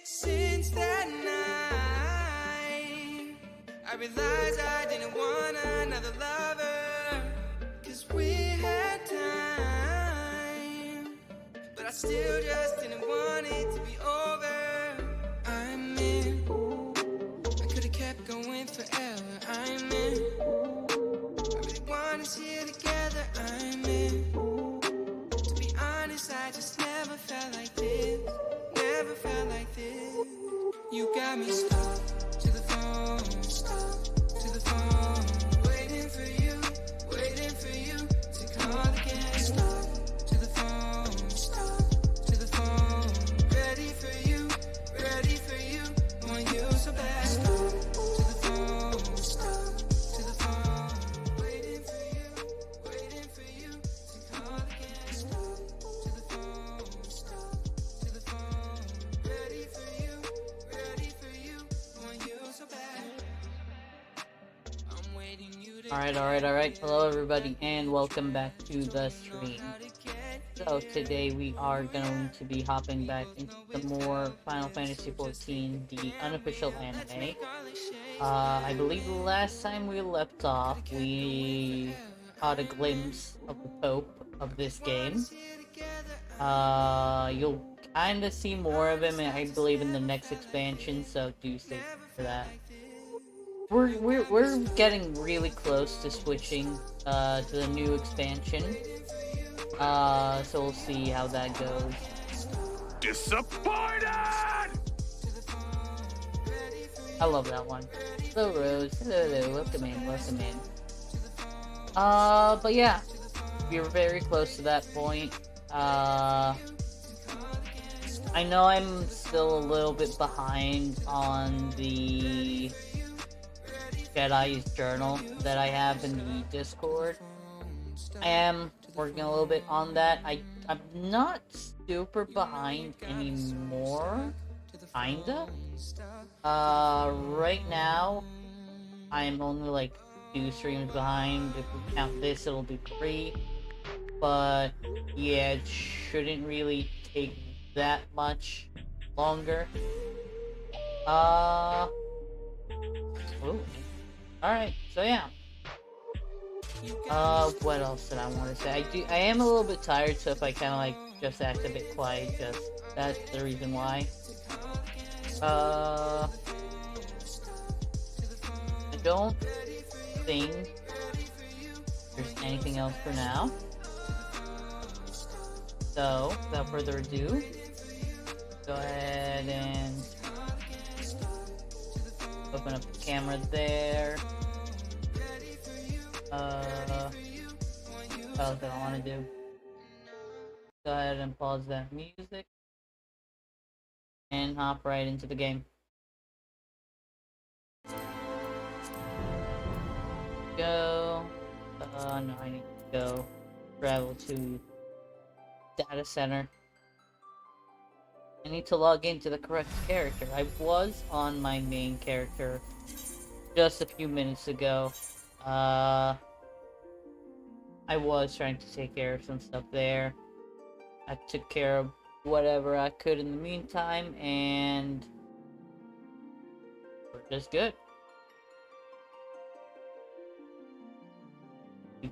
Since that night, I realized I didn't want another lover, 'cause we had time, but I still just didn't want it to be over. I'm in, I could've kept going forever. I'm in, I really want us here together. I'm in, to be honest, I just never felt like this. Never felt like this. You got me stuck to the phone, waiting for you to call again. Stuck to the phone, ready for you, want you so bad. Stuck to the phone, waiting for you to call again. Stuck to the phone, ready for you, want you so bad. I'm waiting you to. Alright. Hello everybody and welcome back to the stream. So today we are going to be hopping back into some more Final Fantasy XIV, the unofficial anime. I believe the last time we left off, we caught a glimpse of the Pope of this game. You'll kinda see more of him, I believe, in the next expansion, so do stay for that. We're getting really close to switching to the new expansion. So we'll see how that goes. Disappointed! I love that one. Hello Rose, hello, welcome in. But yeah, we're very close to that point. I know I'm still a little bit behind on the Jedi's journal that I have in the Discord. I am working a little bit on that. I'm not super behind anymore, kinda. Right now, I'm only like 2 streams behind. If we count this, it'll be 3. But yeah, it shouldn't really take that much longer. Ooh. Alright, so yeah. What else did I want to say? I am a little bit tired, so if I kind of like just act a bit quiet, that's the reason why. I don't think there's anything else for now. So, without further ado, go ahead and open up the camera there. What else do I want to do? Go ahead and pause that music and hop right into the game. Go. No, I need to go travel to data center. I need to log into the correct character. I was on my main character just a few minutes ago. I was trying to take care of some stuff there. I took care of whatever I could in the meantime, and we're just good.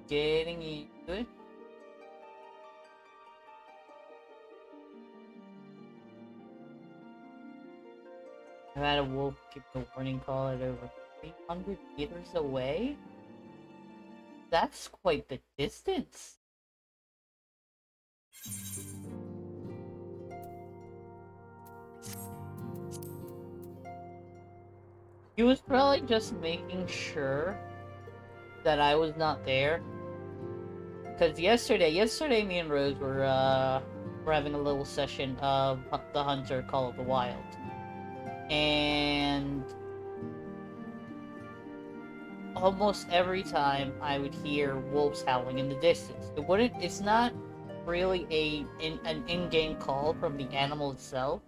Getting into it. I've had a wolf give a warning call at over 300 meters away. That's quite the distance. He was probably just making sure that I was not there. Because yesterday me and Rose were having a little session of the Hunter Call of the Wild. And almost every time I would hear wolves howling in the distance. It's not really an in-game call from the animal itself.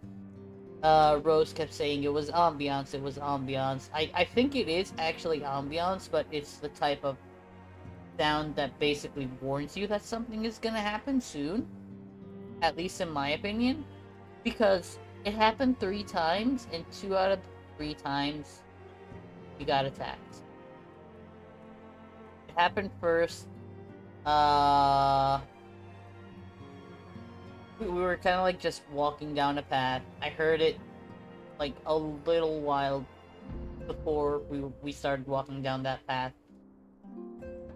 Rose kept saying it was ambiance. I think it is actually ambiance, but it's the type of sound that basically warns you that something is gonna happen soon. At least in my opinion. Because it happened 3 times, and 2 out of 3 times, we got attacked. It happened first, we were kind of like just walking down a path. I heard it like a little while before we started walking down that path.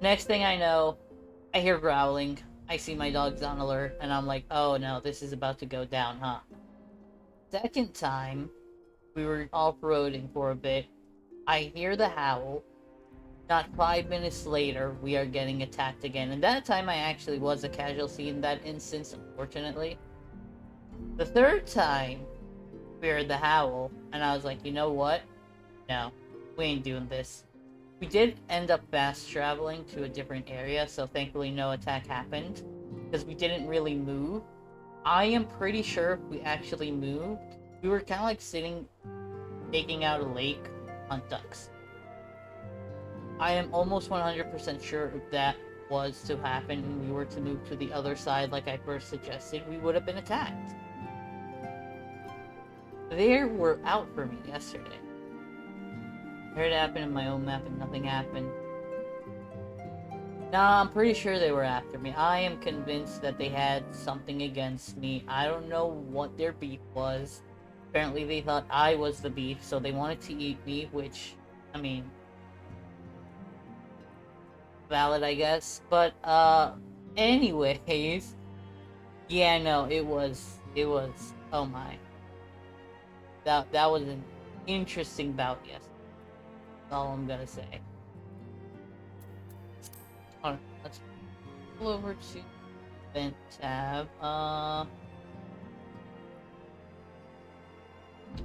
Next thing I know, I hear growling. I see my dog's on alert, and I'm like, oh no, this is about to go down, huh? Second time, we were off-roading for a bit. I hear the howl. Not 5 minutes later, we are getting attacked again. And that time I actually was a casualty in that instance, unfortunately. The third time, we heard the howl, and I was like, you know what? No, we ain't doing this. We did end up fast traveling to a different area, so thankfully no attack happened. Because we didn't really move. I am pretty sure if we actually moved, we were kind of like sitting, taking out a lake on ducks. I am almost 100% sure if that was to happen and we were to move to the other side like I first suggested, we would have been attacked. They were out for me yesterday. I heard it happen in my own map and nothing happened. Nah, I'm pretty sure they were after me. I am convinced that they had something against me. I don't know what their beef was. Apparently they thought I was the beef, so they wanted to eat me, which, I mean, valid, I guess. But, anyways, yeah, no, it was, oh my. That was an interesting bout, yes. That's all I'm gonna say. Alright, let's pull over to Event tab.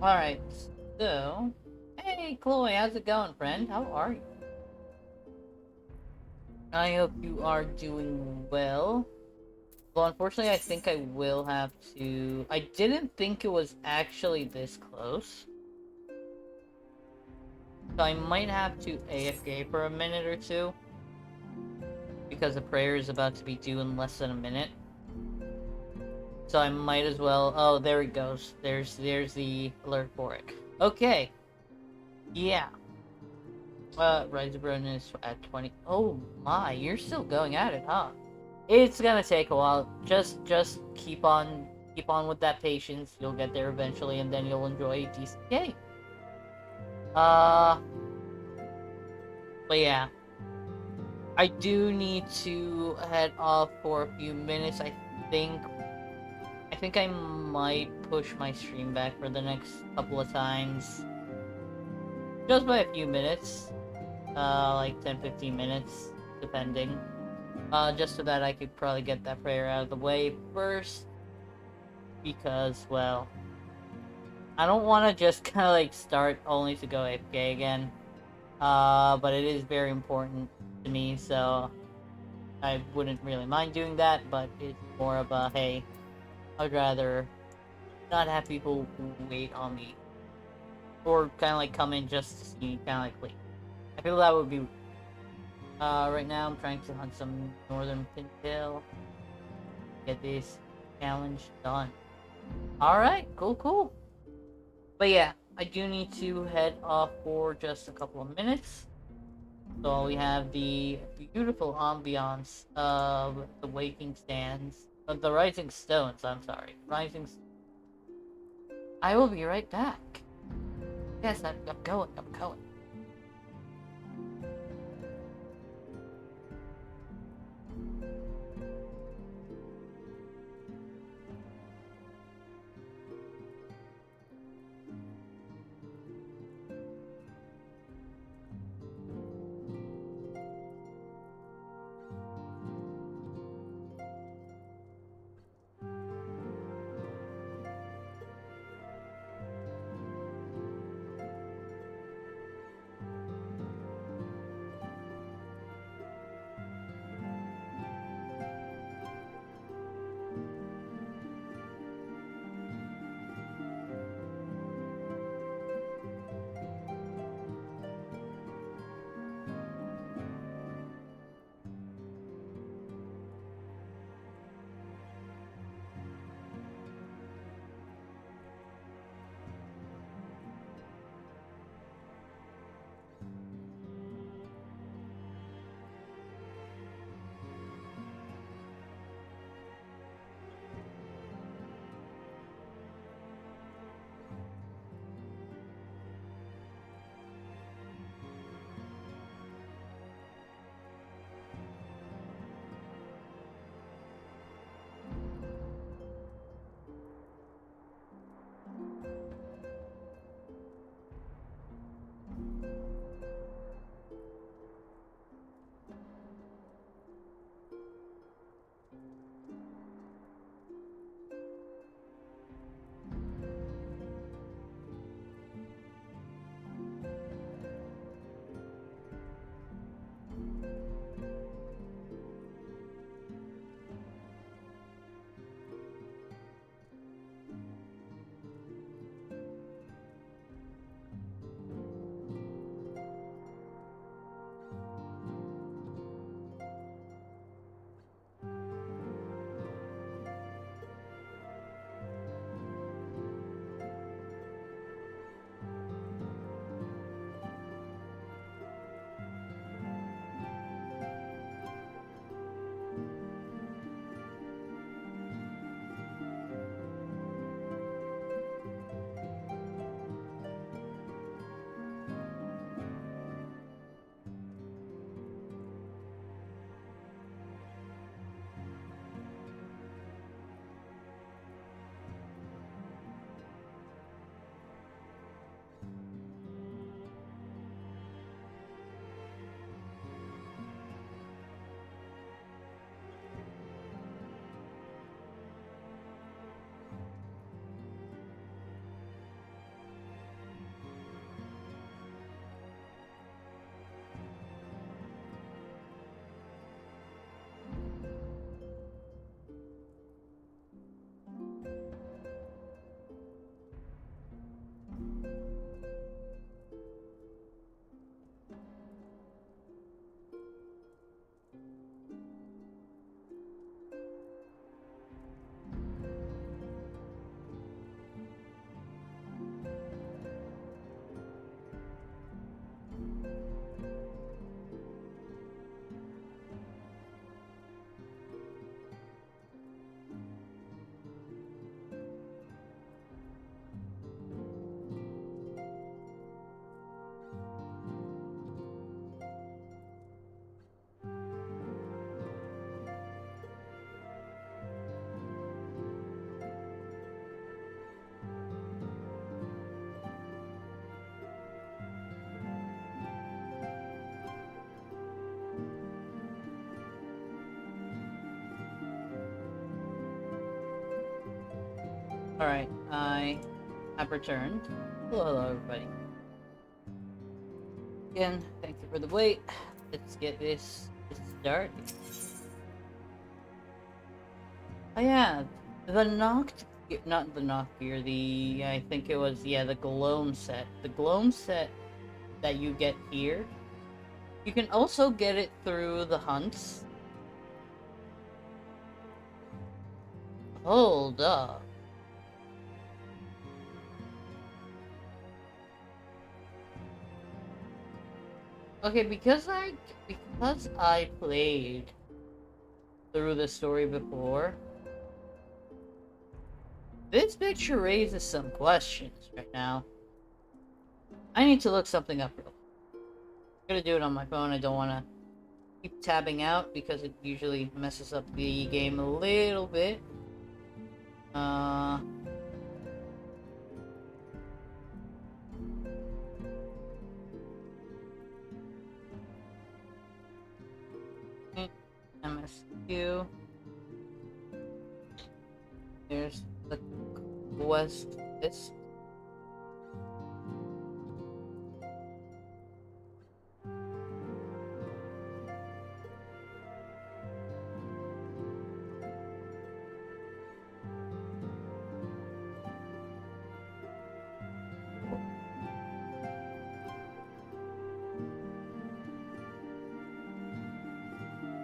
Alright, so... Hey, Chloe, how's it going, friend? How are you? I hope you are doing well. Well, unfortunately, I think I will have to... I didn't think it was actually this close. So I might have to AFK for a minute or two. Because the prayer is about to be due in less than a minute. So I might as well... Oh, there it goes. There's the alert for it. Okay. Yeah. Rise of Ronin is at 20. Oh my, you're still going at it, huh? It's gonna take a while. Just keep on with that patience. You'll get there eventually, and then you'll enjoy a decent game. But yeah. I do need to head off for a few minutes. Think I think I might push my stream back for the next couple of times. Just by a few minutes. Like 10-15 minutes, depending. Just so that I could probably get that prayer out of the way first. Because, well, I don't want to just kind of like start only to go AFK again. But it is very important to me, so I wouldn't really mind doing that, but it's more of a, hey, I'd rather not have people wait on me. Or kind of like come in just to see me kind of like leave. I feel that would be... right now I'm trying to hunt some northern pintail. Get this challenge done. Alright, cool. But yeah, I do need to head off for just a couple of minutes. So we have the beautiful ambiance of the waking stands. The rising stones, I'm sorry. I will be right back. Yes, I'm going. Alright, I have returned. Hello, everybody. Again, thank you for the wait. Let's get this started. Oh yeah, the knocked, not the knocked gear, I think it was, yeah, the gloam set. The gloam set that you get here, you can also get it through the hunts. Hold up. Okay, because I played through the story before, this picture raises some questions right now. I need to look something up real quick. I'm gonna do it on my phone. I don't want to keep tabbing out because it usually messes up the game a little bit. MSQ. There's the quest list.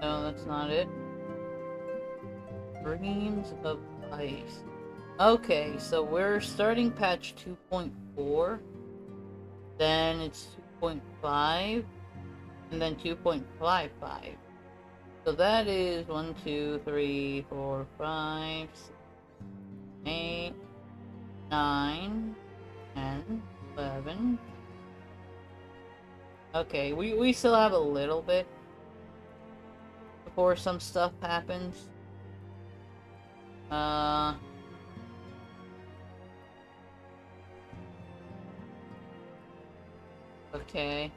No, that's not it. Dreams of Ice. Okay, so we're starting patch 2.4. Then it's 2.5. And then 2.55. So that is 1, 2, 3, 4, 5, 6, 8, 9, 10, 11. Okay, we still have a little bit before some stuff happens. Okay.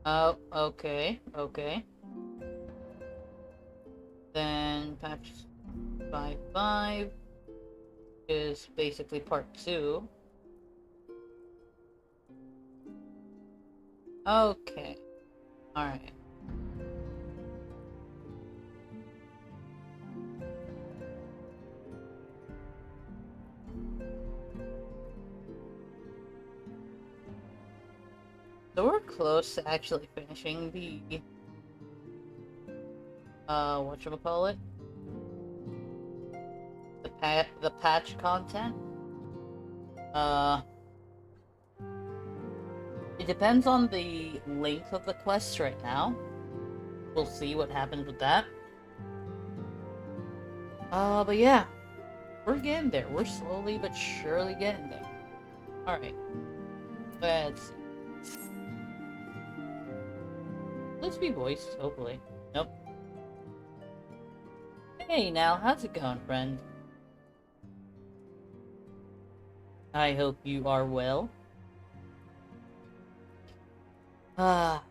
Oh, okay. Then patch 5.5 is basically part 2. Okay. Alright. So we're close to actually finishing the whatchamacallit? The patch content. It depends on the length of the quests right now. We'll see what happens with that. But yeah. We're getting there. We're slowly but surely getting there. Alright. Let's see. Let's be voiced, hopefully. Nope. Hey now, how's it going, friend? I hope you are well. Try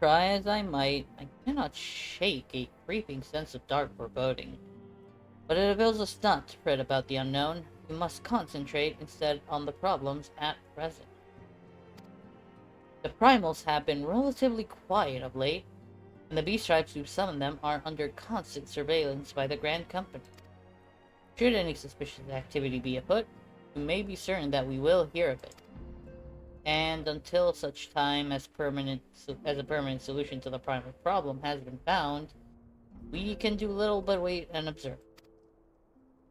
as I might, I cannot shake a creeping sense of dark foreboding. But it avails us not to fret about the unknown. We must concentrate instead on the problems at present. The primals have been relatively quiet of late, and the beast tribes who summon them are under constant surveillance by the Grand Company. Should any suspicious activity be afoot, we may be certain that we will hear of it. And until such time as a permanent solution to the primal problem has been found, we can do little but wait and observe.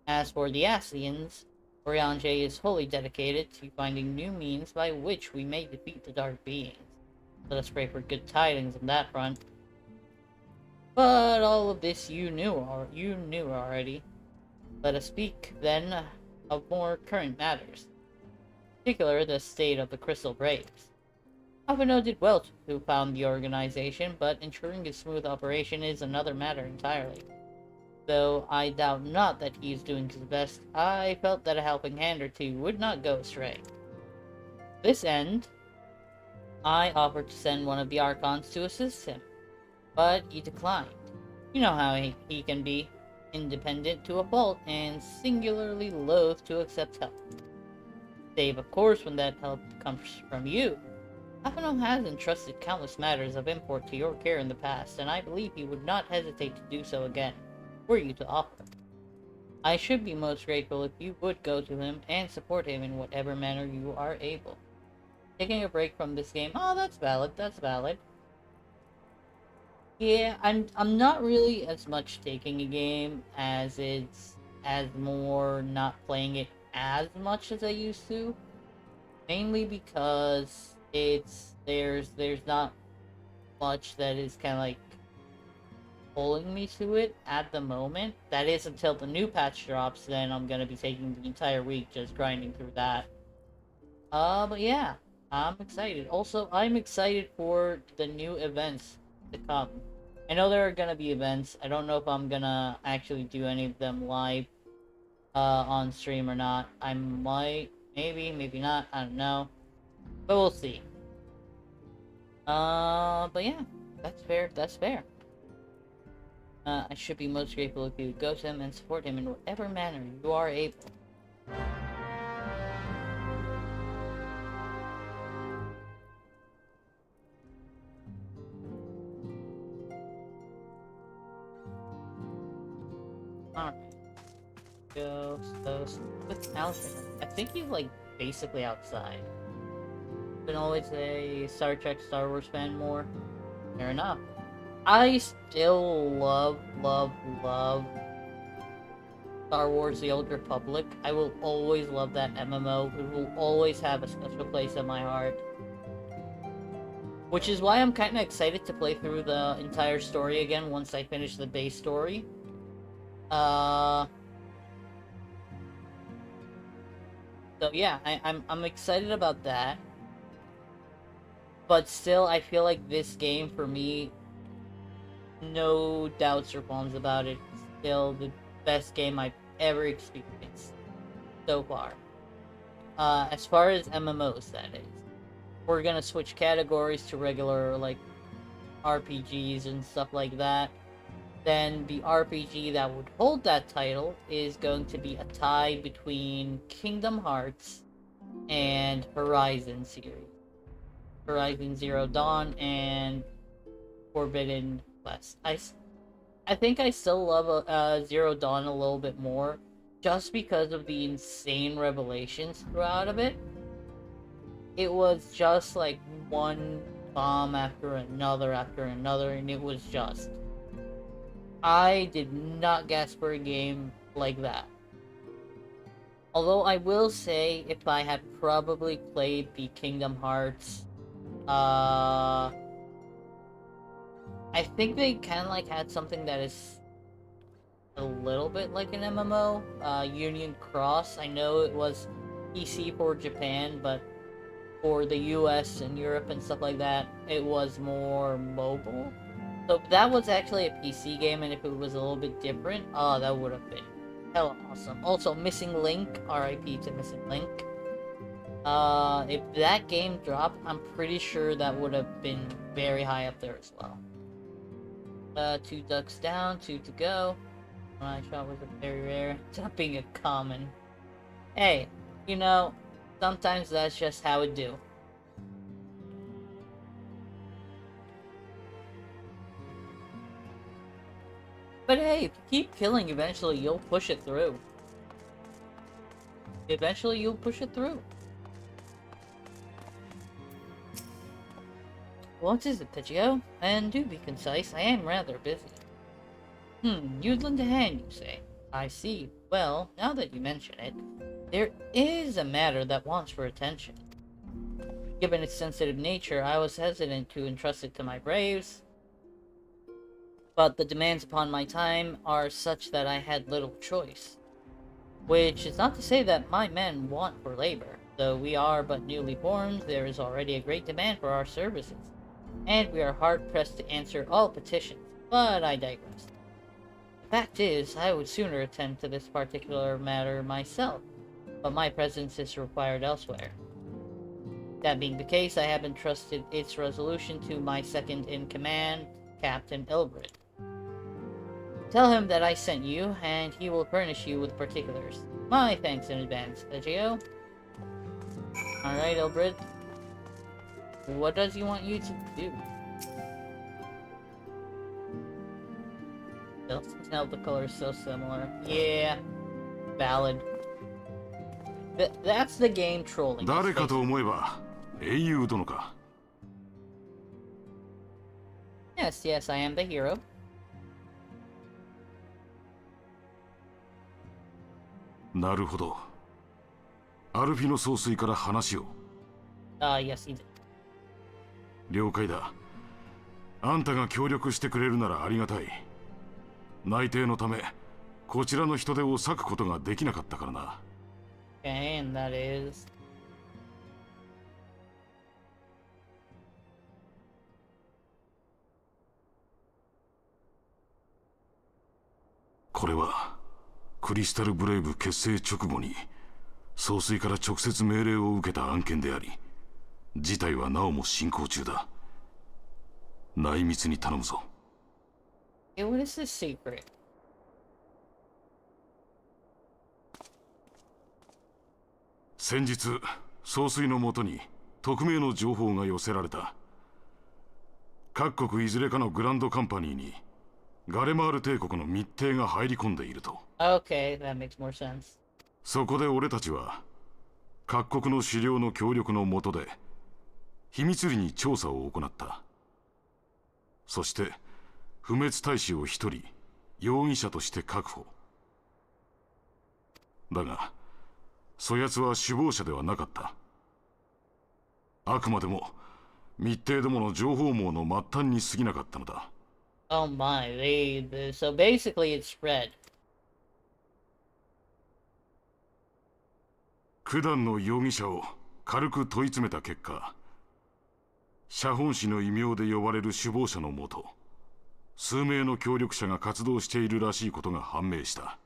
As for the Ascians, Oriange is wholly dedicated to finding new means by which we may defeat the Dark Beings. Let us pray for good tidings on that front. But all of this you knew already. Let us speak, then, of more current matters. In particular, the state of the Crystal Braves. Alphino did well to found the organization, but ensuring its smooth operation is another matter entirely. Though I doubt not that he is doing his best, I felt that a helping hand or two would not go astray. This end, I offered to send one of the Archons to assist him, but he declined. You know how he can be. independent to a fault, and singularly loath to accept help. Save, of course, when that help comes from you. Afino has entrusted countless matters of import to your care in the past, and I believe he would not hesitate to do so again, were you to offer. I should be most grateful if you would go to him and support him in whatever manner you are able. Taking a break from this game, oh, that's valid, that's valid. Yeah, I'm not really as much taking a game as it's as more not playing it as much as I used to. Mainly because there's not much that is kind of like pulling me to it at the moment. That is until the new patch drops, then I'm gonna be taking the entire week just grinding through that. But yeah, I'm excited. Also, I'm excited for the new events to come. I know there are gonna be events. I don't know if I'm gonna actually do any of them live on stream or not. I might, maybe not, I don't know. But we'll see. But yeah, that's fair, that's fair. I should be most grateful if you would go to him and support him in whatever manner you are able. Alright. Go, so, with Alvin. I think he's like basically outside. Been always a Star Trek, Star Wars fan more. Fair enough. I still love Star Wars The Old Republic. I will always love that MMO. It will always have a special place in my heart. Which is why I'm kind of excited to play through the entire story again once I finish the base story. So yeah, I'm excited about that. But still, I feel like this game, for me, no doubts or qualms about it, still the best game I've ever experienced so far. As far as MMOs, that is. We're gonna switch categories to regular, like, RPGs and stuff like that. Then the RPG that would hold that title is going to be a tie between Kingdom Hearts and Horizon series. Horizon Zero Dawn and Forbidden West. I think I still love Zero Dawn a little bit more, just because of the insane revelations throughout of it. It was just like one bomb after another, and it was just... I did not gasp for a game like that. Although I will say, if I had probably played the Kingdom Hearts, I think they kind of like had something that is a little bit like an MMO, Union Cross. I know it was PC for Japan, but for the US and Europe and stuff like that, it was more mobile. So if that was actually a PC game, and if it was a little bit different, oh, that would have been hella awesome. Also, Missing Link, RIP to Missing Link. If that game dropped, I'm pretty sure that would have been very high up there as well. 2 ducks down, 2 to go. My shot was a very rare. Dumping a common. Hey, you know, sometimes that's just how it do. But hey, if you keep killing, eventually you'll push it through. Eventually you'll push it through. What is it, Pidgeot? And do be concise, I am rather busy. You'd lend a hand, you say? I see. Well, now that you mention it, there is a matter that wants for attention. Given its sensitive nature, I was hesitant to entrust it to my braves, but the demands upon my time are such that I had little choice. Which is not to say that my men want for labor. Though we are but newly formed, there is already a great demand for our services, and we are hard-pressed to answer all petitions, but I digress. The fact is, I would sooner attend to this particular matter myself, but my presence is required elsewhere. That being the case, I have entrusted its resolution to my second-in-command, Captain Ilbrid. Tell him that I sent you, and he will furnish you with particulars. My thanks in advance, Geo. Alright, Elbrid. What does he want you to do? Tell the color's so similar. Yeah. Valid. That's the game trolling. 誰かと思えば英雄殿か。Yes, yes, I am the hero. なるほど。アルフィの総帥から話を。Yes, he did. 了解だ。あんたが協力してくれるならありがたい。内定のため、こちらの人手を割くことができなかったからな。Okay, and that is... これはクリスタルブレイブ結成直後に総帥から直接命令を受けた案件であり、事態はなおも進行中だ。内密に頼むぞ。Hey, what is this secret? 先日総帥のもとに匿名の情報が寄せられた。各国いずれかのグランドカンパニーにガレマール帝国の密偵が入り込んでいると。Okay, that makes more sense. そこで俺たちは各国の資料の協力の下で秘密裏に調査を行った。そして不滅大使を一人容疑者として確保。だがそやつは首謀者ではなかった。あくまでも密偵どもの情報網の末端に過ぎなかったのだ。Oh my, so basically it's spread. 九段の容疑者を軽く問い詰めた結果、写本師の異名で呼ばれる首謀者のもと、数名の協力者が活動しているらしいことが判明した。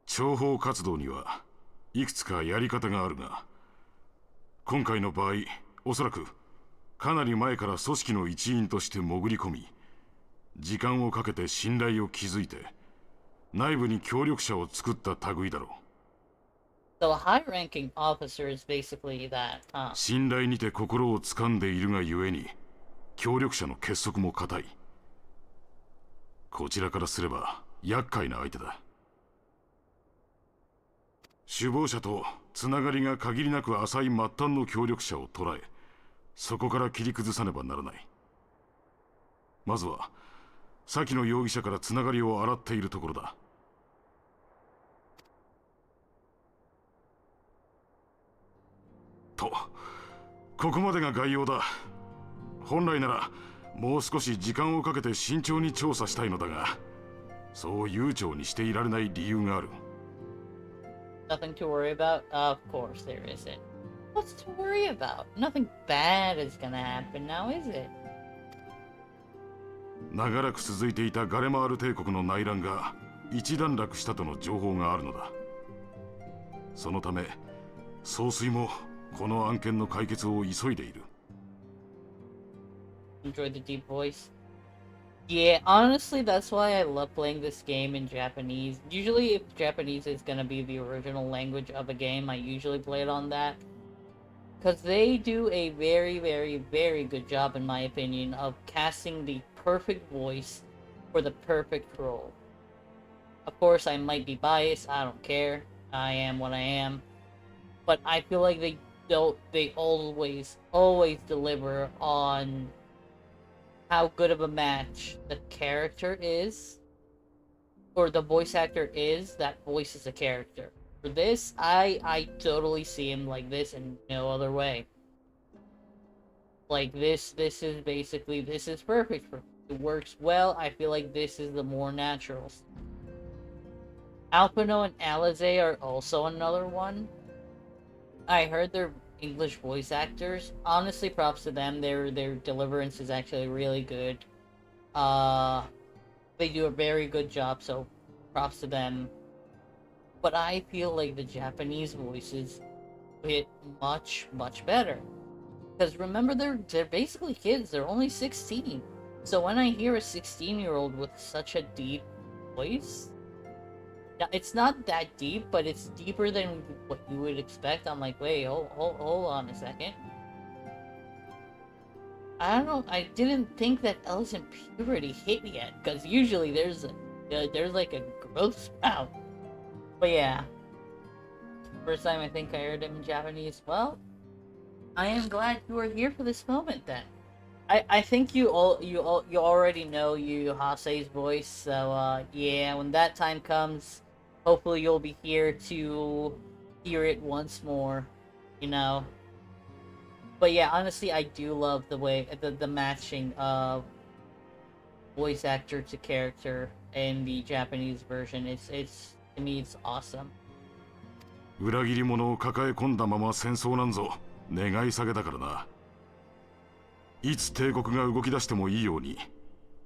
諜報活動にはいくつかやり方があるが、今回の場合、おそらくかなり前から組織の一員として潜り込み、時間をかけて信頼を築いて、内部に協力者を作った類だろう。So a high-ranking officer is basically that, huh? 信頼にて心を掴んでいるがゆえに、協力者の結束も固い。こちらからすれば厄介な相手だ。首謀者とつながりが限りなく浅い末端の協力者を捉え、そこから切り崩さねばならない。まずは先の容疑者からつながりを洗っているところだ。と、ここまでが概要だ。本来ならもう少し時間をかけて慎重に調査したいのだが、そう悠長にしていられない理由がある。Nothing to worry about? Of course there isn't. What's to worry about? Nothing bad is gonna happen now, is it? 長らく続いていたガレマール帝国の内乱が一段落したとの情報があるのだ。そのため総帥もこの案件の解決を急いでいる。Enjoy the deep voice. Yeah, honestly, that's why I love playing this game in Japanese. Usually, if Japanese is gonna be the original language of a game, I usually play it on that. Because they do a very, very, very good job, in my opinion, of casting the perfect voice for the perfect role. Of course, I might be biased, I don't care. I am what I am. But I feel like they always deliver on how good of a match the character is, or the voice actor is, that voices a character. For this, I totally see him like this and no other way. Like this is basically, this is perfect for him. It works well. I feel like this is the more natural. Alpino and Alize are also another one. I heard they're English voice actors. Honestly, props to them. Their deliverance is actually really good. They do a very good job, so props to them. But I feel like the Japanese voices hit much better. Because remember, they're basically kids. They're only 16. So when I hear a 16-year-old with such a deep voice, it's not that deep, but it's deeper than what you would expect. I'm like, wait, hold on a second. I don't know. I didn't think that Elle's in puberty hit yet, because usually there's like a growth spout. But yeah, first time I think I heard him in Japanese. Well, I am glad you are here for this moment then. I think you already know Hase's voice, so yeah, when that time comes, hopefully you'll be here to hear it once more, you know. But yeah, honestly, I do love the way the matching of voice actor to character in the Japanese version. It's to me it's awesome. 裏切り者を抱え込んだまま戦争なんぞ願い下げだからな。いつ帝国が動き出してもいいように、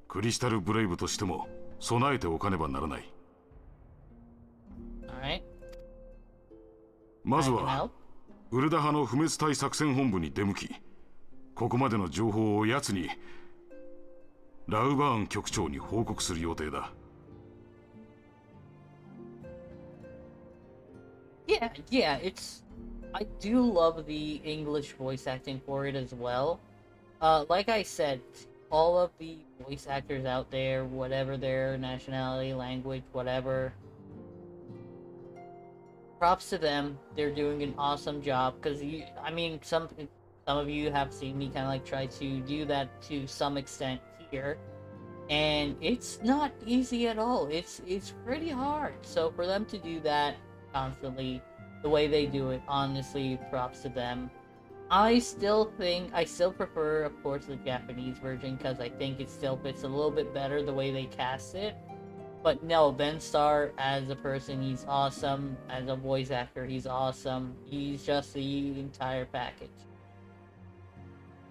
クリスタルブレイブとしても備えておかねばならない。Alright. まずはウルダ派の不滅隊作戦本部に出向き、ここまでの情報を奴にラウバーン局長に報告する予定だ。Yeah, I do love the English voice acting for it as well. Like I said, all of the voice actors out there, whatever their nationality, language, whatever, props to them. They're doing an awesome job. Because some of you have seen me kind of like try to do that to some extent here, and it's not easy at all. It's pretty hard. So for them to do that constantly, the way they do it, honestly, props to them. I still prefer, of course, the Japanese version because I think it still fits a little bit better the way they cast it. But no, Ben Starr as a person, he's awesome. As a voice actor, he's awesome. He's just the entire package.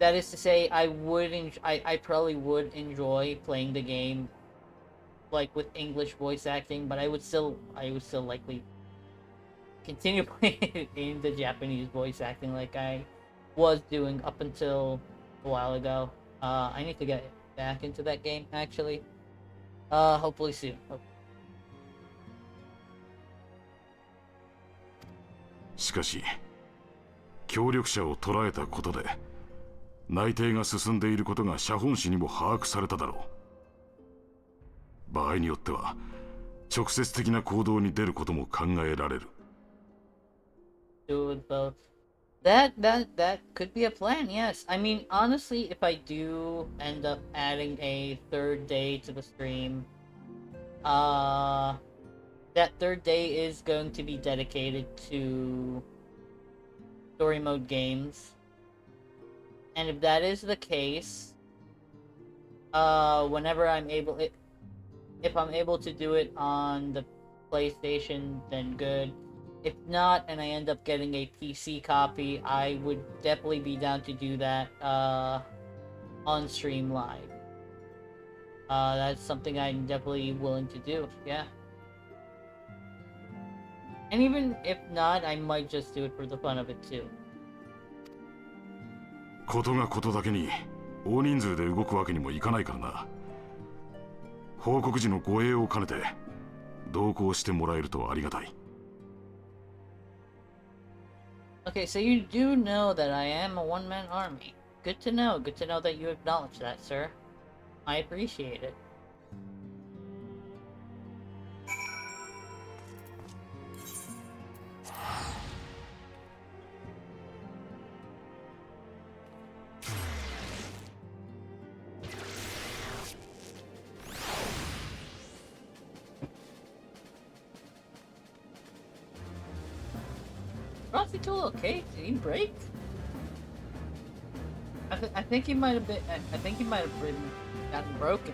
That is to say, I probably would enjoy playing the game like with English voice acting, but I would still likely continue playing it in the Japanese voice acting like I was doing up until a while ago. I need to get back into that game actually. Hopefully soon. Okay. しかし、協力者を捕らえたことで内偵が進んでいることが写本誌にも把握されただろう。場合によっては直接的な行動に出ることも考えられる。Do it both. That could be a plan, yes. I mean, honestly, if I do end up adding a third day to the stream, that third day is going to be dedicated to story mode games. And if that is the case, whenever if I'm able to do it on the PlayStation, then good. If not, and I end up getting a PC copy, I would definitely be down to do that on stream live. That's something I'm definitely willing to do, yeah. And even if not, I might just do it for the fun of it too. ことがことだけに大人数で動くわけにもいかないからな。報告時の護衛を兼ねて同行してもらえるとありがたい。Okay, so you do know that I am a one-man army. Good to know. Good to know that you acknowledge that, sir. I appreciate it. Frosty Tool okay? Did he break? I think he might have been. I think he might have gotten broken.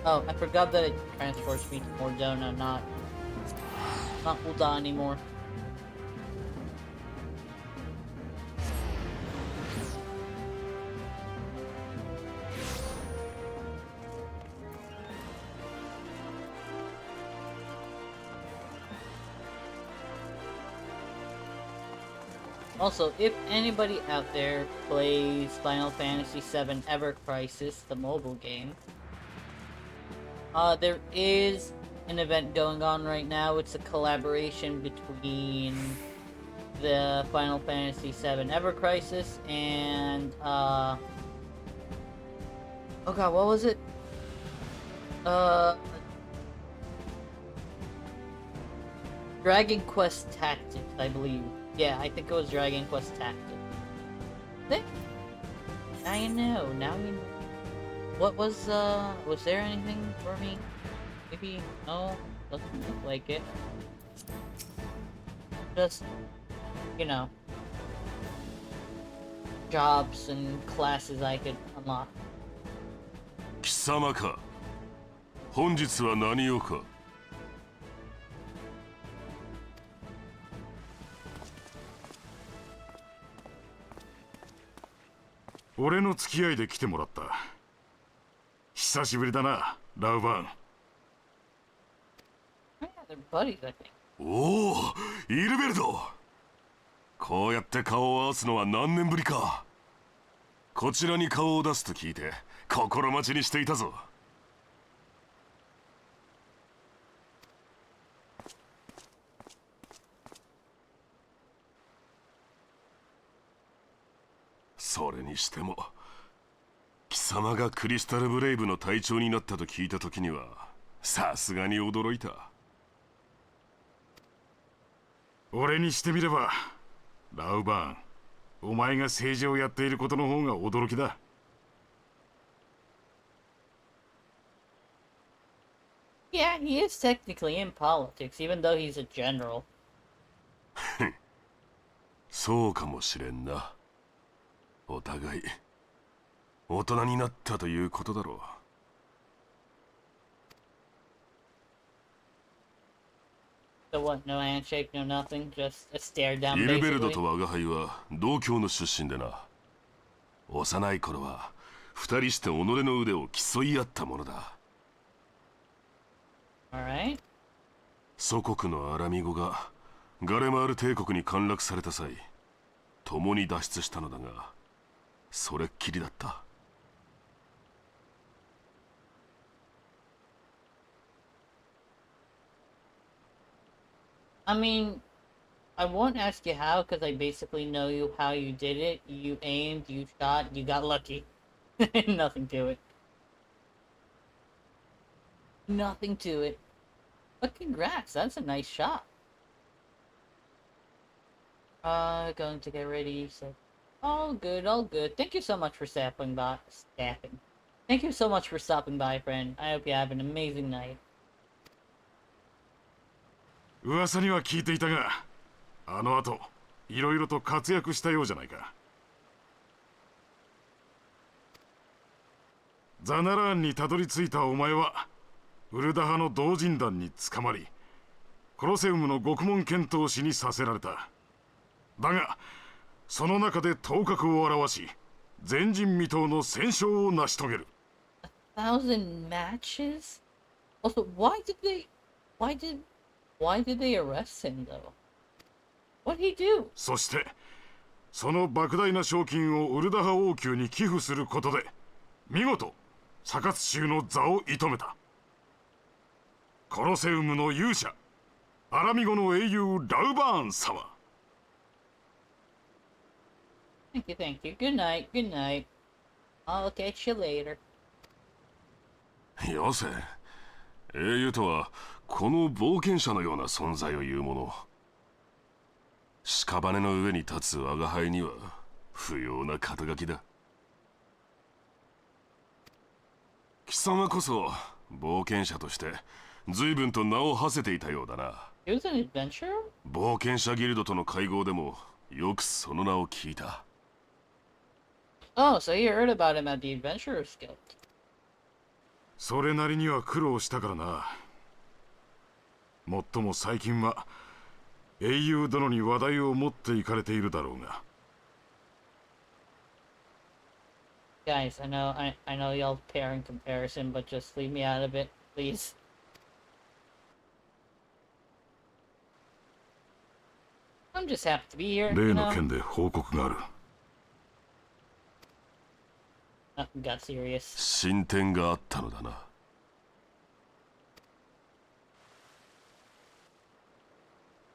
Oh, I forgot that it transports me to Mordona, not Ul'dah anymore. Also, if anybody out there plays Final Fantasy VII Ever Crisis, the mobile game, there is an event going on right now. It's a collaboration between the Final Fantasy VII Ever Crisis and, oh god, what was it? Dragon Quest Tactics, I believe. Yeah, I think it was Dragon Quest Tactics. There. Now you know. Now you know. What was there anything for me? Maybe? No? Doesn't look like it. Just, you know, jobs and classes I could unlock. 貴様か。本日は何をか。俺の付き合いで来てもらった。久しぶりだな、ラウバン。Yeah, they're buddies, I think. おお、イルベルト。こうやって顔を合わすのは何年ぶりか。こちらに顔を出すと聞いて心待ちにしていたぞ。それにしても貴様がクリスタルブレイブの隊長になったと聞いた時にはさすがに驚いた。俺にしてみればラウバン、お前が政治をやっていることの方が驚きだ。Yeah, he is technically in politics, even though he's a general. そうかもしれんな。お互い大人になったということだろう。So what, no handshake, no nothing, just a stare down イルベルド basically? と我が輩は同郷の出身でな。幼い頃は二人して己の腕を競い合ったものだ。Alright. 祖国のアラミゴがガレマール帝国に陥落された際、共に脱出したのだが、それっきりだった。I mean, I won't ask you how, because I basically know you how you did it. You aimed, you shot, you got lucky. Nothing to it. Nothing to it. But congrats, that's a nice shot. Going to get ready, so... All good, all good. Thank you so much for stopping by. Thank you so much for stopping by, friend. I hope you have an amazing night. 噂には聞いていたが、あの後いろいろと活躍したようじゃないか。ザナラーンにたどり着いたお前はウルダ派の同人団に捕まり、コロセウムの獄門剣闘士にさせられた。だがその中で頭角を現し、前人未到の戦勝を成し遂げる。1,000 matches? Also, why did they arrest him though? What did he do? そしてその莫大な賞金をウルダ派王宮に寄付することで見事サカツ州の座を射止めた。コロセウムの勇者、アラミゴの英雄ラウバーン様。Thank you, thank you. Good night, good night. I'll catch you later. よせ、英雄とはこの冒険者のような存在を言うもの。屍の上に立つ我が輩には不要な肩書きだ。貴様こそ冒険者として随分と名を馳せていたようだな。He was an adventurer? 冒険者ギルドとの会合でもよくその名を聞いた。Oh, so you heard about him at the Adventurers Guild. それなりには苦労したからな。もっとも最近は英雄殿に話題を持っていかれているだろうが。Guys, I know y'all pair in comparison, but just leave me out of it, please. I'm just happy to be here. 例 You の know? 件で報告がある。 Oh, got serious. 進展があったのだな。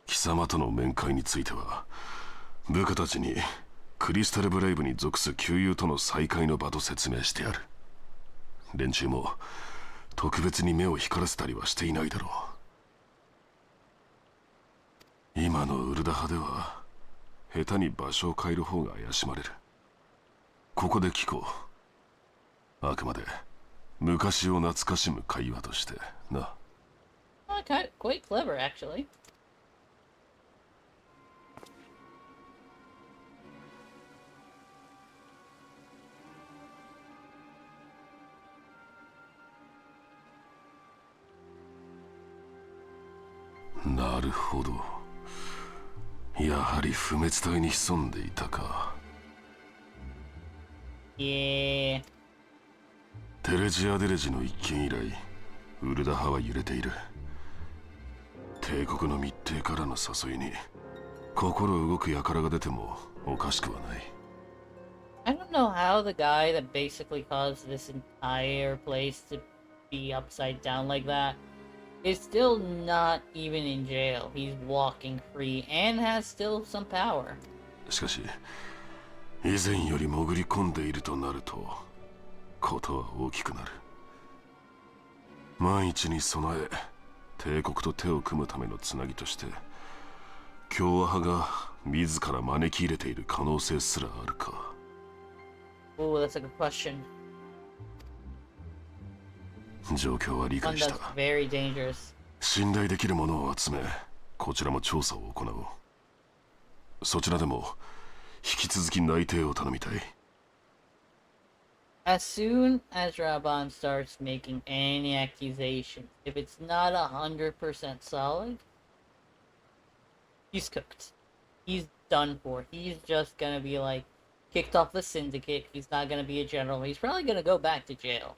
貴様との面会については部下たちにクリスタルブレイブに属す旧友との再会の場と説明してある。連中も特別に目を光らせたりはしていないだろう。今のウルダ派では下手に場所を変える方が怪しまれる。ここで聞こう。あくまで昔を懐かしむ会話としてな。Oh, quite clever, actually. なるほど。やはり不滅体に潜んでいたか。Yeah. テレジアデレジの一件以来、ウルダ派は揺れている。帝国の密偵からの誘いに心動く輩が出てもおかしくはない。I don't know how the guy that basically caused this entire place to be upside down like that is still not even in jail. He's walking free and has still some power. しかし、以前より潜り込んでいるとなると、ことは大きくなる。万一に備え、帝国と手を組むためのつなぎとして、共和派が自ら招き入れている可能性すらあるか。Ooh, that's a good question. 状況は理 One 解し that's た。 very dangerous. 信頼できるものを集め、こちらも調査を行おう。そちらでも引き続き内偵を頼みたい。As soon as Raban starts making any accusations, if it's not 100% solid, he's cooked. He's done for. He's just gonna be like kicked off the syndicate. He's not gonna be a general. He's probably gonna go back to jail.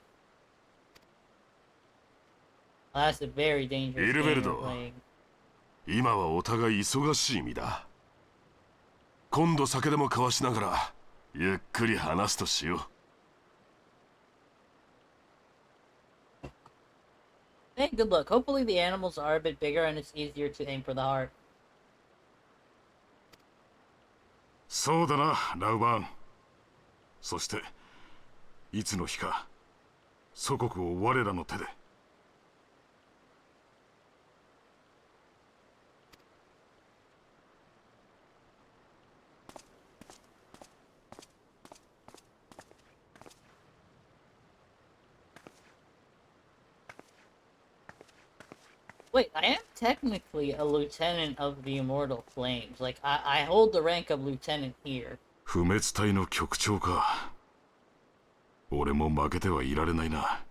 Well, that's a very dangerous game we're playing. 今はお互い忙しい身だ。今度酒でも交わしながらゆっくり話すとしよう。Hey, good luck. Hopefully the animals are a bit bigger and it's easier to aim for the heart. そうだな、ラウバーン。そしていつの日か祖国を我らの手で。Wait, I am technically a lieutenant of the Immortal Flames. Like, I hold the rank of lieutenant here. 不滅隊の局長か。俺も負けてはいられないな。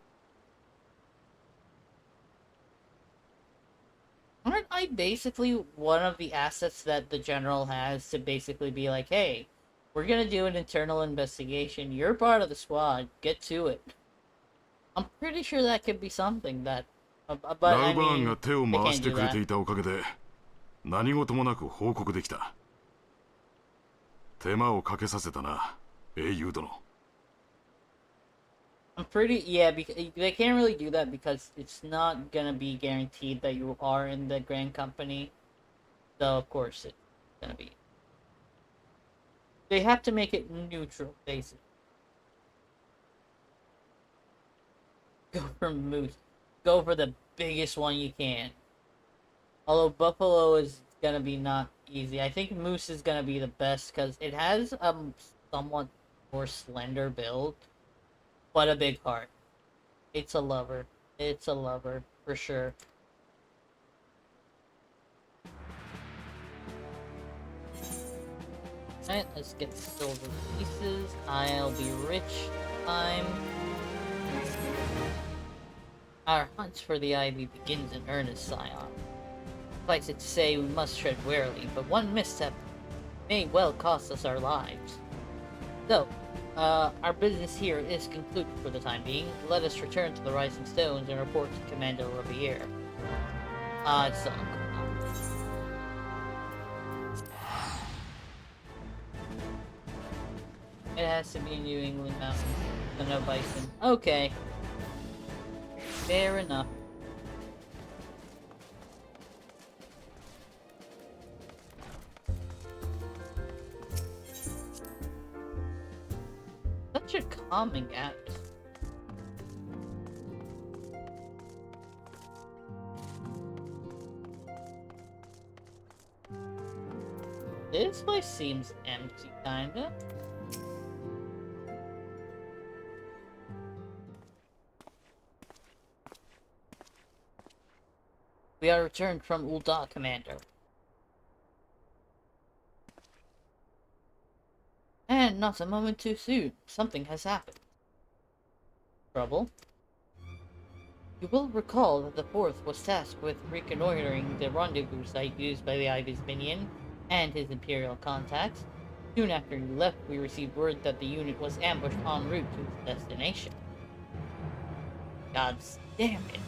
Aren't I basically one of the assets that the general has to basically be like, hey, we're gonna do an internal investigation. You're part of the squad. Get to it. I'm pretty sure that could be something that... But ラ I ウバーン mean, が手を they 回 can't して do くれて that. いたおかげで何事もなく報告できた。手間をかけさせたな、英雄殿。I'm pretty... Yeah, they can't really do that because it's not gonna be guaranteed that you are in the Grand Company. So, of course, it's gonna be... They have to make it neutral, basically. Go for Moose. Go for the biggest one you can. Although Buffalo is gonna be not easy. I think Moose is gonna be the best because it has a somewhat more slender build, but a big heart. It's a lover. It's a lover, for sure. Alright, let's get silver pieces. I'll be rich time. Our hunt for the Ivy begins in earnest, Scion. Suffice it to say, we must tread warily, but one misstep may well cost us our lives. So, our business here is concluded for the time being. Let us return to the Rising Stones and report to Commander Riviere. It's all going on. It has to be New England mountains, so no bison. Okay. Fair enough. Such a calming atmosphere. This place seems empty, kinda. We are returned from Ul'dah, Commander. And not a moment too soon. Something has happened. Trouble? You will recall that the 4th was tasked with reconnoitering the rendezvous site used by the Ivy's minion and his Imperial contacts. Soon after you left, we received word that the unit was ambushed en route to its destination. God's damn it.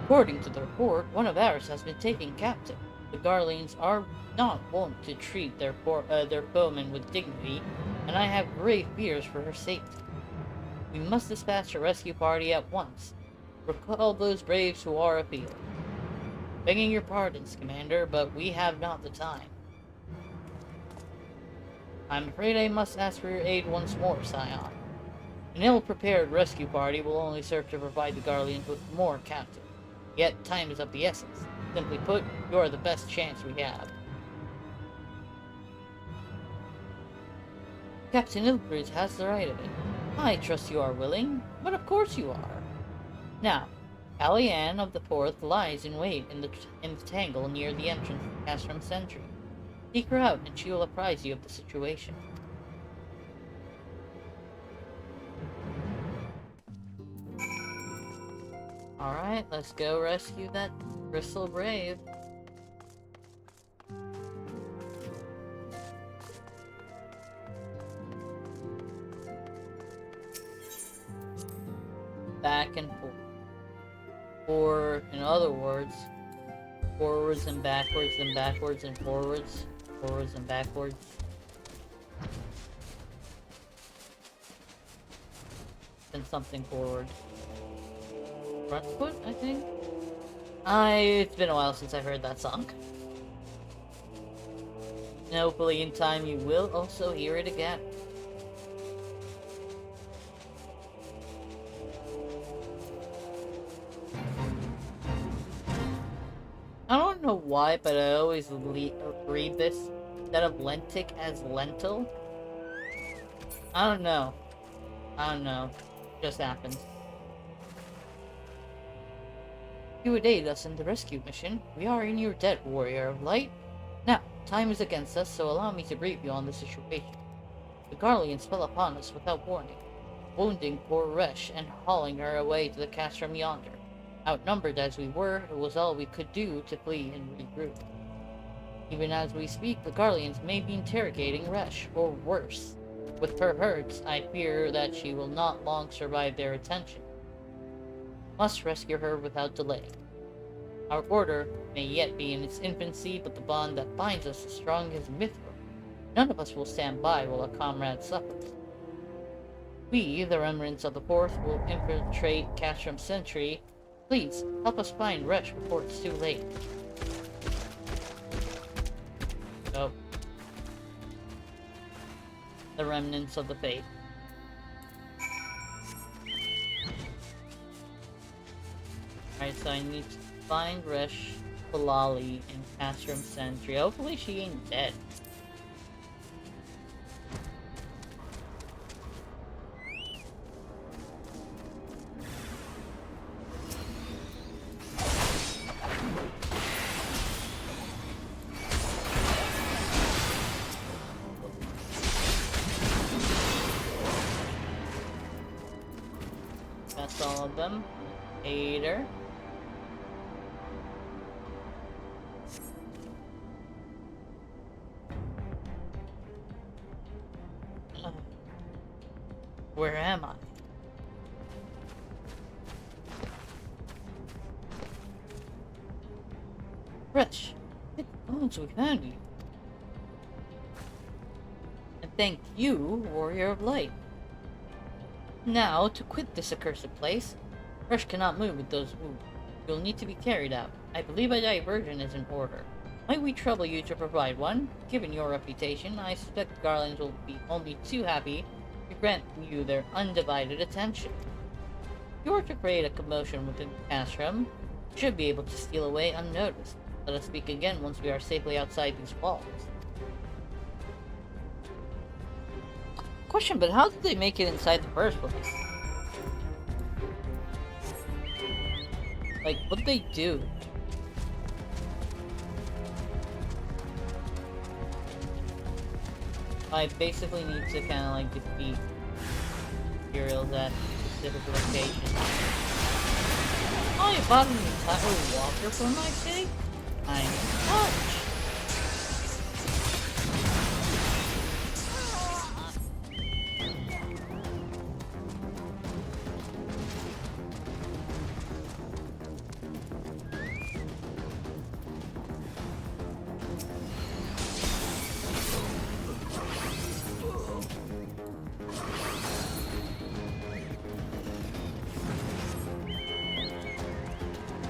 According to the report, one of ours has been taken captive. The Garleans are not wont to treat their foemen with dignity, and I have grave fears for her safety. We must dispatch a rescue party at once. Recall those braves who are afield. Begging your pardons, Commander, but we have not the time. I'm afraid I must ask for your aid once more, Scion. An ill-prepared rescue party will only serve to provide the Garleans with more captives. Yet, time is of the essence. Simply put, you are the best chance we have. Captain Ilbridge has the right of it. I trust you are willing, but of course you are. Now, Alianne of the 4th lies in wait in the tangle near the entrance to Castrum Sentry. Seek her out, and she will apprise you of the situation. Alright, let's go rescue that Crystal Brave. Back and forth. Or, in other words, forwards and backwards and backwards and forwards. Forwards and backwards. Then something forward. Front foot, I think? It's been a while since I've heard that song. And hopefully in time you will also hear it again. I don't know why, but I always read this instead of lentic as lentil. I don't know. Just happens. You would aid us in the rescue mission. We are in your debt, warrior of light. Now, time is against us, so allow me to brief you on the situation. The Garleans fell upon us without warning, wounding poor Resh and hauling her away to the castrum yonder. Outnumbered as we were, it was all we could do to flee and regroup. Even as we speak, the Garleans may be interrogating Resh, or worse. With her hurts, I fear that she will not long survive their attention. Must rescue her without delay. Our order may yet be in its infancy, but the bond that binds us is strong as mithril. None of us will stand by while a comrade suffers. We, the remnants of the 4th, will infiltrate Castrum Sentry. Please, help us find Resh before it's too late. Oh. The remnants of the faith. Alright, so I need to find Resh Falali in Castrum Sentry. Hopefully she ain't dead. That's all of them. Aider. Where am I? Resh, it bones we found you. thank you, Warrior of Light. Now, to quit this accursed place. Rush cannot move with those wounds. You'll need to be carried out. I believe a diversion is in order. Might we trouble you to provide one? Given your reputation, I suspect the Garlands will be only too happy to grant you their undivided attention. If you were to create a commotion within the ashram, you should be able to steal away unnoticed. Let us speak again once we are safely outside these walls. Question, but how did they make it inside the first place? Like, what'd they do? I basically need to kind of like defeat materials at specific locations. Oh, you bought an entire walker for my sake? I'm much.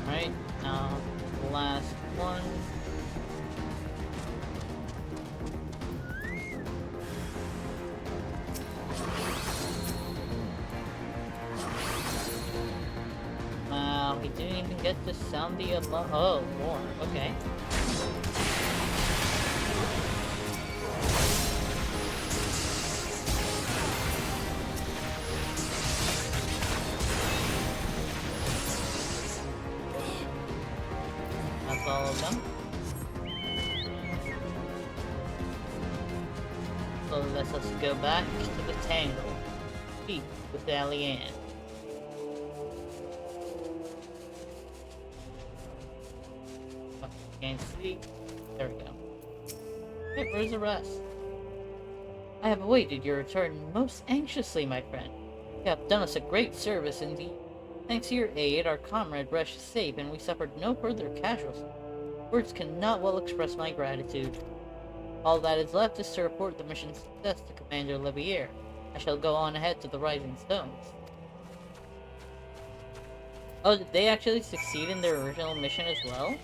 Right, now the last one. Wow, he didn't even get to sound the alarm. Oh, more. Okay. That's all of them. So let's go back to the tangle. Speak with Allianne. Can't see. There we go. Hey, where's the rest? I have awaited your return most anxiously, my friend. You have done us a great service indeed. Thanks to your aid, our comrade Resh is safe and we suffered no further casualties. Words cannot well express my gratitude. All that is left is to report the mission's success to Commander Levier. I shall go on ahead to the Rising Stones. Oh, did they actually succeed in their original mission as well?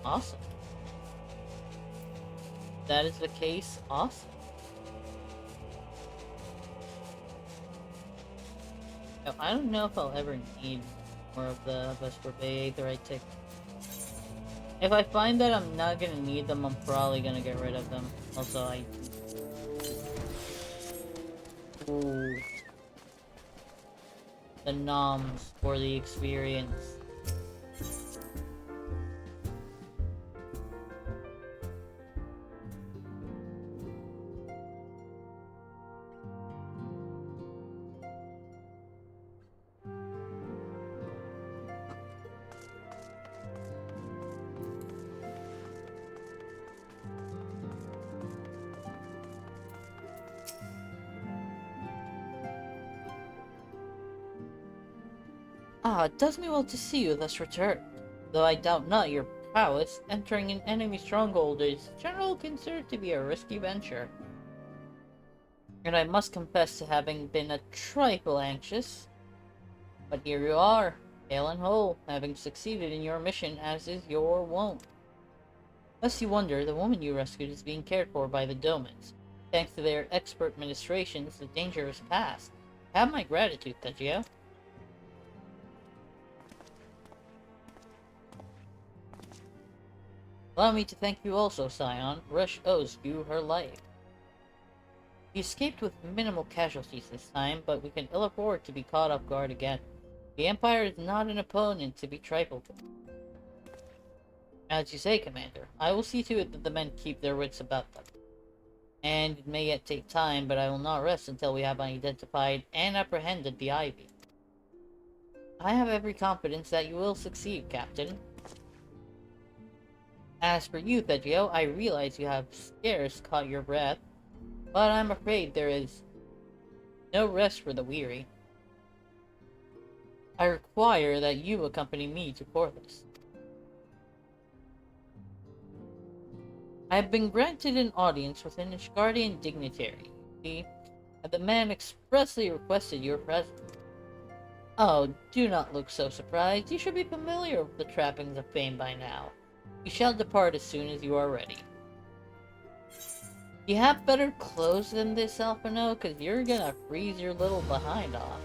Awesome. If that is the case, awesome. Now, I don't know if I'll ever need more of the Vesper Bay Aetherite tick. If I find that I'm not gonna need them, I'm probably gonna get rid of them. Also, Ooh. The noms for the experience. Ah, it does me well to see you thus returned. Though I doubt not your prowess, entering an enemy stronghold is generally considered to be a risky venture. And I must confess to having been a trifle anxious. But here you are, hale and whole, having succeeded in your mission as is your wont. Lest you wonder, the woman you rescued is being cared for by the Domans. Thanks to their expert ministrations, the danger is past. Have my gratitude, Tajio. Allow me to thank you also, Scion. Rush owes you her life. We escaped with minimal casualties this time, but we can ill afford to be caught off guard again. The Empire is not an opponent to be trifled with. As you say, Commander, I will see to it that the men keep their wits about them. And it may yet take time, but I will not rest until we have identified and apprehended the Ivy. I have every confidence that you will succeed, Captain. As for you, Thegio, I realize you have scarce caught your breath, but I'm afraid there is no rest for the weary. I require that you accompany me to Porthos. I have been granted an audience with an Ishgardian dignitary, see, and the man expressly requested your presence. Oh, do not look so surprised. You should be familiar with the trappings of fame by now. You shall depart as soon as you are ready. You have better clothes than this, Alphino, because you're gonna freeze your little behind off.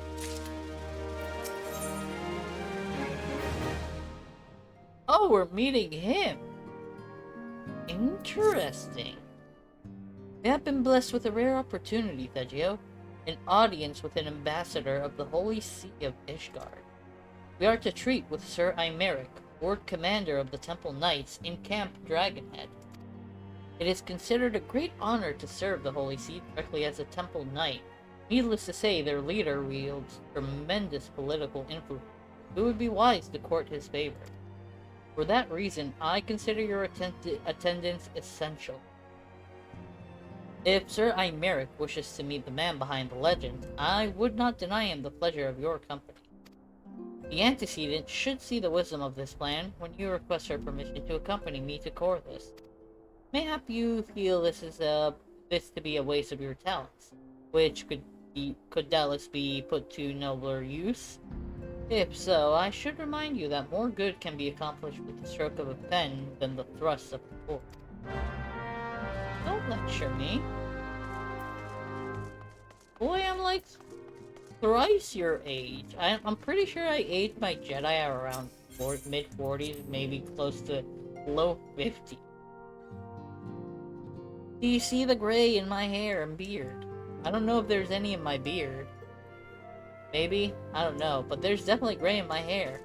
Oh, we're meeting him! Interesting. We have been blessed with a rare opportunity, Thegio. An audience with an ambassador of the Holy See of Ishgard. We are to treat with Sir Imeric, Lord Commander of the Temple Knights in Camp Dragonhead. It is considered a great honor to serve the Holy See directly as a Temple Knight. Needless to say, their leader wields tremendous political influence. It would be wise to court his favor. For that reason, I consider your attendance essential. If Sir Imeric wishes to meet the man behind the legend, I would not deny him the pleasure of your company. The antecedent should see the wisdom of this plan when you request her permission to accompany me to Corvus. Mayhap you feel this to be a waste of your talents, which could doubtless be put to nobler use. If so, I should remind you that more good can be accomplished with the stroke of a pen than the thrust of a sword. Don't lecture me. Boy, I'm like thrice your age. I'm pretty sure I aged my Jedi around mid-40s, maybe close to low 50s. Do you see the gray in my hair and beard? I don't know if there's any in my beard. Maybe? I don't know, but there's definitely gray in my hair.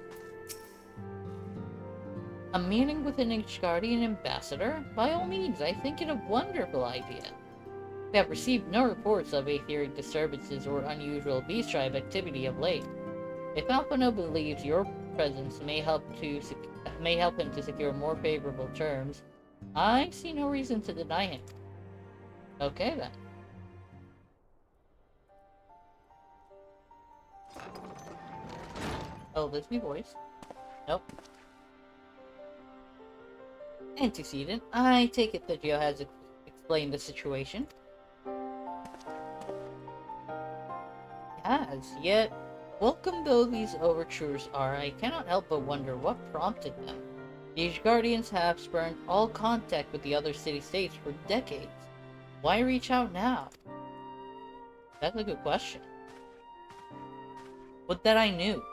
A meeting with an Ishgardian ambassador? By all means, I think it a wonderful idea. We have received no reports of aetheric disturbances or unusual beast tribe activity of late. If Alphino believes your presence may help him to secure more favorable terms, I see no reason to deny him. Okay then. Oh, that's me voice. Nope. Antecedent. I take it that Geo has explained the situation. Has, yet, welcome though these overtures are, I cannot help but wonder what prompted them. The Ishgardians have spurned all contact with the other city-states for decades. Why reach out now? That's a good question. Would that I knew.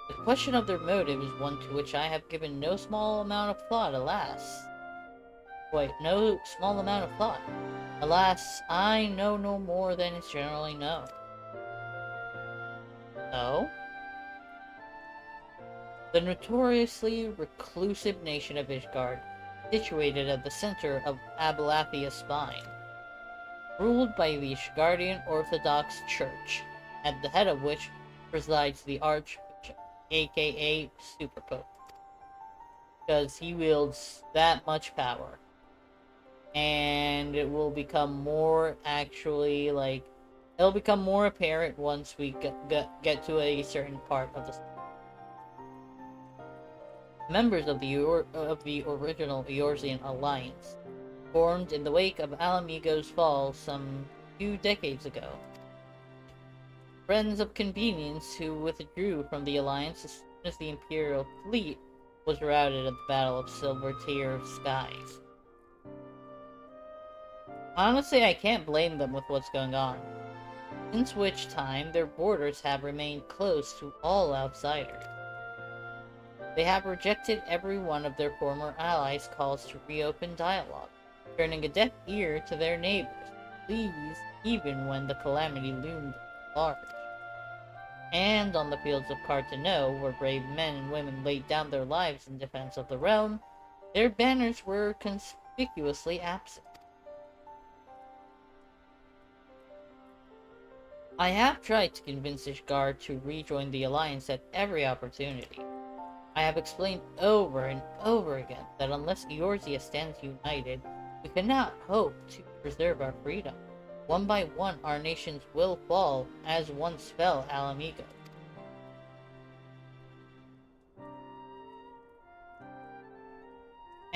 The question of their motive is one to which I have given no small amount of thought, alas. Wait, no small amount of thought. Alas, I know no more than is generally known. No? The notoriously reclusive nation of Ishgard, situated at the center of Abalathia's spine, ruled by the Ishgardian Orthodox Church, at the head of which presides the Archbishop, aka Super Pope, because he wields that much power. And it will become more it'll become more apparent once we get to a certain part of the story. Members of the original Eorzean Alliance, formed in the wake of Alamigo's fall some 2 decades ago. Friends of convenience who withdrew from the Alliance as soon as the Imperial fleet was routed at the Battle of Silver Tier Skies. Honestly, I can't blame them with what's going on, since which time their borders have remained closed to all outsiders. They have rejected every one of their former allies' calls to reopen dialogue, turning a deaf ear to their neighbors' pleas even when the calamity loomed large. And on the fields of Cartano, where brave men and women laid down their lives in defense of the realm, their banners were conspicuously absent. I have tried to convince Ishgard to rejoin the Alliance at every opportunity. I have explained over and over again that unless Eorzea stands united, we cannot hope to preserve our freedom. One by one, our nations will fall, as once fell Alamigo.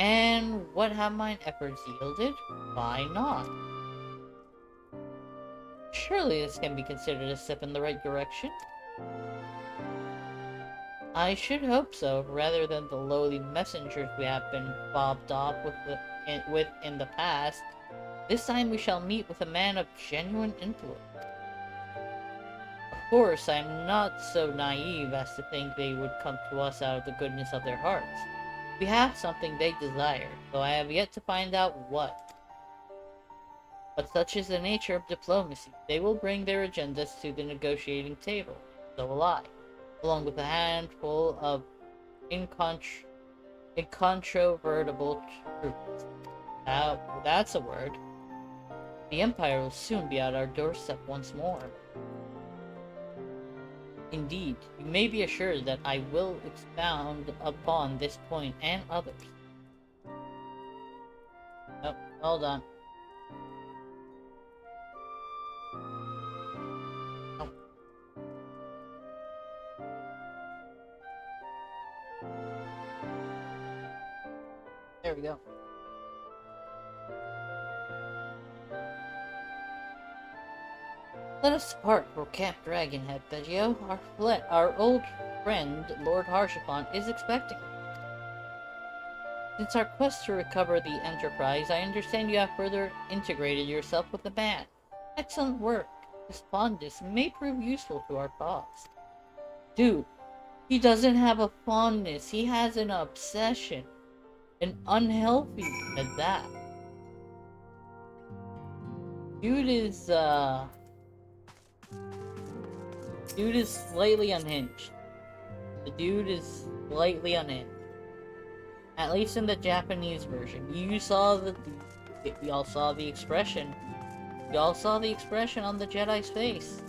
And what have mine efforts yielded? Why not? Surely this can be considered a step in the right direction? I should hope so, rather than the lowly messengers we have been fobbed off with in the past. This time we shall meet with a man of genuine influence. Of course, I am not so naive as to think they would come to us out of the goodness of their hearts. We have something they desire, though I have yet to find out what. But such is the nature of diplomacy. They will bring their agendas to the negotiating table. So will I, along with a handful of incontrovertible truths. Now, that's a word. The Empire will soon be at our doorstep once more. Indeed, you may be assured that I will expound upon this point and others. Oh, hold on. Oh. There we go. Let us depart for Camp Dragonhead, Veggio. Our old friend, Lord Harshapon, is expecting us. Since our quest to recover the Enterprise, I understand you have further integrated yourself with the band. Excellent work. This fondness may prove useful to our cause. Dude, he doesn't have a fondness. He has an obsession. An unhealthy at that. Dude is slightly unhinged. The dude is slightly unhinged. At least in the Japanese version. We all saw the expression. We all saw the expression on the Jedi's face.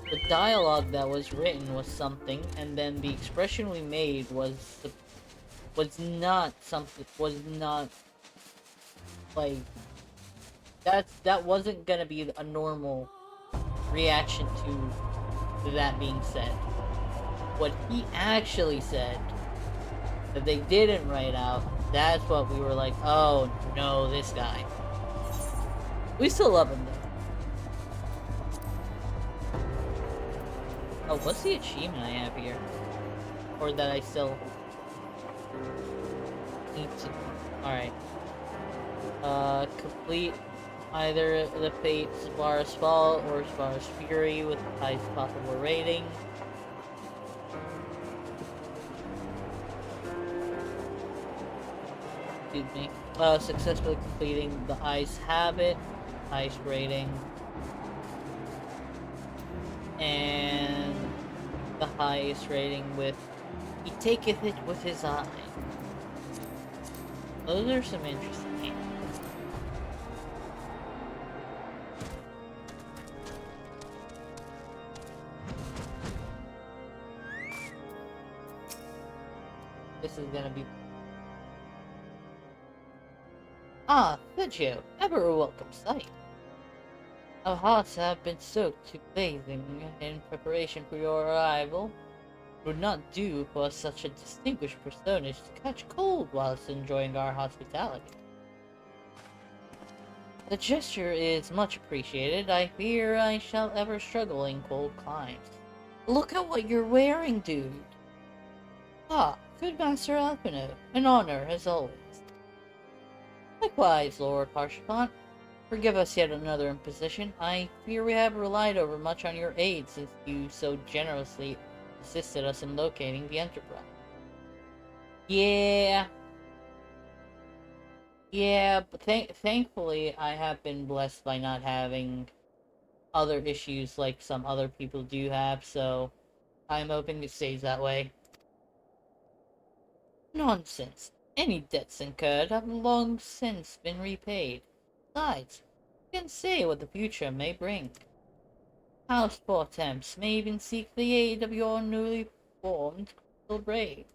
The dialogue that was written was something, and then the expression we made was not like that wasn't gonna be a normal reaction to that being said. What he actually said that they didn't write out, that's what we were like, oh no, this guy. We still love him though. Oh, what's the achievement I have here? Or that I still need to... Alright. Complete either the Fate Spar's Fall or Spar's Fury with the highest possible rating. Excuse me. Successfully completing the Ice Habit, highest rating. And the highest rating with He Taketh It With His Eye. Those are some interesting games. This is gonna be... Ah, Veggio, ever a welcome sight. Our hearts have been soaked to bathing in preparation for your arrival. It would not do for such a distinguished personage to catch cold whilst enjoying our hospitality. The gesture is much appreciated. I fear I shall ever struggle in cold climes. Look at what you're wearing, dude! Ah, good Master Alpino. An honor, as always. Likewise, Lord Harshapon. Forgive us yet another imposition. I fear we have relied over much on your aid since you so generously assisted us in locating the Enterprise. Yeah, but thankfully I have been blessed by not having other issues like some other people do have, so I'm hoping it stays that way. Nonsense. Any debts incurred have long since been repaid. Besides, who can say what the future may bring? House Portemps may even seek the aid of your newly formed Crystal Brave.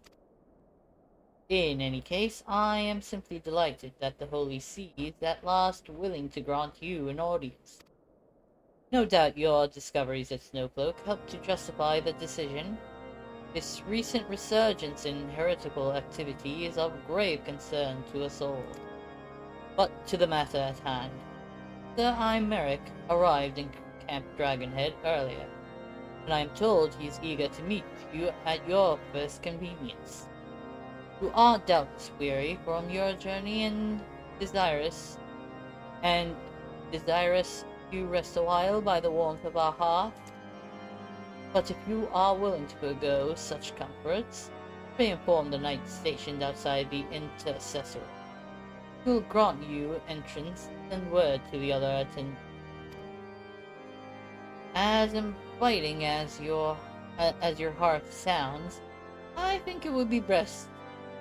In any case, I am simply delighted that the Holy See is at last willing to grant you an audience. No doubt your discoveries at Snowcloak helped to justify the decision. This recent resurgence in heretical activity is of grave concern to us all. But to the matter at hand. Sir Imeric arrived in Camp Dragonhead earlier, and I am told he is eager to meet you at your first convenience. You are doubtless weary from your journey and desirous to rest a while by the warmth of our hearth. But if you are willing to forego such comforts, pray inform the knights stationed outside the intercessory. He will grant you entrance and word to the other attendants. As inviting as your hearth sounds, I think it would be best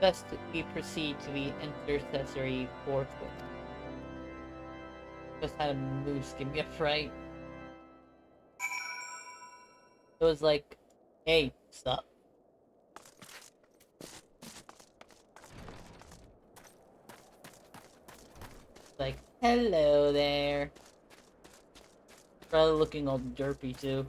that we proceed to the intercessory forthwith. Just had a moose give me a fright. It was like, hey, stop. Like, hello there. Probably looking all derpy too.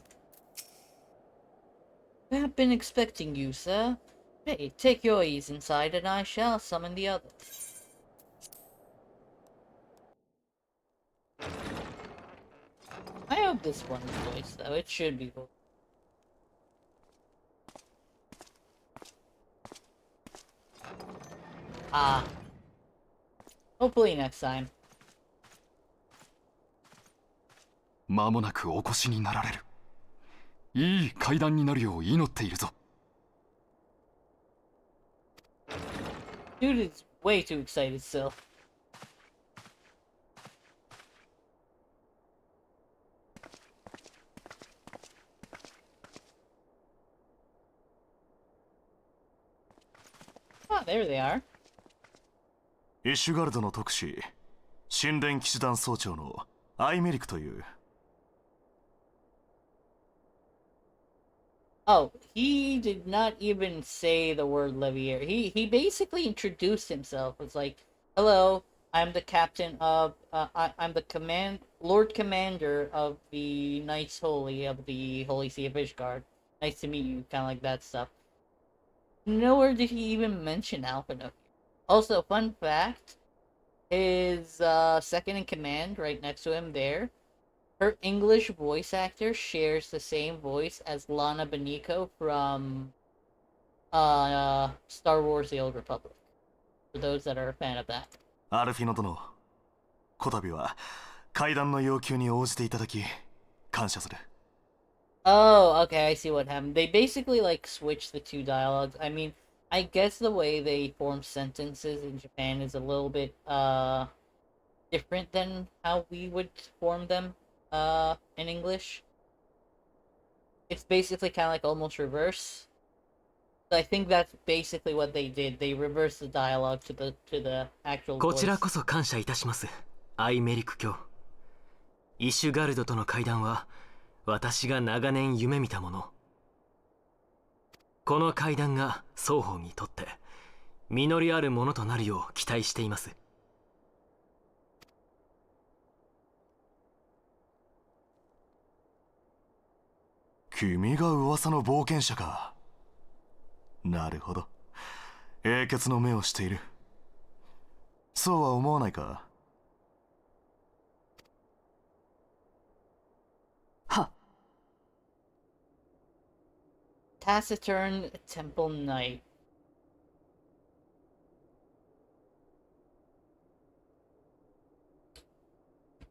I have been expecting you, sir. Hey, take your ease inside and I shall summon the others. I hope this one's voice, though. It should be voice. Ah. Hopefully next time. 間もなくお越しになられる。いい会談になるよう祈っているぞ。Dude is way too excited still. Ah, there they are. イシュガルドの特使、神殿騎士団総長のアイメリクという。Oh, he did not even say the word Levier. He basically introduced himself. It's like, hello, I'm the captain of, I'm the Lord Commander of the Knights Holy of the Holy See of Ishgard. Nice to meet you, kind of like that stuff. Nowhere did he even mention Alphinaud. Also, fun fact, his second in command right next to him there, her English voice actor shares the same voice as Lana Beniko from Star Wars The Old Republic. For those that are a fan of that. アルフィノ殿、こたびは会談の要求に応じていただき感謝する。Oh, okay, I see what happened. They basically like switched the two dialogues. I mean, I guess the way they form sentences in Japan is a little bit different than how we would form them in English. It's basically kind of like almost reverse. So I think that's basically what they did. They reversed the dialogue to the actual voice. こちらこそ感謝いたします。アイメリク卿。イシュガルドとの会談は私が長年夢見たもの。この会談が双方にとって実りあるものとなるよう期待しています。君が噂の冒険者か。なるほど。英傑の目をしている。そうは思わないか。は。Taciturn Temple Knight.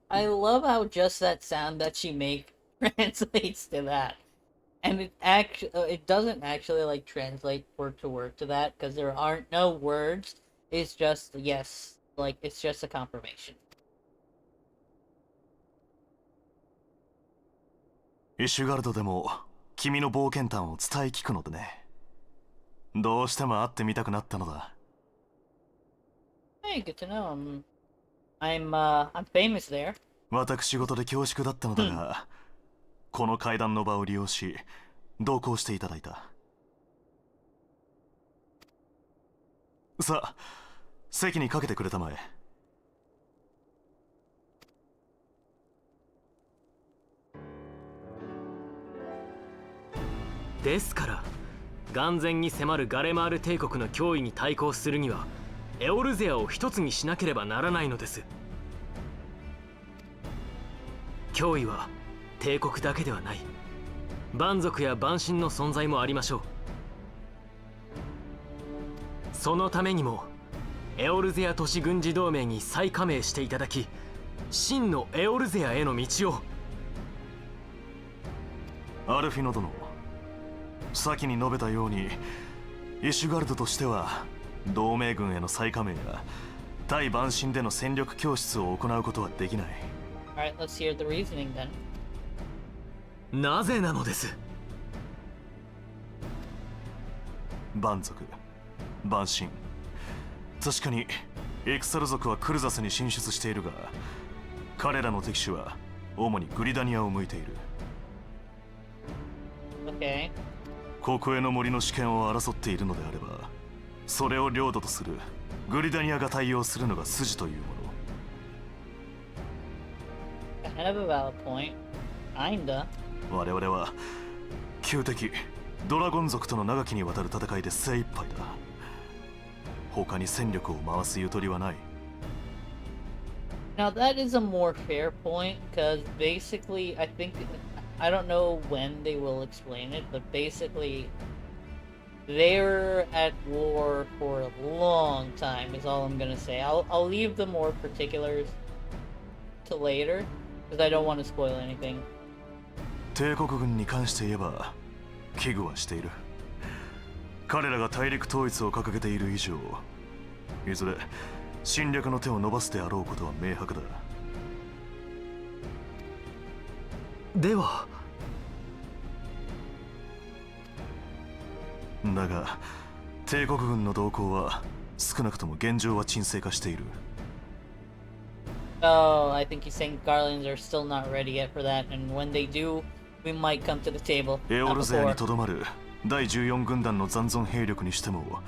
I love how just that sound that she makes translates to that. And it doesn't actually like translate word to word to that because there aren't no words. It's just yes, like it's just a confirmation. イシュガルドでも君の冒険談を伝え聞くのでね。どうしても会ってみたくなったのだ。Hey, good to know. I'm famous there. 私事で恐縮だったのだが、この会談の場を利用し同行していただいた。さあ、席にかけてくれたまえ。ですから眼前に迫るガレマール帝国の脅威に対抗するにはエオルゼアを一つにしなければならないのです。脅威は帝国だけではない。蛮族や蛮神の存在もありましょう。そのためにもエオルゼア都市軍事同盟に再加盟していただき、真のエオルゼアへの道を。アルフィノ殿、先に述べたようにイシュガルドとしては同盟軍への再加盟や対蛮神での戦力供出を行うことはできない。 Alright, let's hear the reasoning then. なぜなのです。蛮族、蛮神、確かにエクサル族はクルザスに進出しているが、彼らの敵手は主にグリダニアを向いている。 Okay. ここへの森の主権を争っているのであれば、それを領土とするグリダニアが対応するのが筋というもの。 Kind of a valid point. Kinda. 我々は旧敵ドラゴン族との長きにわたる戦いで精一杯だ。他に戦力を回すゆとりはない。 Now that is a more fair point, because basically, I think, I don't know when they will explain it, but basically, they're at war for a long time, is all I'm gonna say. I'll leave the more particulars to later, because I don't want to spoil anything. 帝国軍に関して言えば危惧はしている。彼らが大陸統一を掲げている以上、いずれ侵略の手を伸ばすであろうことは明白だ。ではだが帝国軍の動向は少なくとも現状は沈静化している。 Oh, I think he's saying Garlands are still not ready yet for that, and when they do, we might come to the table. エオ Not ルゼアに before. とどまる第14軍団の残存兵力にしても、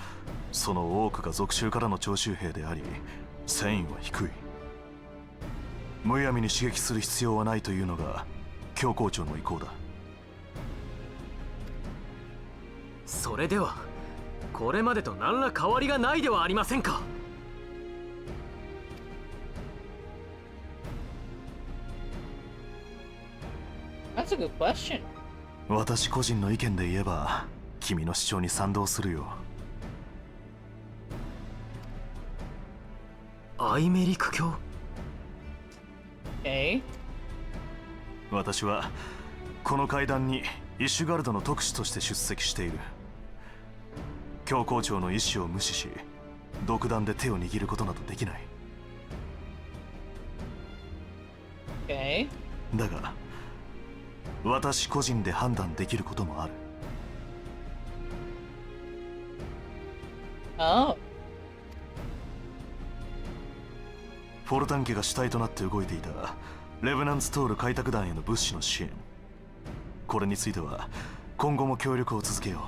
その多くが属州からの徴集兵であり、戦意は低い。むやみに刺激する必要はないというのが教皇庁の意向だ。それではこれまでと何ら変わりがないではありませんか。That's a good question. 私個人の意見で言えば君の主張に賛同するよ。アイメリク教。Okay. 私はこの会談にイシュガルドの特使として出席している。教皇庁の意思を無視し独断で手を握ることなどできない。 Okay. だが私個人で判断できることもある。 Oh. フォルタン家が主体となって動いていたレブナンツトール開拓団への物資の支援、これについては今後も協力を続けよ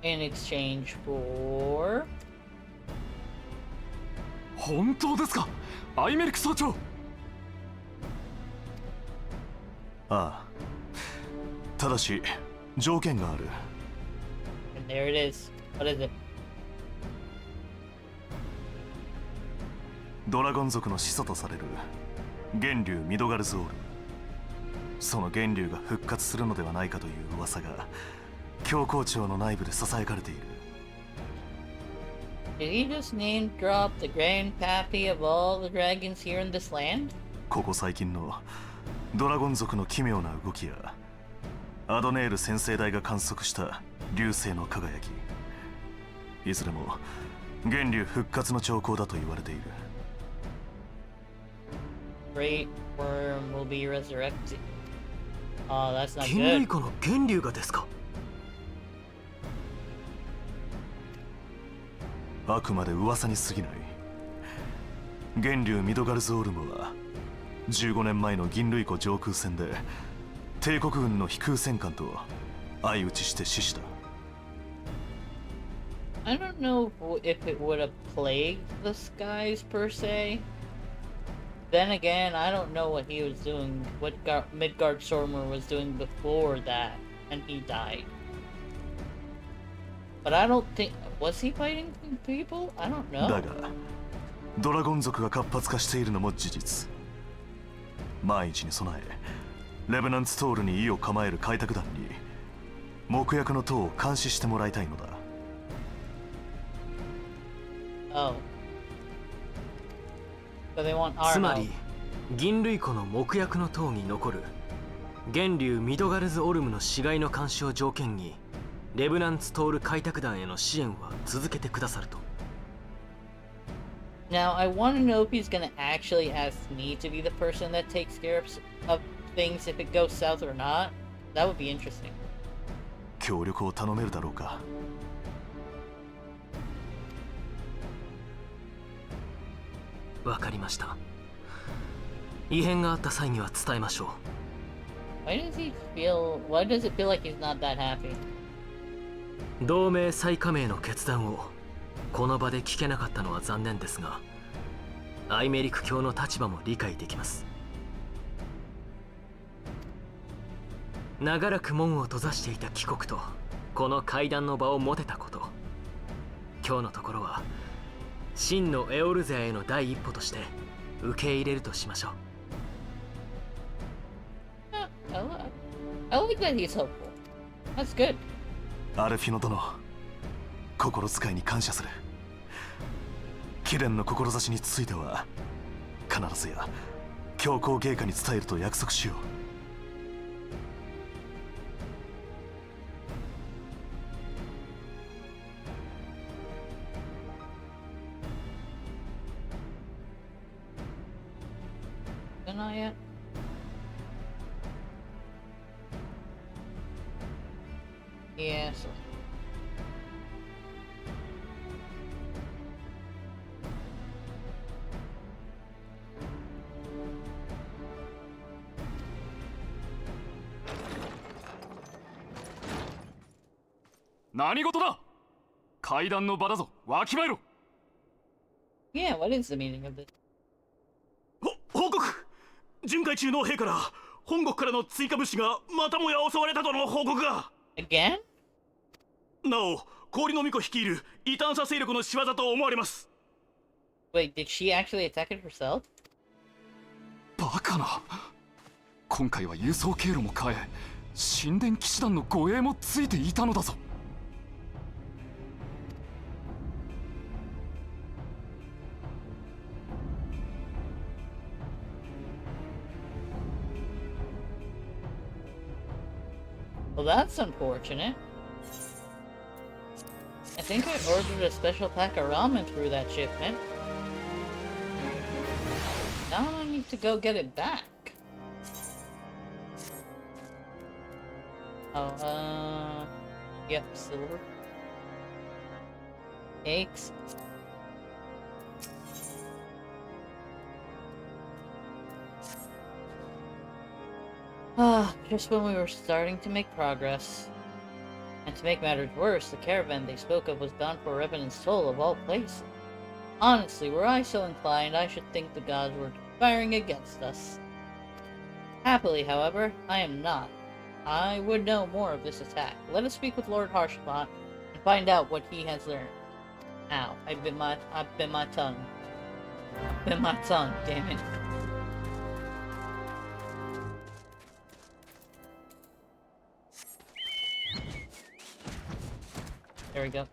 う。 In exchange for... 本当ですか、アイメリク総長。ああ、ただし条件がある。 And there it is. What is it? ドラゴン族の始祖とされる源竜ミドガルズオール、その源竜が復活するのではないかという噂が教皇庁の内部で囁かれている。 Did he just name drop the grandpappy of all the dragons here in this land? ここ最近のドラゴン族の奇妙な動きやアドネール先生代が観測した流星の輝き、いずれも源竜復活の兆候だと言われている。 Great worm will be resurrected. Oh, that's not 金類 good. 湖の源流がですか。あくまで噂に過ぎない。源竜ミドガルズオルムは15年前の銀類湖上空戦で帝国軍の飛空戦艦と相打ちして死した。 I don't know if it would have plagued the skies per se. Then again, I don't know what he was doing, what Midgard Stormer was doing before that. and he died. But I don't think... Was he fighting people? I don't know. だがドラゴン族が活発化しているのも事実。万一に備えレベナンツトールに意を構える開拓団に木薬の塔を監視してもらいたいのだ。Oh. So they want our つま help. り銀類湖の木薬の塔に残る源流ミドガルズオルムの死骸の監視を条件にレブナンツトール開拓団への支援は続けてくださると。Now, I want to know if he's gonna actually ask me to be the person that takes care of things if it goes south or not. That would be interesting. 協力を頼めるだろうか。わかりました。異変があった際には伝えましょう。Why does it feel like he's not that happy? 同盟再加盟の決断をこの場で聞けなかったのは残念ですが、アイメリク教の立場も理解できます。長らく門を閉ざしていた帰国とこの会談の場を持てたこと、今日のところは真のエオルゼアへの第一歩として受け入れるとしましょう。I like that he's hopeful. That's good. アルフィノ殿、心遣いに感謝する。貴殿の志については必ずや強行芸家に伝えると約束しよう。Not yet. Yes. Yeah, what is the meaning of this? 報告。巡回中の兵から本国からの追加物資がまたもや襲われたとの報告が。Again? なお氷の巫女率いる異端者勢力の仕業と思われます。 Wait, did she actually attack it herself? バカな。今回は輸送経路も変え、神殿騎士団の護衛もついていたのだぞ。Well, that's unfortunate. I think I ordered a special pack of ramen through that shipment. Now I need to go get it back. Oh, yep, silver. Eggs. Just when we were starting to make progress. And to make matters worse, the caravan they spoke of was bound for Revenant's Toll of all places. Honestly, were I so inclined, I should think the gods were conspiring against us. Happily, however, I am not. I would know more of this attack. Let us speak with Lord Harshbot and find out what he has learned. Ow, I've been my tongue. Bit my tongue, damn it. There we go.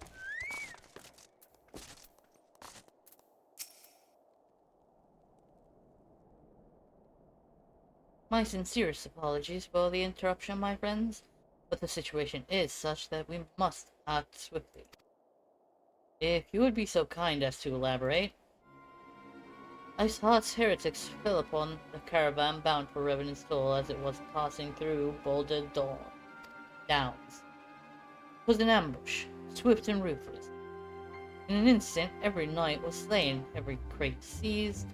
My sincerest apologies for the interruption, my friends, but the situation is such that we must act swiftly. If you would be so kind as to elaborate. I saw its heretics fell upon the caravan bound for Revenant's Toll as it was passing through Boulder Downs. It was an ambush, swift and ruthless. In an instant, every knight was slain, every crate seized.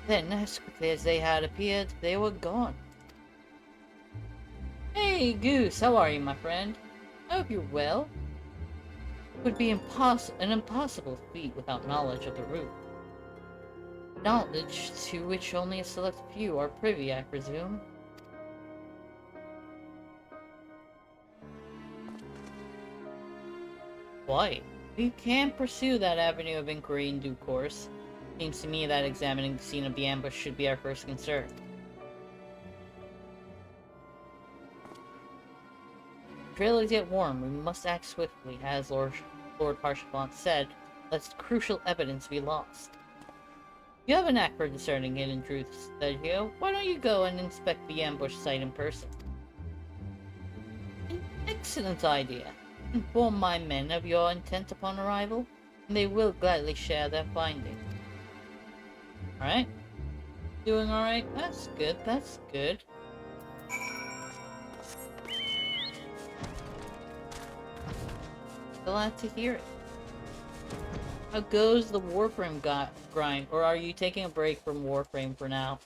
Then, as quickly as they had appeared, they were gone. Hey, Goose, how are you, my friend? I hope you're well. It would be an impossible feat without knowledge of the route. Knowledge to which only a select few are privy, I presume. Quite. We can pursue that avenue of inquiry in due course. Seems to me that examining the scene of the ambush should be our first concern. The trail is yet warm. We must act swiftly, as Lord Harshavant said, lest crucial evidence be lost. You have a knack for discerning hidden truths, Sergio. Why don't you go and inspect the ambush site in person? An excellent idea. Inform my men of your intent upon arrival, and they will gladly share their findings. Alright. Doing alright? That's good, that's good. Glad to hear it. How goes the Warframe grind? Or are you taking a break from Warframe for now?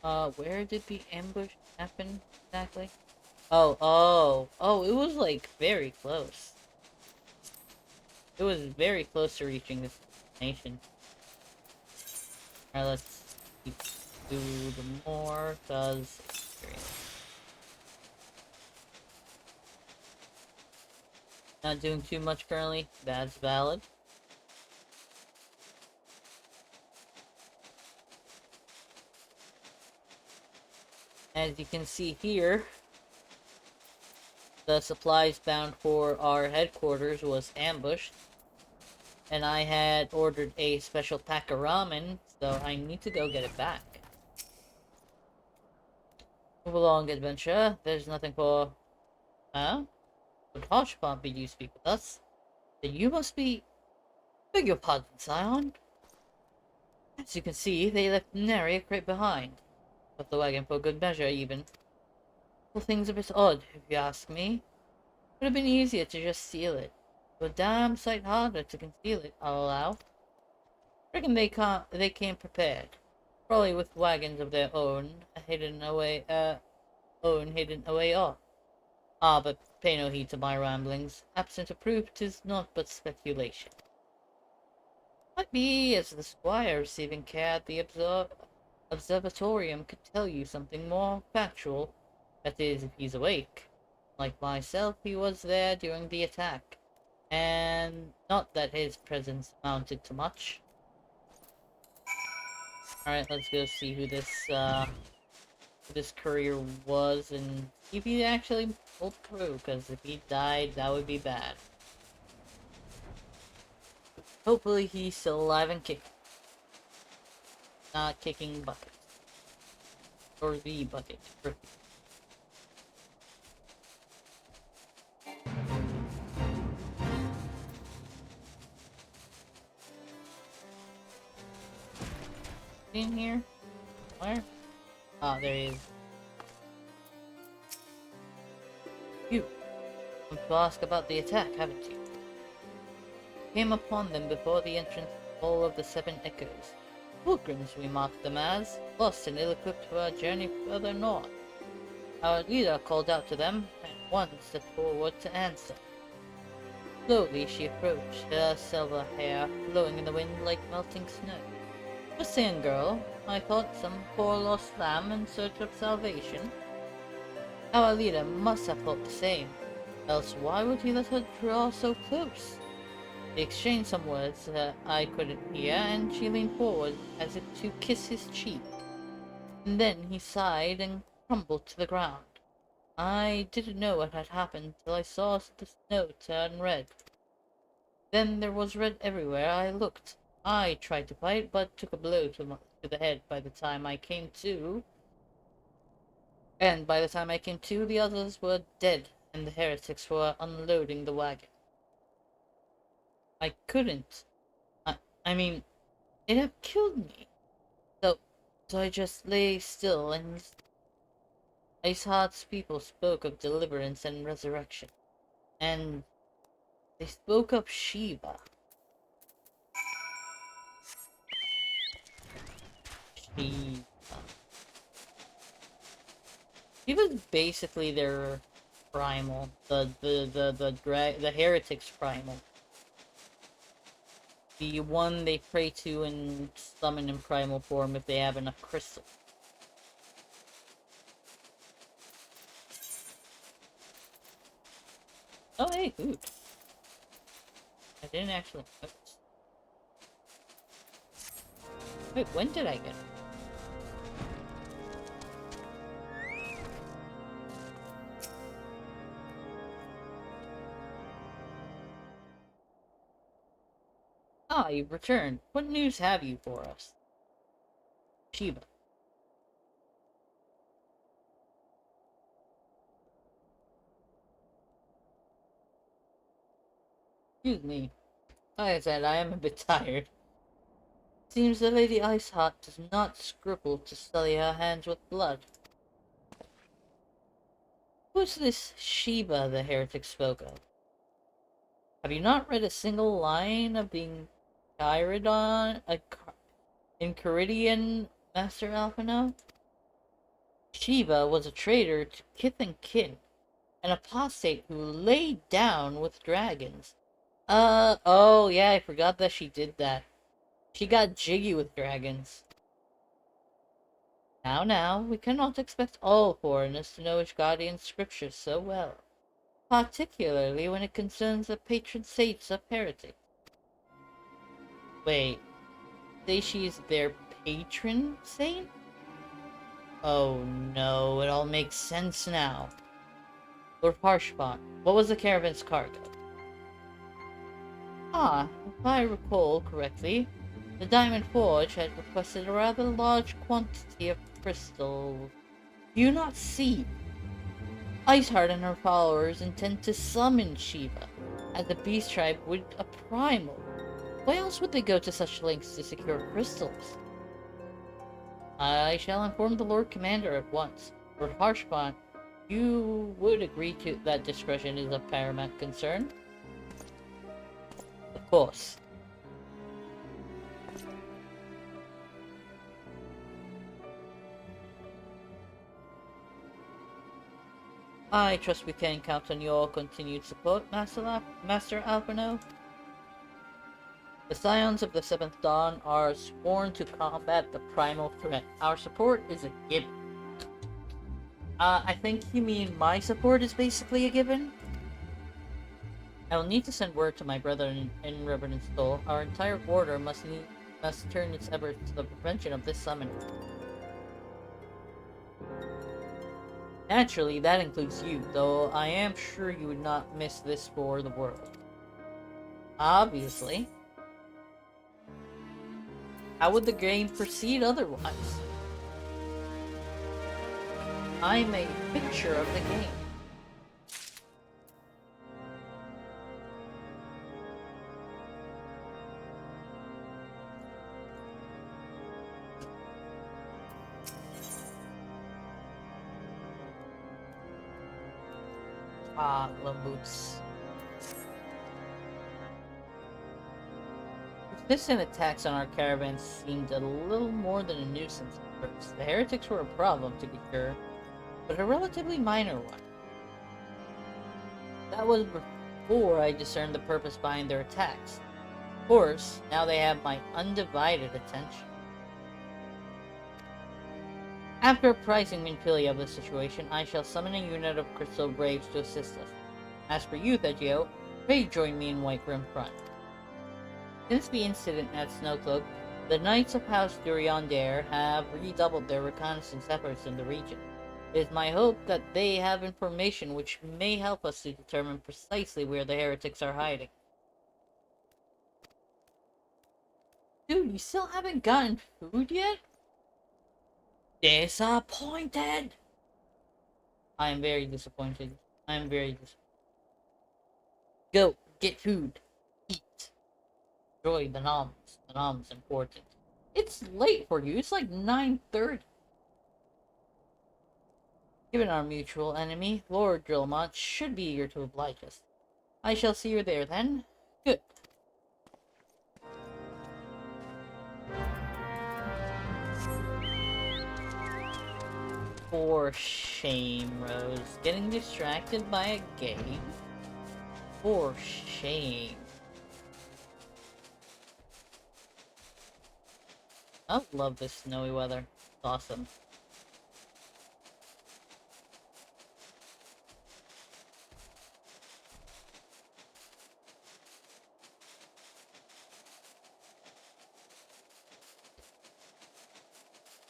Where did the ambush happen exactly? Oh, it was like very close. It was very close to reaching this destination. Alright, let's do the more, cause not doing too much currently, that's valid. As you can see here, the supplies bound for our headquarters was ambushed. And I had ordered a special pack of ramen, so I need to go get it back. Move along, adventure. There's nothing for... Huh? Would Harshpont bid you speak with us? Then you must be... Beg your pardon, Scion. As you can see, they left nary a crate behind. But the wagon for good measure, even. Well, thing's a bit odd, if you ask me. Would have been easier to just steal it. But a damn sight harder to conceal it, I'll allow. Reckon they came prepared. Probably with wagons of their own, hidden away off. Ah, but pay no heed to my ramblings. Absent of proof, 'tis naught but speculation. Might be as the squire receiving care at the observatorium could tell you something more factual. That is, if he's awake. Like myself, he was there during the attack. And not that his presence amounted to much. Alright, let's go see who this courier was and see if he actually pulled through, because if he died, that would be bad. Hopefully he's still alive and kicking. Not kicking buckets. Or the bucket. In here? Where? Ah, there he is. You want to ask about the attack, haven't you? Came upon them before the entrance of all of the Seven Echoes. Pilgrims we marked them as, lost and ill-equipped for a journey further north. Our leader called out to them, and one stepped forward to answer. Slowly she approached, her silver hair blowing in the wind like melting snow. Just saying, girl, I thought some poor lost lamb in search of salvation. Our leader must have thought the same, else why would he let her draw so close? They exchanged some words that I couldn't hear, and she leaned forward as if to kiss his cheek. And then he sighed and crumbled to the ground. I didn't know what had happened till I saw the snow turn red. Then there was red everywhere I looked. I tried to fight, but took a blow to the head by the time I came to. And by the time I came to, the others were dead, and the heretics were unloading the wagon. I couldn't. I mean, it'd have killed me. So I just lay still, and Iceheart's people spoke of deliverance and resurrection. And they spoke of Shiva. Shiva's basically their primal, the heretics primal. The one they pray to and summon in primal form if they have enough crystals. Oh, hey, food. I didn't actually notice. Wait, when did I get it? Ah, you've returned. What news have you for us? Shiva. Excuse me. Like I said, I am a bit tired. Seems the Lady Iceheart does not scruple to sully her hands with blood. Who's this Sheba the heretic spoke of? Have you not read a single line of the Chiridon in Caridian, Master Alphino? Sheba was a traitor to kith and kin, an apostate who laid down with dragons. Oh yeah, I forgot that she did that. She got jiggy with dragons. Now, we cannot expect all foreigners to know Ishgardian scriptures so well, particularly when it concerns the patron saints of heretics. Wait, say she is their patron saint? Oh no, it all makes sense now. Lord Harshbot, what was the caravan's cargo? Ah, if I recall correctly, the Diamond Forge had requested a rather large quantity of crystals. Do you not see? Iceheart and her followers intend to summon Shiva, as the Beast Tribe would a primal. Why else would they go to such lengths to secure crystals? I shall inform the Lord Commander at once. Lord Harshbot, you would agree to that discretion is of paramount concern? Of course. I trust we can count on your continued support, Master Alphino. The Scions of the Seventh Dawn are sworn to combat the primal threat. Our support is a given. I think you mean my support is basically a given? I will need to send word to my brother in Reverend Soul. Our entire order must turn its efforts to the prevention of this summon. Naturally, that includes you, though I am sure you would not miss this for the world. Obviously. How would the game proceed otherwise? I'm a picture of the game. Ah, glove boots. Persistent attacks on our caravans seemed a little more than a nuisance at first. The heretics were a problem, to be sure, but a relatively minor one. That was before I discerned the purpose behind their attacks. Of course, now they have my undivided attention. After apprising Minfilia of the situation, I shall summon a unit of Crystal Braves to assist us. As for you, Thegio, pray join me in Whiterun front. Since the incident at Snowcloak, the Knights of House Duriandare have redoubled their reconnaissance efforts in the region. It is my hope that they have information which may help us to determine precisely where the heretics are hiding. Dude, you still haven't gotten food yet? Disappointed! I am very disappointed. I am very disappointed. Go, get food. Eat. Enjoy the noms. The noms important. It's late for you. It's like 9:30. Given our mutual enemy, Lord Drillmont should be eager to oblige us. I shall see you there then. Good. For shame, Rose. Getting distracted by a game? For shame. I love this snowy weather. It's awesome.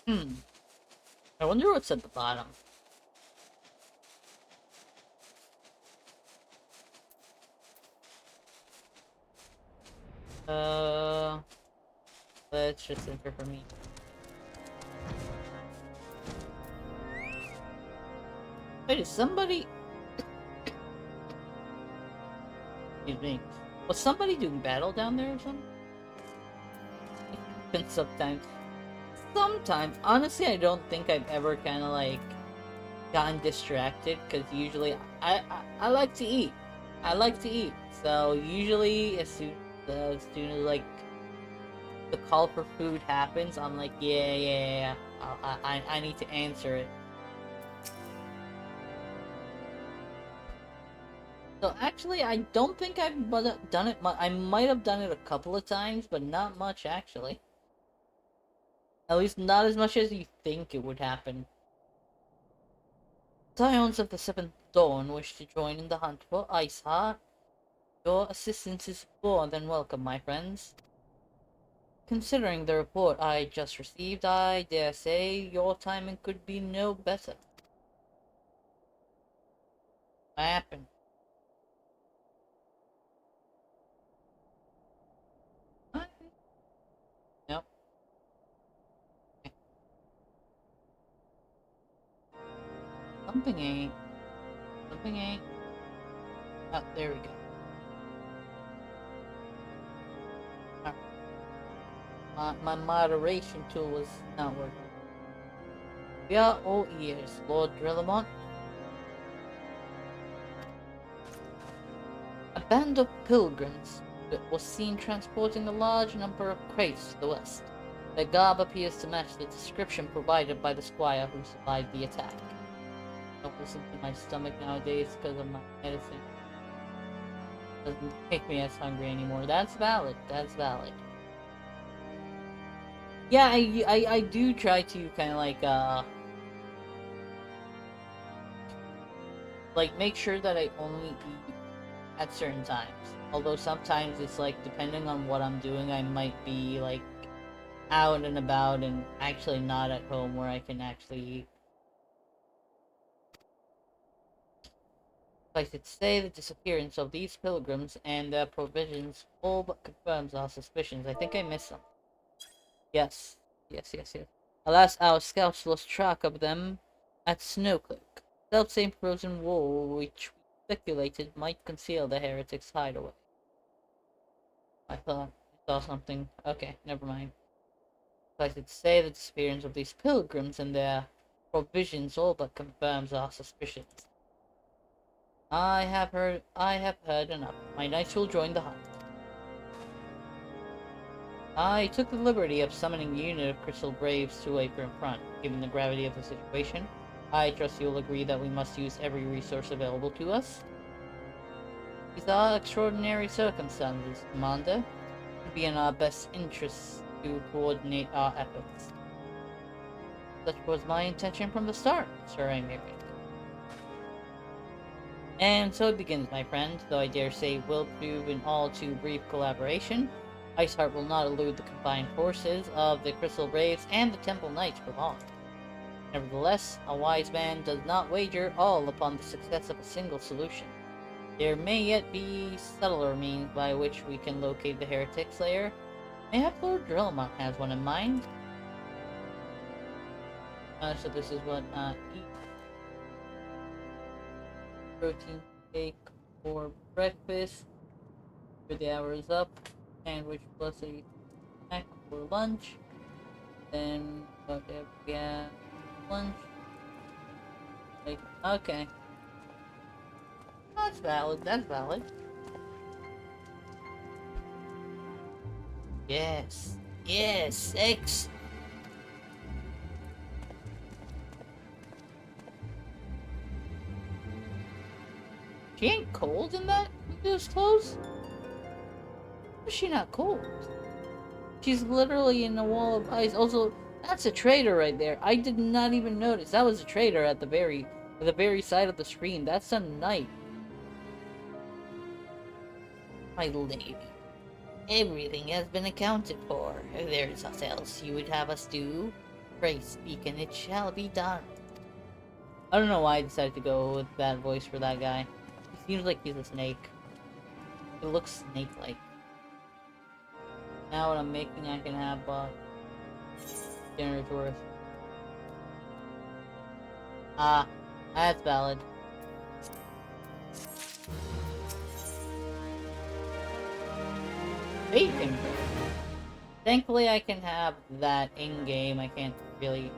I wonder what's at the bottom. Let's just enter for me. Wait, is somebody... Excuse me. Was somebody doing battle down there or something? And sometimes, honestly, I don't think I've ever kind of like gotten distracted, because usually I like to eat. So usually as soon as like the call for food happens, I'm like, yeah. I need to answer it. So actually, I don't think I've done it. I might have done it a couple of times, but not much actually. At least not as much as you think it would happen. Scions of the Seventh Dawn wish to join in the hunt for Ice Heart. Your assistance is more than welcome, my friends. Considering the report I just received, I dare say your timing could be no better. What happened? What? Nope. Something ain't. Oh, there we go. My moderation tool was not working. We are all ears, Lord Drillamont. A band of pilgrims was seen transporting a large number of crates to the west. Their garb appears to match the description provided by the squire who survived the attack. Don't listen to my stomach nowadays because of my medicine. Doesn't make me as hungry anymore. That's valid. Yeah, I do try to kind of like make sure that I only eat at certain times. Although sometimes it's like, depending on what I'm doing, I might be like out and about and actually not at home where I can actually eat. I should say the disappearance of these pilgrims and their provisions all but confirms our suspicions. I think I missed some. Yes. Alas, our scouts lost track of them at Snowcliff. Self-same frozen wall which we speculated might conceal the heretics' hideaway. I thought I saw something. Okay, never mind. I should say the disappearance of these pilgrims and their provisions all but confirms our suspicions. I have heard enough. My knights will join the hunt. I took the liberty of summoning a unit of Crystal Braves to wait in front. Given the gravity of the situation, I trust you'll agree that we must use every resource available to us. These are extraordinary circumstances, Commander. It would be in our best interests to coordinate our efforts. Such was my intention from the start, Sir Amir. And so it begins, my friend, though I dare say will prove in all too brief collaboration. Iceheart will not elude the combined forces of the Crystal Braves and the Temple Knights for long. Nevertheless, a wise man does not wager all upon the success of a single solution. There may yet be subtler means by which we can locate the heretic slayer. Mayhap Lord Drillamont has one in mind. So this is what, eat protein shake for breakfast. For the hour is up. Sandwich plus a snack for lunch. Then whatever we have lunch. Like, okay. That's valid. Yes, X. She ain't cold in those clothes? How is she not cold? She's literally in a wall of ice. Also, that's a traitor right there. I did not even notice. That was a traitor at the very side of the screen. That's a knight. My lady, everything has been accounted for. There's nothing else you would have us do. Pray speak, and it shall be done. I don't know why I decided to go with that voice for that guy. He seems like he's a snake. It looks snake-like. Now what I'm making, I can have dinner's worth. Ah, that's valid. Bacon. Thankfully, I can have that in-game. I can't really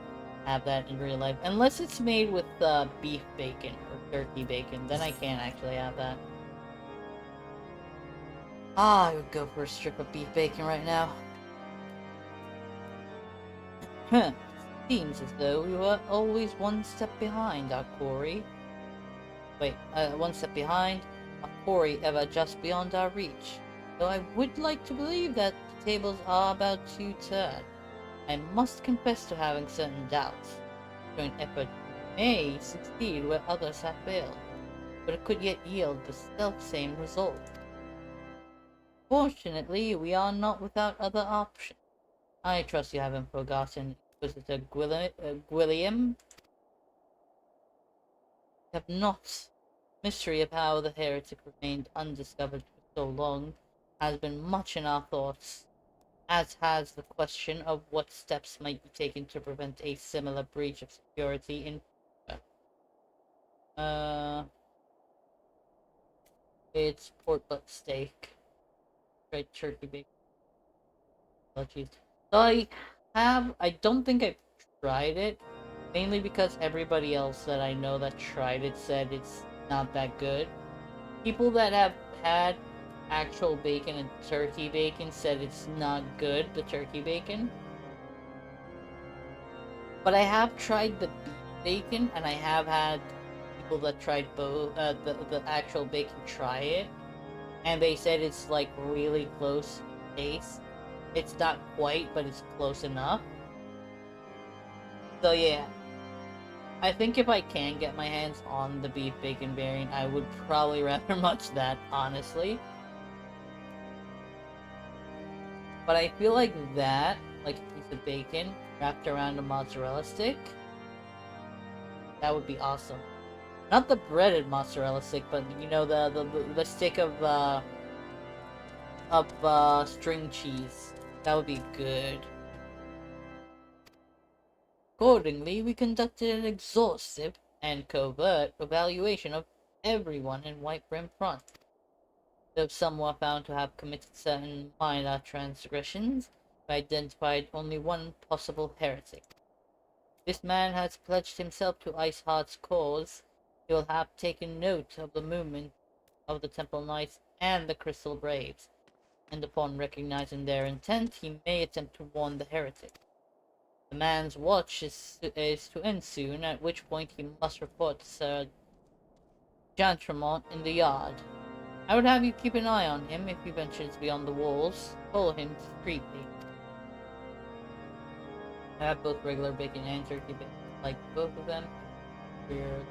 have that in real life. Unless it's made with beef bacon or turkey bacon, then I can actually have that. Ah, I would go for a strip of beef bacon right now. Huh. Seems as though we were always one step behind our quarry. Wait, one step behind, a quarry ever just beyond our reach. Though I would like to believe that the tables are about to turn, I must confess to having certain doubts. Joint effort may succeed where others have failed, but it could yet yield the self-same result. Fortunately, we are not without other options. I trust you haven't forgotten Inquisitor Gwilliam. Have not. Mystery of how the heretic remained undiscovered for so long has been much in our thoughts, as has the question of what steps might be taken to prevent a similar breach of security in future. It's pork butt steak. Right, turkey bacon. Oh, jeez. So I don't think I've tried it, mainly because everybody else that I know that tried it said it's not that good. People that have had actual bacon and turkey bacon said it's not good, the turkey bacon. But I have tried the beef bacon, and I have had people that tried both, the actual bacon try it, and they said it's like really close in taste. It's not quite, but it's close enough. So yeah, I think if I can get my hands on the beef bacon variant, I would probably rather much that, honestly. But I feel like that, like a piece of bacon wrapped around a mozzarella stick, that would be awesome. Not the breaded mozzarella stick, but you know, the stick of string cheese. That would be good. Accordingly, we conducted an exhaustive and covert evaluation of everyone in White Brim Front. Though some were found to have committed certain minor transgressions, we identified only one possible heretic. This man has pledged himself to Iceheart's cause. He will have taken note of the movement of the Temple Knights and the Crystal Braves, and upon recognizing their intent, he may attempt to warn the heretic. The man's watch is to end soon, at which point he must report to Sir Jantremont in the yard. I would have you keep an eye on him if he ventures beyond the walls. Follow him discreetly. I have both regular bacon and turkey bacon. Like both of them. Weird.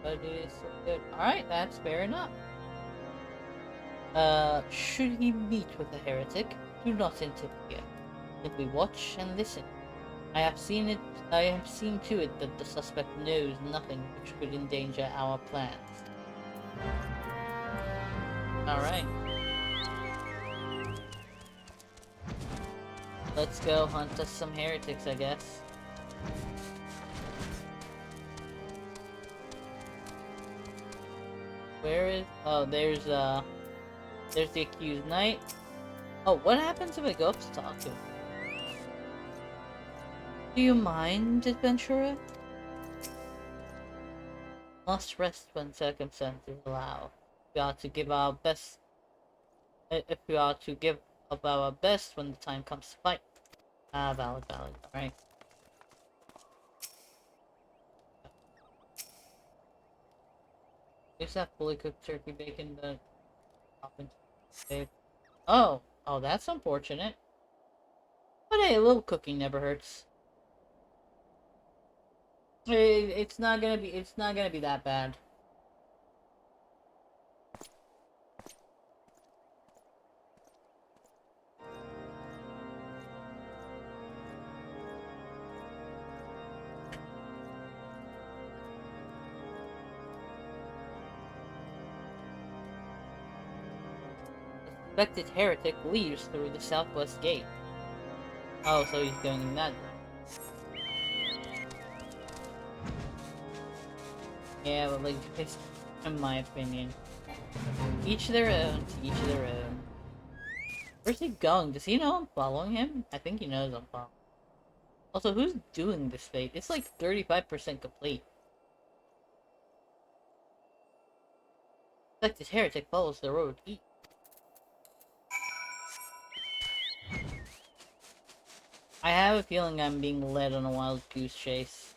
But it is so good. Alright, that's fair enough. Should he meet with a heretic, do not interfere. Simply watch and listen. I have seen to it that the suspect knows nothing which could endanger our plans. Alright. Let's go hunt us some heretics, I guess. Where is... Oh, there's the accused knight. Oh, what happens if I go up to talk to him? Do you mind, adventurer? Must rest when circumstances allow. We are to give our best. If we are to give of our best when the time comes to fight. Ah, valid. Alright. Is that fully cooked turkey bacon that happened to. Oh, that's unfortunate. But hey, a little cooking never hurts. It's not gonna be that bad. suspected heretic leaves through the southwest gate. Oh, so he's going in that way. Yeah, but like, in my opinion. Each their own, to each their own. Where's he going? Does he know I'm following him? I think he knows I'm following. Also, who's doing this fate? It's like 35% complete. Suspected heretic follows the road east. I have a feeling I'm being led on a wild goose chase.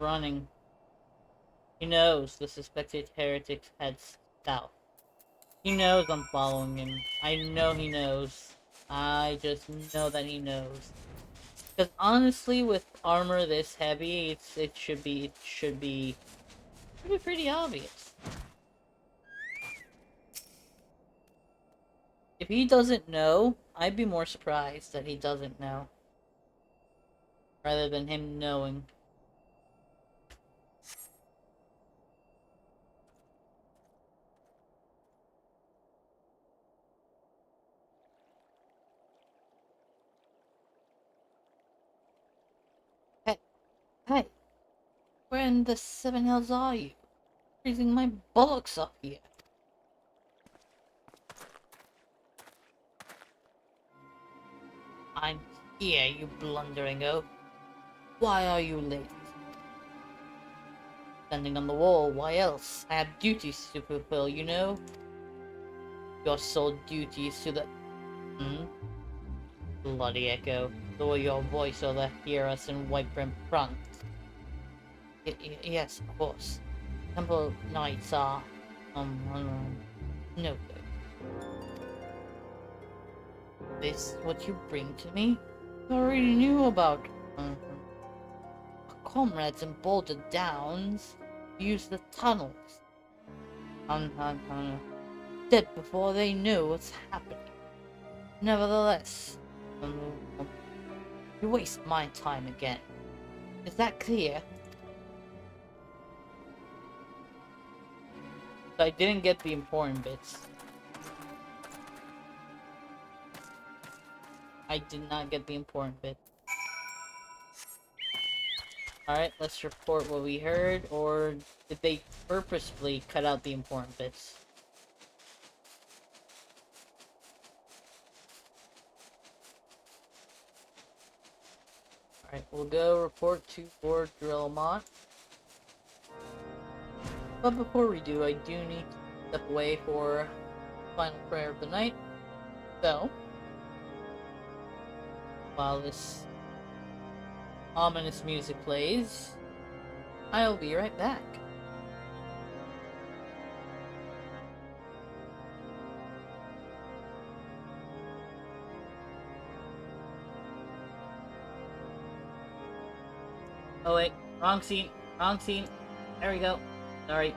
Running. He knows the suspected heretic heads south. He knows I'm following him. I know he knows. I just know that he knows. Because honestly, with armor this heavy, it should be pretty obvious. If he doesn't know, I'd be more surprised that he doesn't know, rather than him knowing. Hey, hey, where in the seven hells are you? Freezing my bullocks up here. I'm here, you blundering oaf. Why are you late? Standing on the wall, why else? I have duties to fulfill, you know? Your sole duty is to the... Bloody echo. Lower your voice or they'll hear us in Whitebrim front. Yes, of course. Temple Knights are... no good. This what you bring to me? You already knew about... our comrades in Boulder Downs use the tunnels. Dead before they knew what's happening. Nevertheless, you waste my time again. Is that clear? So I didn't get the important bits. I did not get the important bit. Alright, let's report what we heard, or did they purposefully cut out the important bits? Alright, we'll go report to Lord Drillmont. But before we do, I do need to step away for final prayer of the night. So, while this ominous music plays, I'll be right back. Oh wait, wrong scene, wrong scene. There we go. Sorry.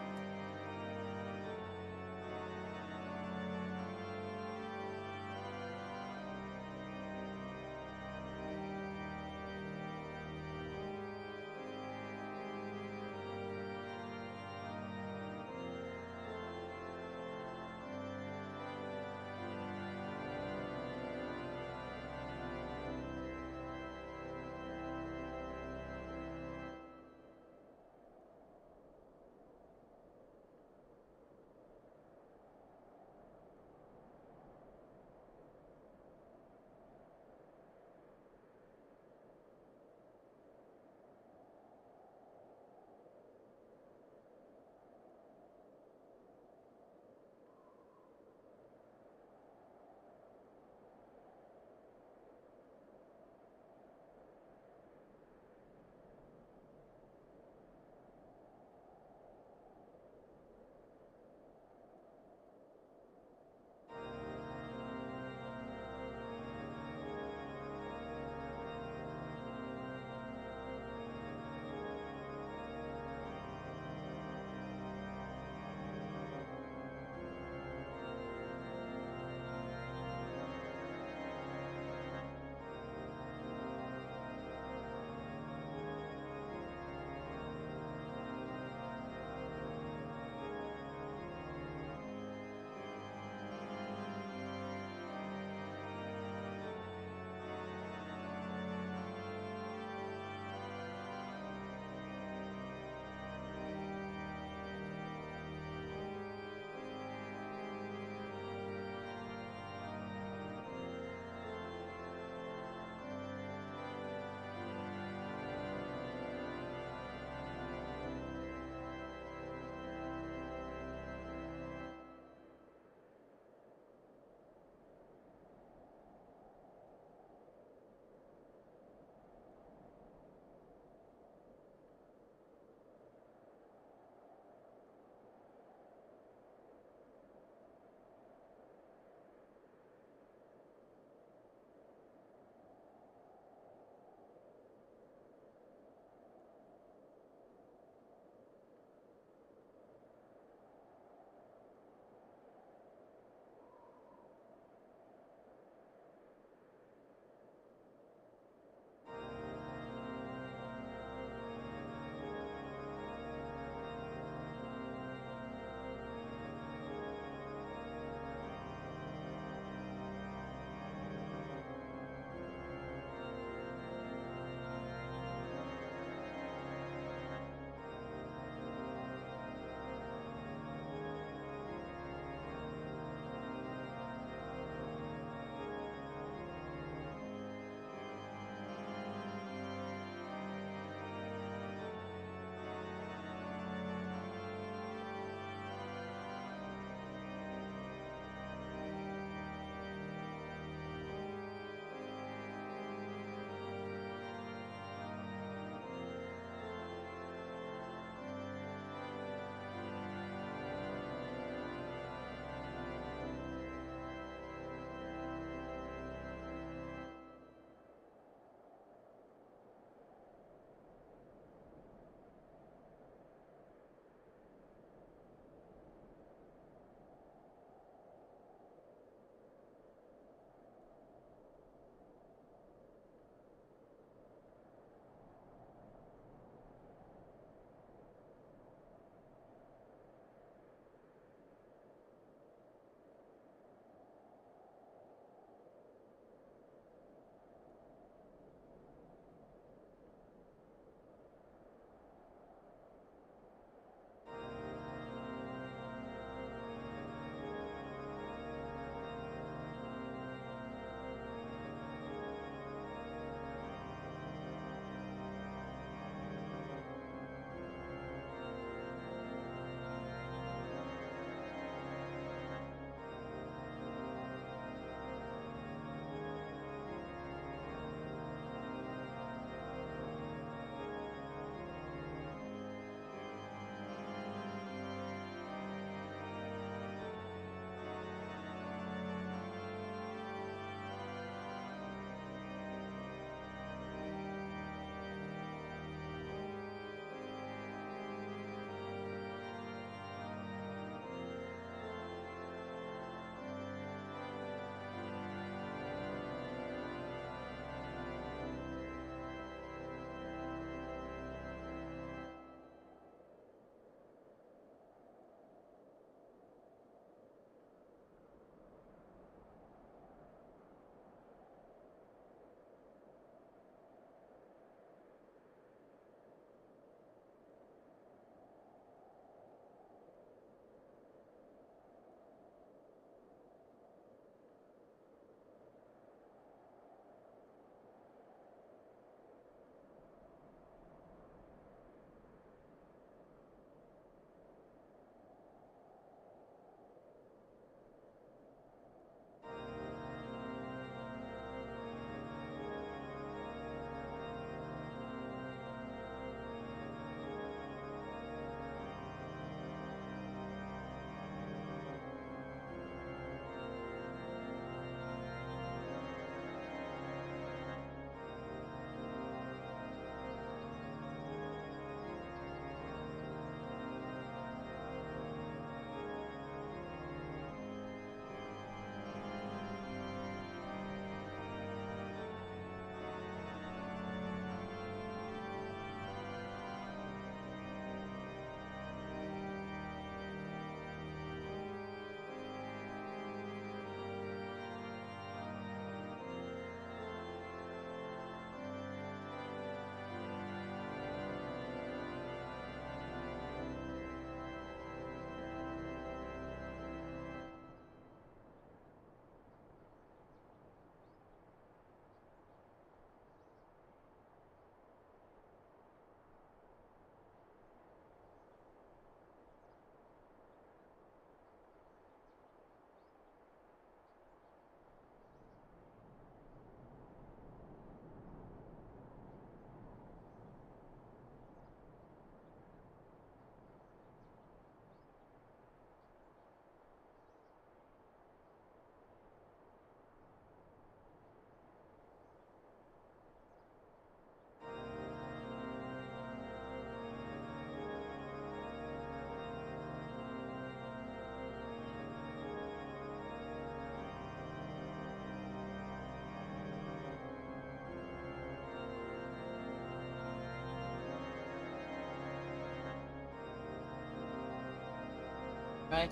Right.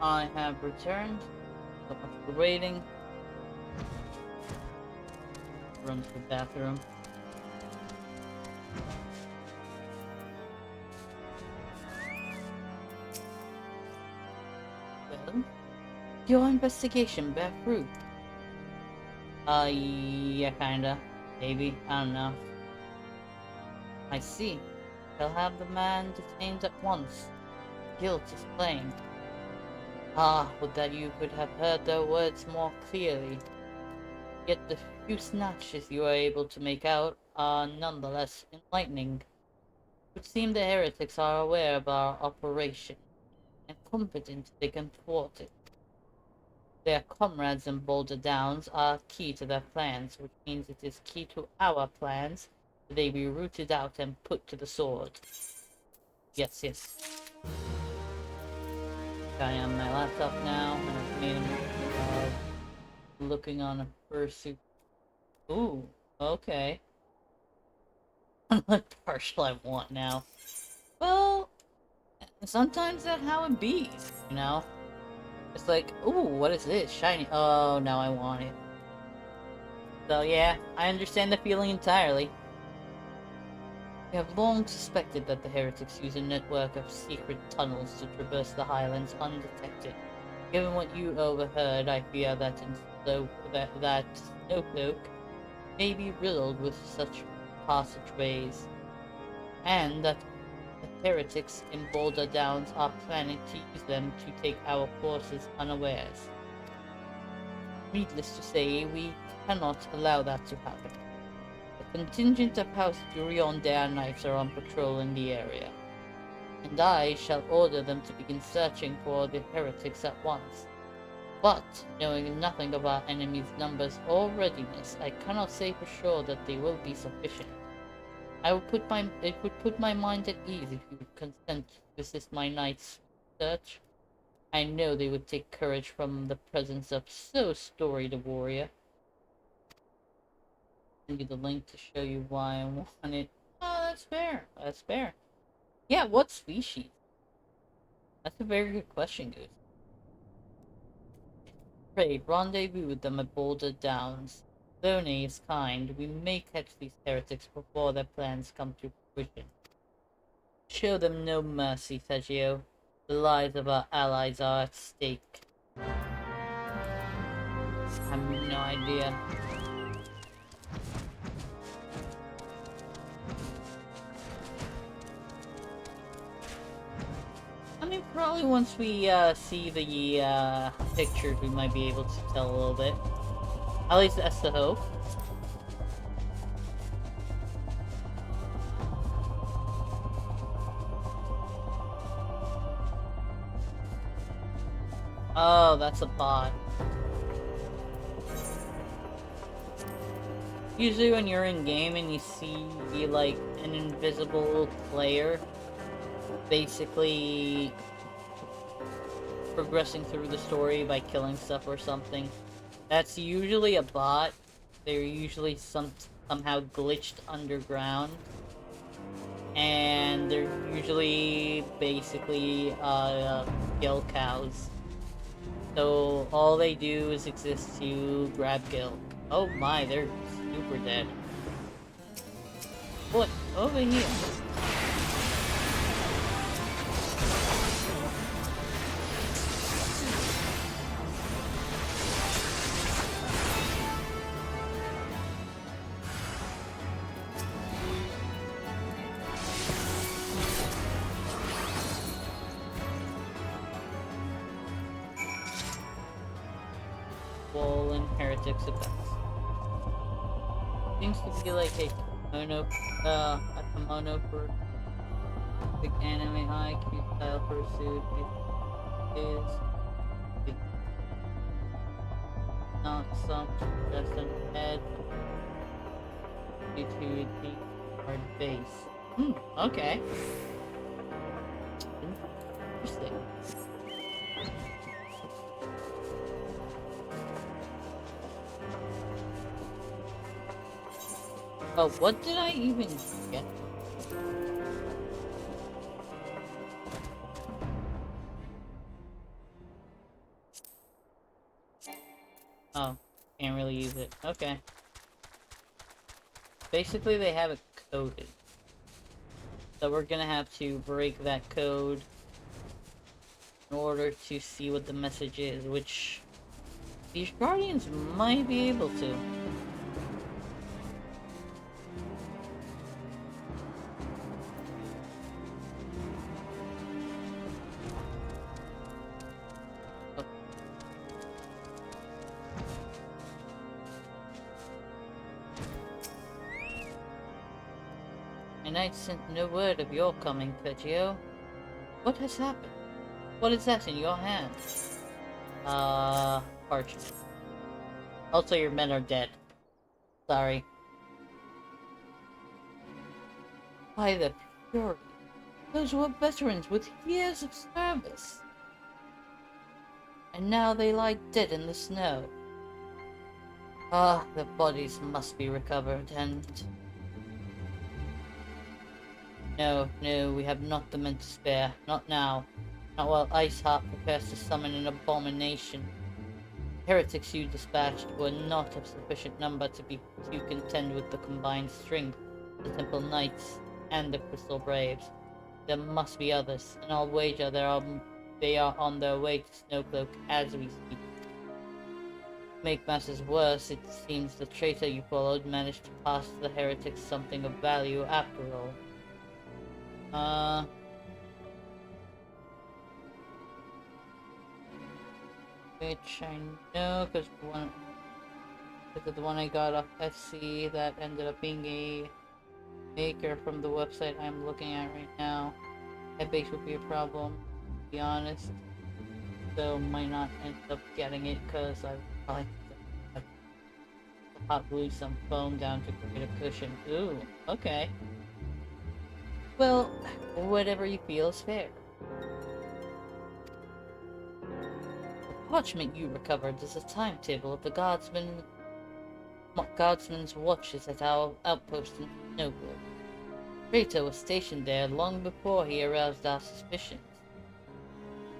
I have returned. So much for waiting. Run to the bathroom. Well, your investigation bear fruit. Yeah, kinda. Maybe. I don't know. I see. They'll have the man detained at once. Guilt is plain. Ah, would that you could have heard their words more clearly. Yet the few snatches you are able to make out are nonetheless enlightening. It would seem the heretics are aware of our operation, and confident they can thwart it. Their comrades in Boulder Downs are key to their plans, which means it is key to our plans that they be rooted out and put to the sword. Yes, yes. I am on my laptop now, and I've made a move of looking on a fursuit. Ooh, okay. What partial I want now. Well, sometimes that's how it be, you know? It's like, ooh, what is this? Shiny. Oh, now I want it. So yeah, I understand the feeling entirely. We have long suspected that the heretics use a network of secret tunnels to traverse the highlands undetected. Given what you overheard, I fear that that Snowcloak may be riddled with such passageways, and that the heretics in Boulder Downs are planning to use them to take our forces unawares. Needless to say, we cannot allow that to happen. A contingent of House Durion Knights are on patrol in the area, and I shall order them to begin searching for the heretics at once. But, knowing nothing of our enemy's numbers or readiness, I cannot say for sure that they will be sufficient. It would put my mind at ease if you would consent to assist my knights' search. I know they would take courage from the presence of so storied a warrior. I'll give you the link to show you why I want it. Oh, that's fair. That's fair. Yeah, what species? That's a very good question, Goose. Pray, rendezvous with them at Boulder Downs. Zone is kind. We may catch these heretics before their plans come to fruition. Show them no mercy, Sergio. The lives of our allies are at stake. I have no idea. I mean, probably once we see the pictures, we might be able to tell a little bit. At least that's the hope. Oh, that's a bot. Usually when you're in game and you see like an invisible player basically progressing through the story by killing stuff or something, that's usually a bot. They're usually somehow glitched underground, and they're usually basically gil cows. So all they do is exist to grab gil. Oh my, they're super dead. What? Over here. Heretics effects. Seems to be like a kimono for big anime eye, cute style fursuit. It is not some just an head to the hard base. Okay. Interesting. Oh, what did I even get? Can't really use it. Okay. Basically, they have it coded. So we're gonna have to break that code in order to see what the message is, which these Guardians might be able to. And I sent no word of your coming, Peggio. What has happened? What is that in your hand? Parchment. Also, your men are dead. Sorry. By the purity. Those were veterans with years of service. And now they lie dead in the snow. Ah, the bodies must be recovered, and... No, we have not the men to spare. Not now. Not while Iceheart prepares to summon an abomination. Heretics you dispatched were not of sufficient number to contend with the combined strength of the Temple Knights and the Crystal Braves. There must be others, and I'll wager they are on their way to Snowcloak as we speak. To make matters worse, it seems the traitor you followed managed to pass the heretics something of value after all. Which I know, because the one I got off Etsy that ended up being a maker from the website I'm looking at right now. Headbase would be a problem, to be honest. So might not end up getting it because I probably have to hot glue some foam down to create a cushion. Ooh, okay. Well, whatever you feel is fair. The parchment you recovered is a timetable of the guardsman's watches at our outpost in Snowblood. Traitor was stationed there long before he aroused our suspicions.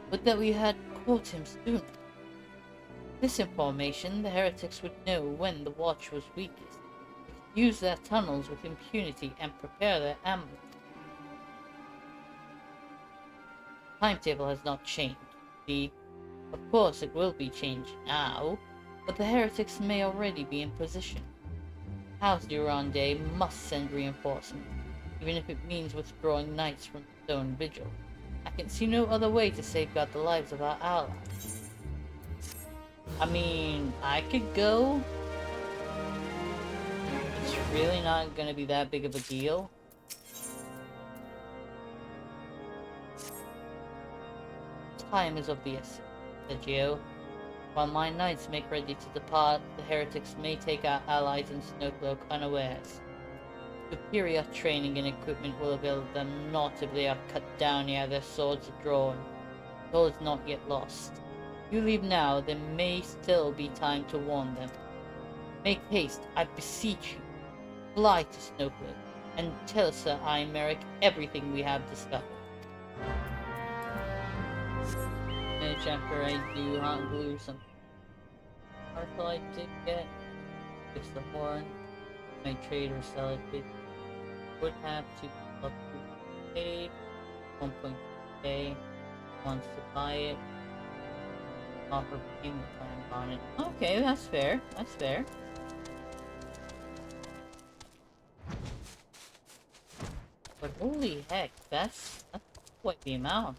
But that we had caught him sooner. This information, the heretics would know when the watch was weakest, use their tunnels with impunity, and prepare their ambush. Timetable has not changed. Of course it will be changed now, but the heretics may already be in position. House Durande must send reinforcements, even if it means withdrawing knights from Stone Vigil. I can see no other way to safeguard the lives of our allies. I mean, I could go. It's really not gonna be that big of a deal. Time is of the essence, said Geo. While my knights make ready to depart, the heretics may take our allies in Snowcloak unawares. Superior training and equipment will avail them not if they are cut down ere their swords are drawn. All is not yet lost. If you leave now, there may still be time to warn them. Make haste, I beseech you. Fly to Snowcloak, and tell Sir Imeric everything we have discovered. After I do hot glue some parcel I did get, fix the horn, my trade or sell it, it would have to up to pay 1.k, wants to buy it, offer payment plan on it. Okay, that's fair, that's fair. But holy heck, that's quite the amount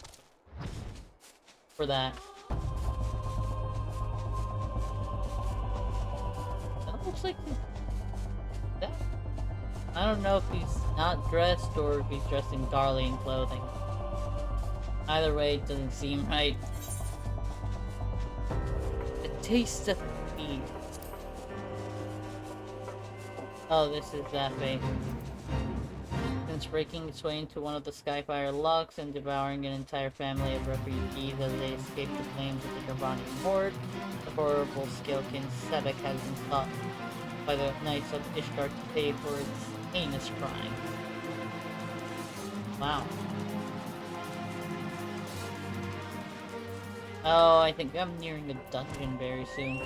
for that. That looks like that. I don't know if he's not dressed or if he's dressed in Garlean clothing. Either way, it doesn't seem right. The taste of feed. Oh, this is that way. Since breaking its way into one of the Skyfire locks and devouring an entire family of refugees as they escaped the flames of the Nirvanian horde, the horrible Skilkin Sebek has been sought by the Knights of Ishtar to pay for its heinous crime. Wow. Oh, I think I'm nearing the dungeon very soon.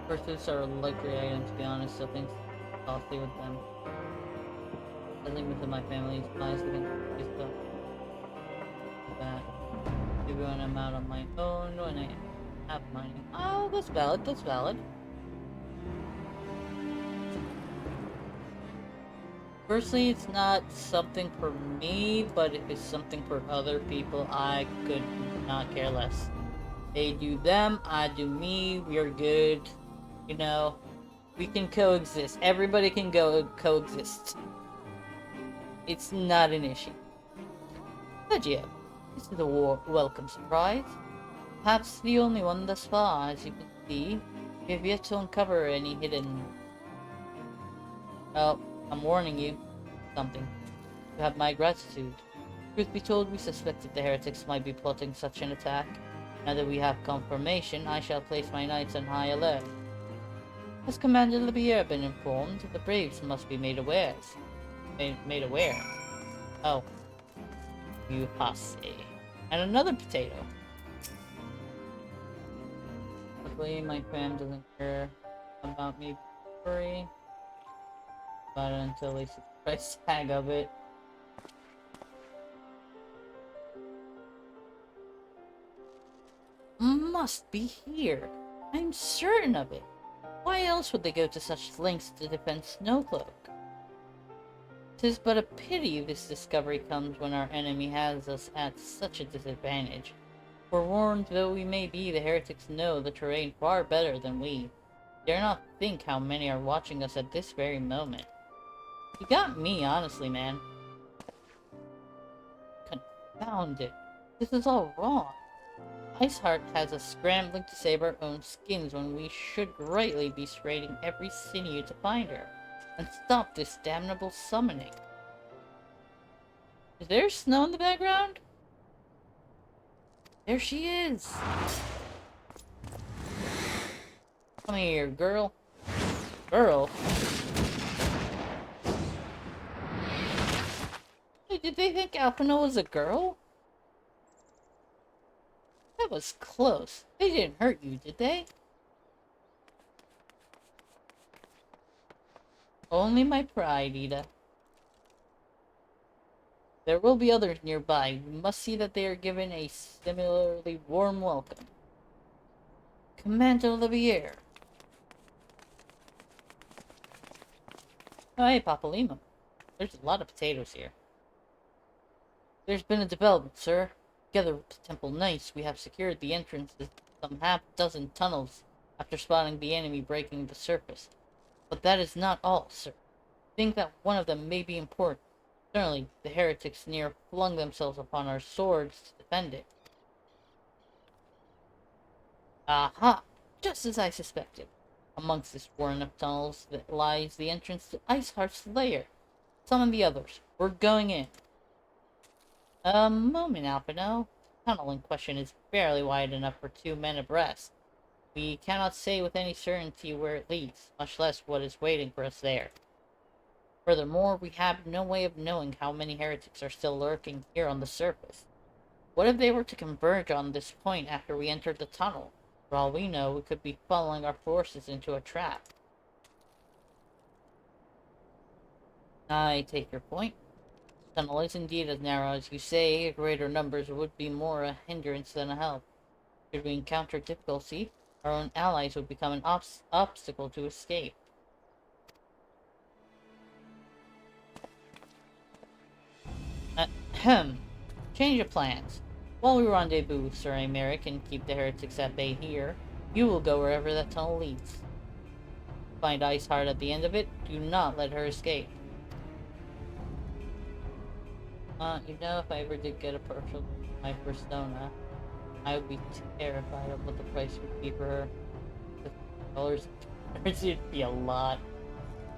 Pursuits are a luxury item, to be honest, so things costly with them. Nothing within my family is nice against this stuff. That. Maybe when I'm out on my own, when I have money. Oh, that's valid, that's valid. Personally, it's not something for me, but if it's something for other people, I could not care less. They do them, I do me, we're good. You know, we can coexist. Everybody can coexist. It's not an issue. But yeah, this is a welcome surprise. Perhaps the only one thus far, as you can see. We have yet to uncover any hidden... Oh, I'm warning you. Something. You have my gratitude. Truth be told, we suspected the heretics might be plotting such an attack. Now that we have confirmation, I shall place my knights on high alert. Has Commander Libier been informed? The Braves must be made aware. Made aware? Oh. You hussy. And another potato. Luckily, my fam doesn't care about me worry about it until they see the price tag of it. Must be here. I'm certain of it. Why else would they go to such lengths to defend Snowcloak? 'Tis but a pity this discovery comes when our enemy has us at such a disadvantage. Forewarned though we may be, the heretics know the terrain far better than we. Dare not think how many are watching us at this very moment. You got me, honestly, man. Confound it. This is all wrong. Iceheart has us scrambling to save our own skins when we should rightly be straining every sinew to find her and stop this damnable summoning. Is there snow in the background? There she is! Come here, girl. Girl? Hey, did they think Alphino was a girl? That was close. They didn't hurt you, did they? Only my pride, Ida. There will be others nearby. We must see that they are given a similarly warm welcome. Commander Olivier. Oh, hey, Papalima. There's a lot of potatoes here. There's been a development, sir. Together with the Temple Knights, we have secured the entrance to some half-dozen tunnels after spotting the enemy breaking the surface. But that is not all, sir. I think that one of them may be important. Certainly, the heretics near flung themselves upon our swords to defend it. Aha! Just as I suspected. Amongst this worn-up tunnels that lies the entrance to Iceheart's lair. Summon the others. We're going in. A moment, Alphino. The tunnel in question is barely wide enough for 2 men abreast. We cannot say with any certainty where it leads, much less what is waiting for us there. Furthermore, we have no way of knowing how many heretics are still lurking here on the surface. What if they were to converge on this point after we entered the tunnel? For all we know, we could be funneling our forces into a trap. I take your point. The tunnel is indeed as narrow as you say. Greater numbers would be more a hindrance than a help. Should we encounter difficulty, our own allies would become an obstacle to escape. Ahem. Change of plans. While we rendezvous Sir Americ and keep the heretics at bay here, you will go wherever that tunnel leads. Find Iceheart at the end of it. Do not let her escape. You know, if I ever did get a partial my persona, I would be terrified of what the price would be for her. $50 would be a lot.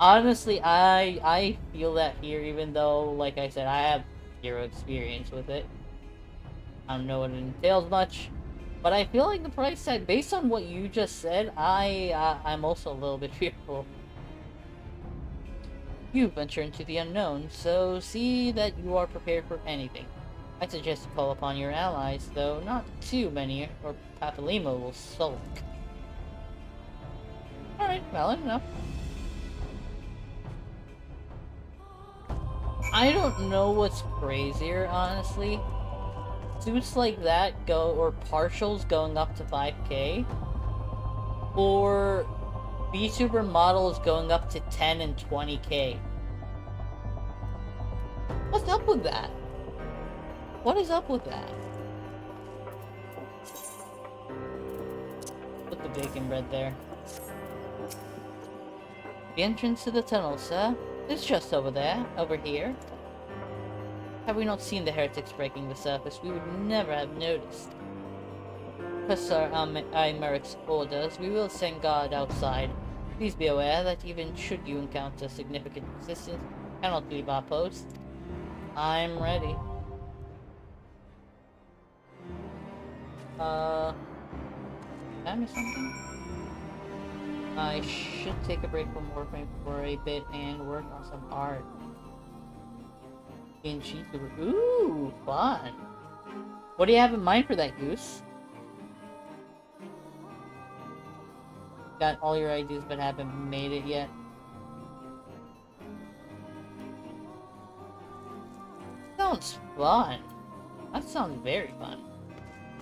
Honestly, I feel that here, even though, like I said, I have 0 experience with it. I don't know what it entails much, but I feel like the price tag, based on what you just said, I'm also a little bit fearful. You venture into the unknown, so see that you are prepared for anything. I suggest you call upon your allies, though not too many, or Papalima will sulk. Valid enough. I don't know what's crazier, honestly. Suits like that or partials going up to 5K, or VTuber models going up to 10 and 20K. What's up with that? What is up with that? Put the bacon bread there. The entrance to the tunnel, sir. It's just over there, over here. Had we not seen the heretics breaking the surface, we would never have noticed. Per Sir Imeric's orders, we will send guard outside. Please be aware that even should you encounter significant resistance, you cannot leave our post. I'm ready. Did I miss something? I should take a break from working for a bit and work on some art. Ooh, fun. What do you have in mind for that, Goose? Got all your ideas but haven't made it yet. Sounds fun. That sounds very fun.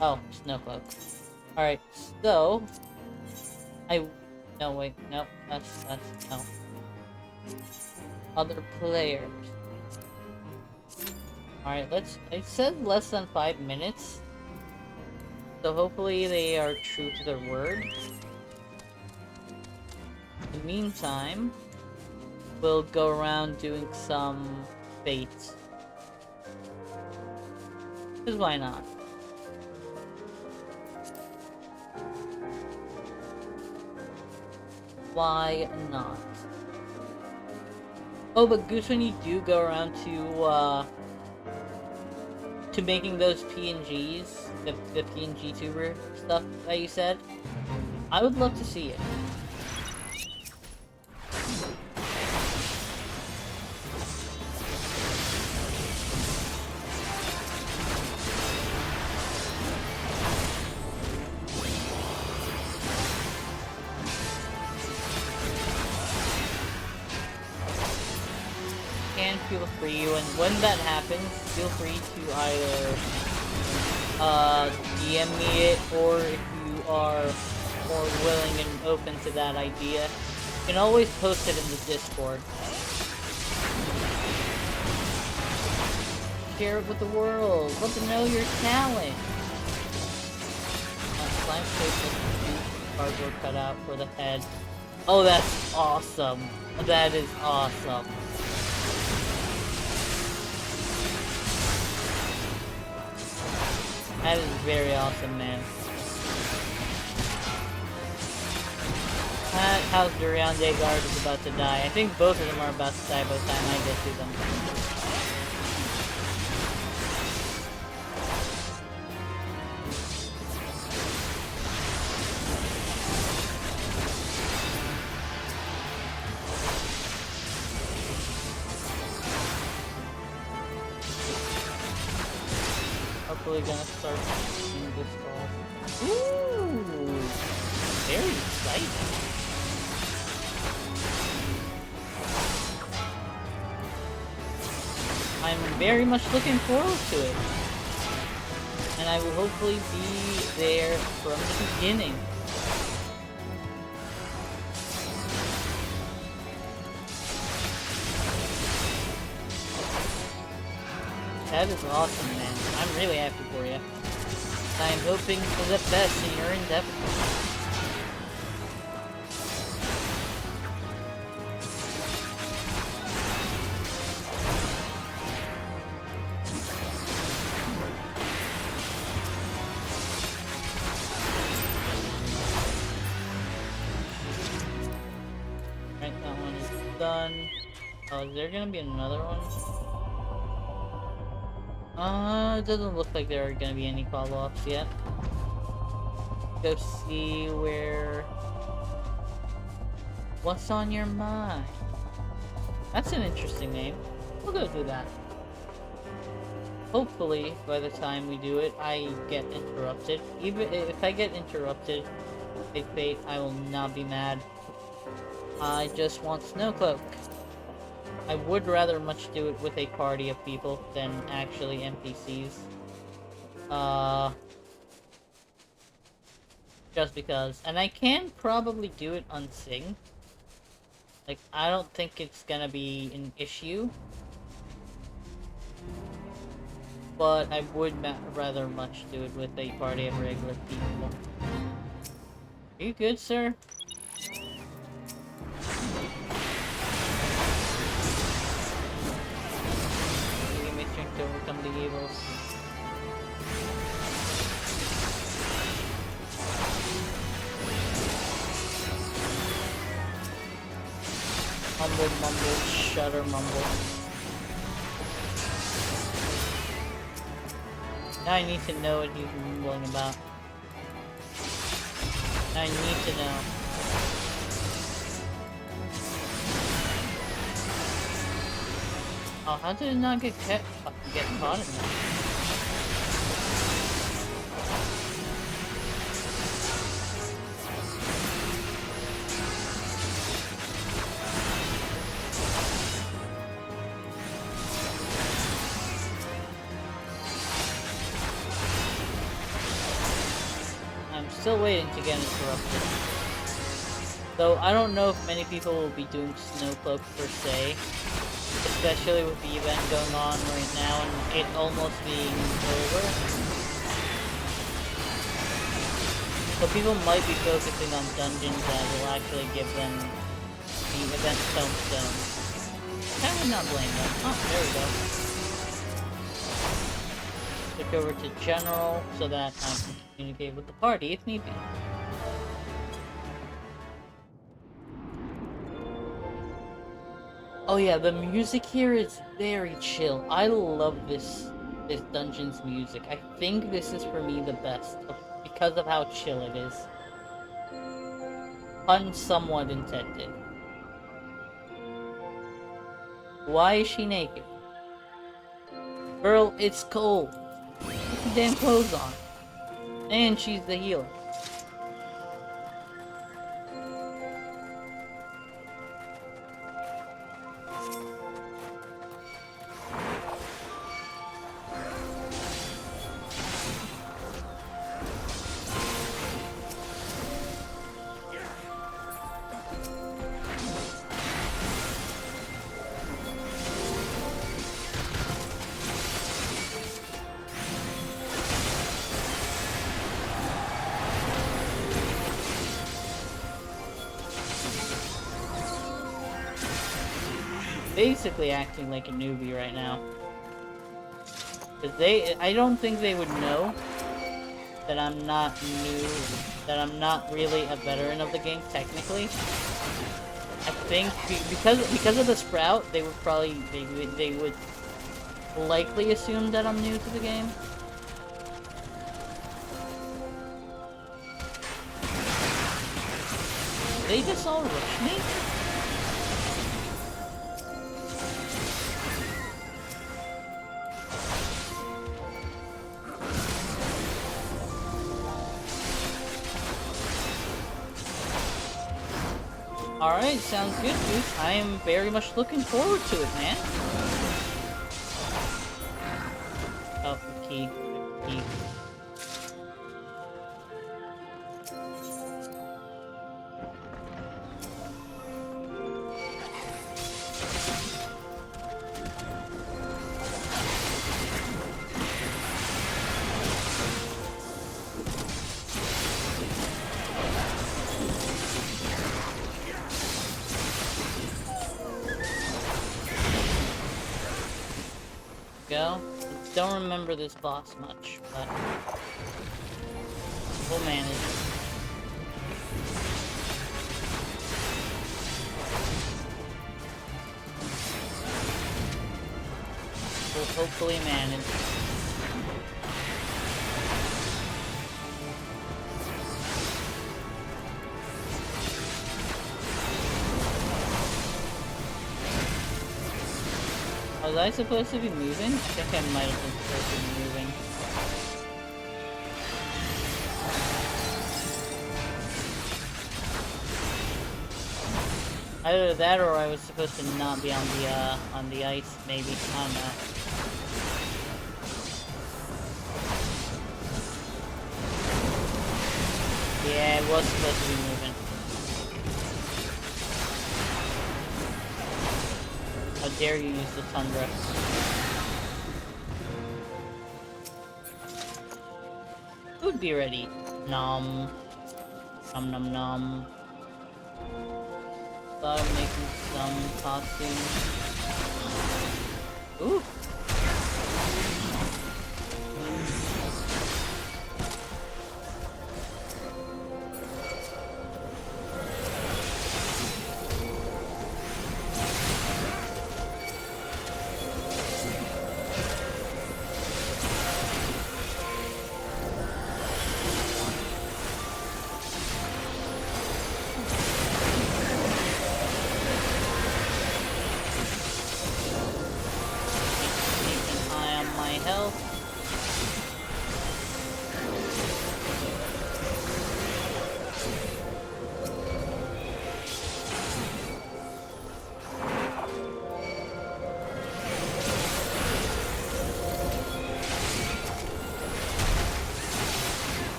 Oh, Snowcloak. Alright, so... No, wait, no, that's, no. Other players. Alright, it said less than 5 minutes. So hopefully they are true to their word. In the meantime, we'll go around doing some fates. Because why not? Why not? Oh, but Goose, when you do go around to making those PNGs, the PNG tuber stuff that you said, I would love to see it. Feel free, when that happens, feel free to either DM me it, or if you are more willing and open to that idea, you can always post it in the Discord. Share it with the world. Let them know your talent. Slime shape with cardboard cutout for the head. Oh, that's awesome. That is awesome. That is very awesome, man. How's Durande Guard is about to die. I think both of them are about to die by the time I get to them. Hopefully gonna start seeing this off. Ooh! Very exciting. I'm very much looking forward to it. And I will hopefully be there from the beginning. That is awesome, man. I'm really happy for you. I'm hoping for the best in your endeavors. Right, that one is done. Oh, is there gonna be another one? It doesn't look like there are gonna be any follow-ups yet. Go see where... What's on your mind? That's an interesting name. We'll go do that. Hopefully, by the time we do it, I get interrupted. Even if I get interrupted, Big Fate, I will not be mad. I just want Snowcloak. I would rather much do it with a party of people than actually NPCs. Just because. And I can probably do it on Sing. Like, I don't think it's gonna be an issue. But I would rather much do it with a party of regular people. Are you good, sir? Give me strength to overcome the evils. Mumble, mumble, shudder, mumble. Now I need to know what he's mumbling about. Now I need to know. Oh, how did it not get caught in that? Still waiting to get interrupted. Though I don't know if many people will be doing Snowcloak per se, especially with the event going on right now and it almost being over. So people might be focusing on dungeons that will actually give them the event tombstone. I would not blame them. Oh, there we go. Switch over to General so that I can communicate with the party if need be. Oh yeah, the music here is very chill. I love this dungeon's music. I think this is for me the best because of how chill it is. Pun somewhat intended. Why is she naked? Girl, it's cold. Put your damn clothes on. And she's the healer. Basically acting like a newbie right now. Because I don't think they would know that I'm not new, that I'm not really a veteran of the game, technically. I think, because of the Sprout, they would probably, they would likely assume that I'm new to the game. They just all rush me? Alright, sounds good, dude. I am very much looking forward to it, man. Oh, the key. Key. Go. Don't remember this boss much, but we'll manage. We'll hopefully manage. Was I supposed to be moving? I think I might have been supposed to be moving. Either that or I was supposed to not be on the ice, maybe. I don't know. Yeah, it was supposed to be moving. How dare you use the tundra? Food be ready. Nom. Nom nom nom. Thought of making some costumes. Ooh.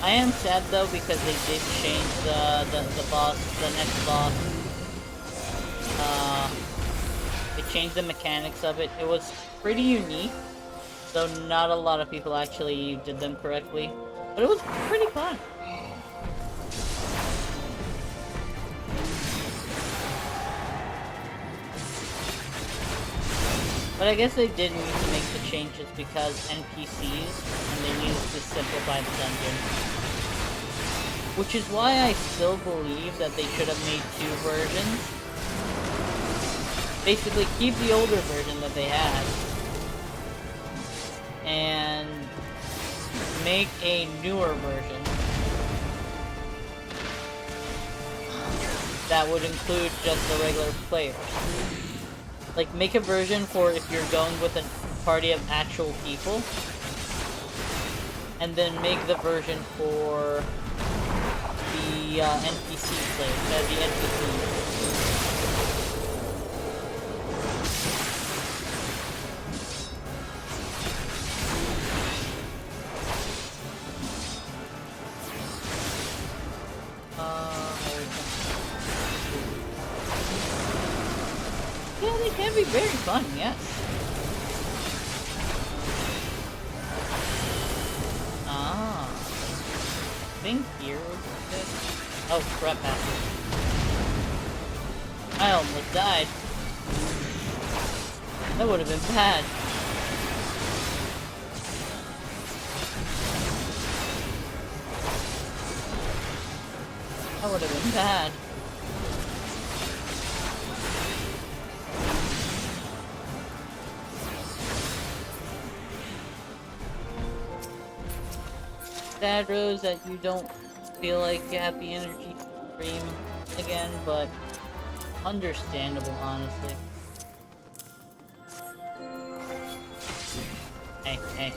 I am sad though because they did change the boss, the next boss. They changed the mechanics of it. It was pretty unique, though not a lot of people actually did them correctly. But it was pretty fun. But I guess they did need to make the changes because NPCs, and they needed to simplify the dungeon. Which is why I still believe that they should have made 2 versions. Basically, keep the older version that they had. And make a newer version. That would include just the regular players. Like, make a version for if you're going with a party of actual people. And then make the version for the NPC players, the NPCs. Yeah, they can be very fun, yes. Ah. I think here was it. Oh, crap bastard. I almost died. That would have been bad. That would have been bad. Sad, Rose, that you don't feel like you have the energy to stream again, but understandable, honestly. Hey, hey.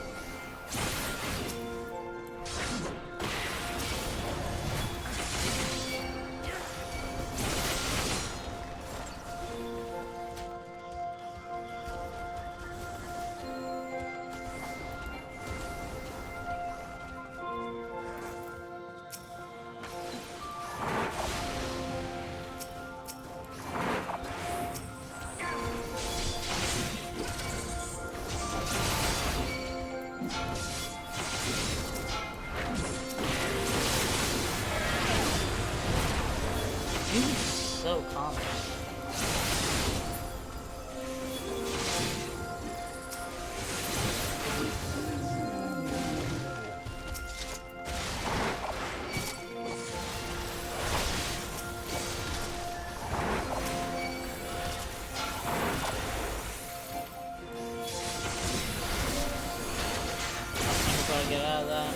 So common. Gotta get out of that.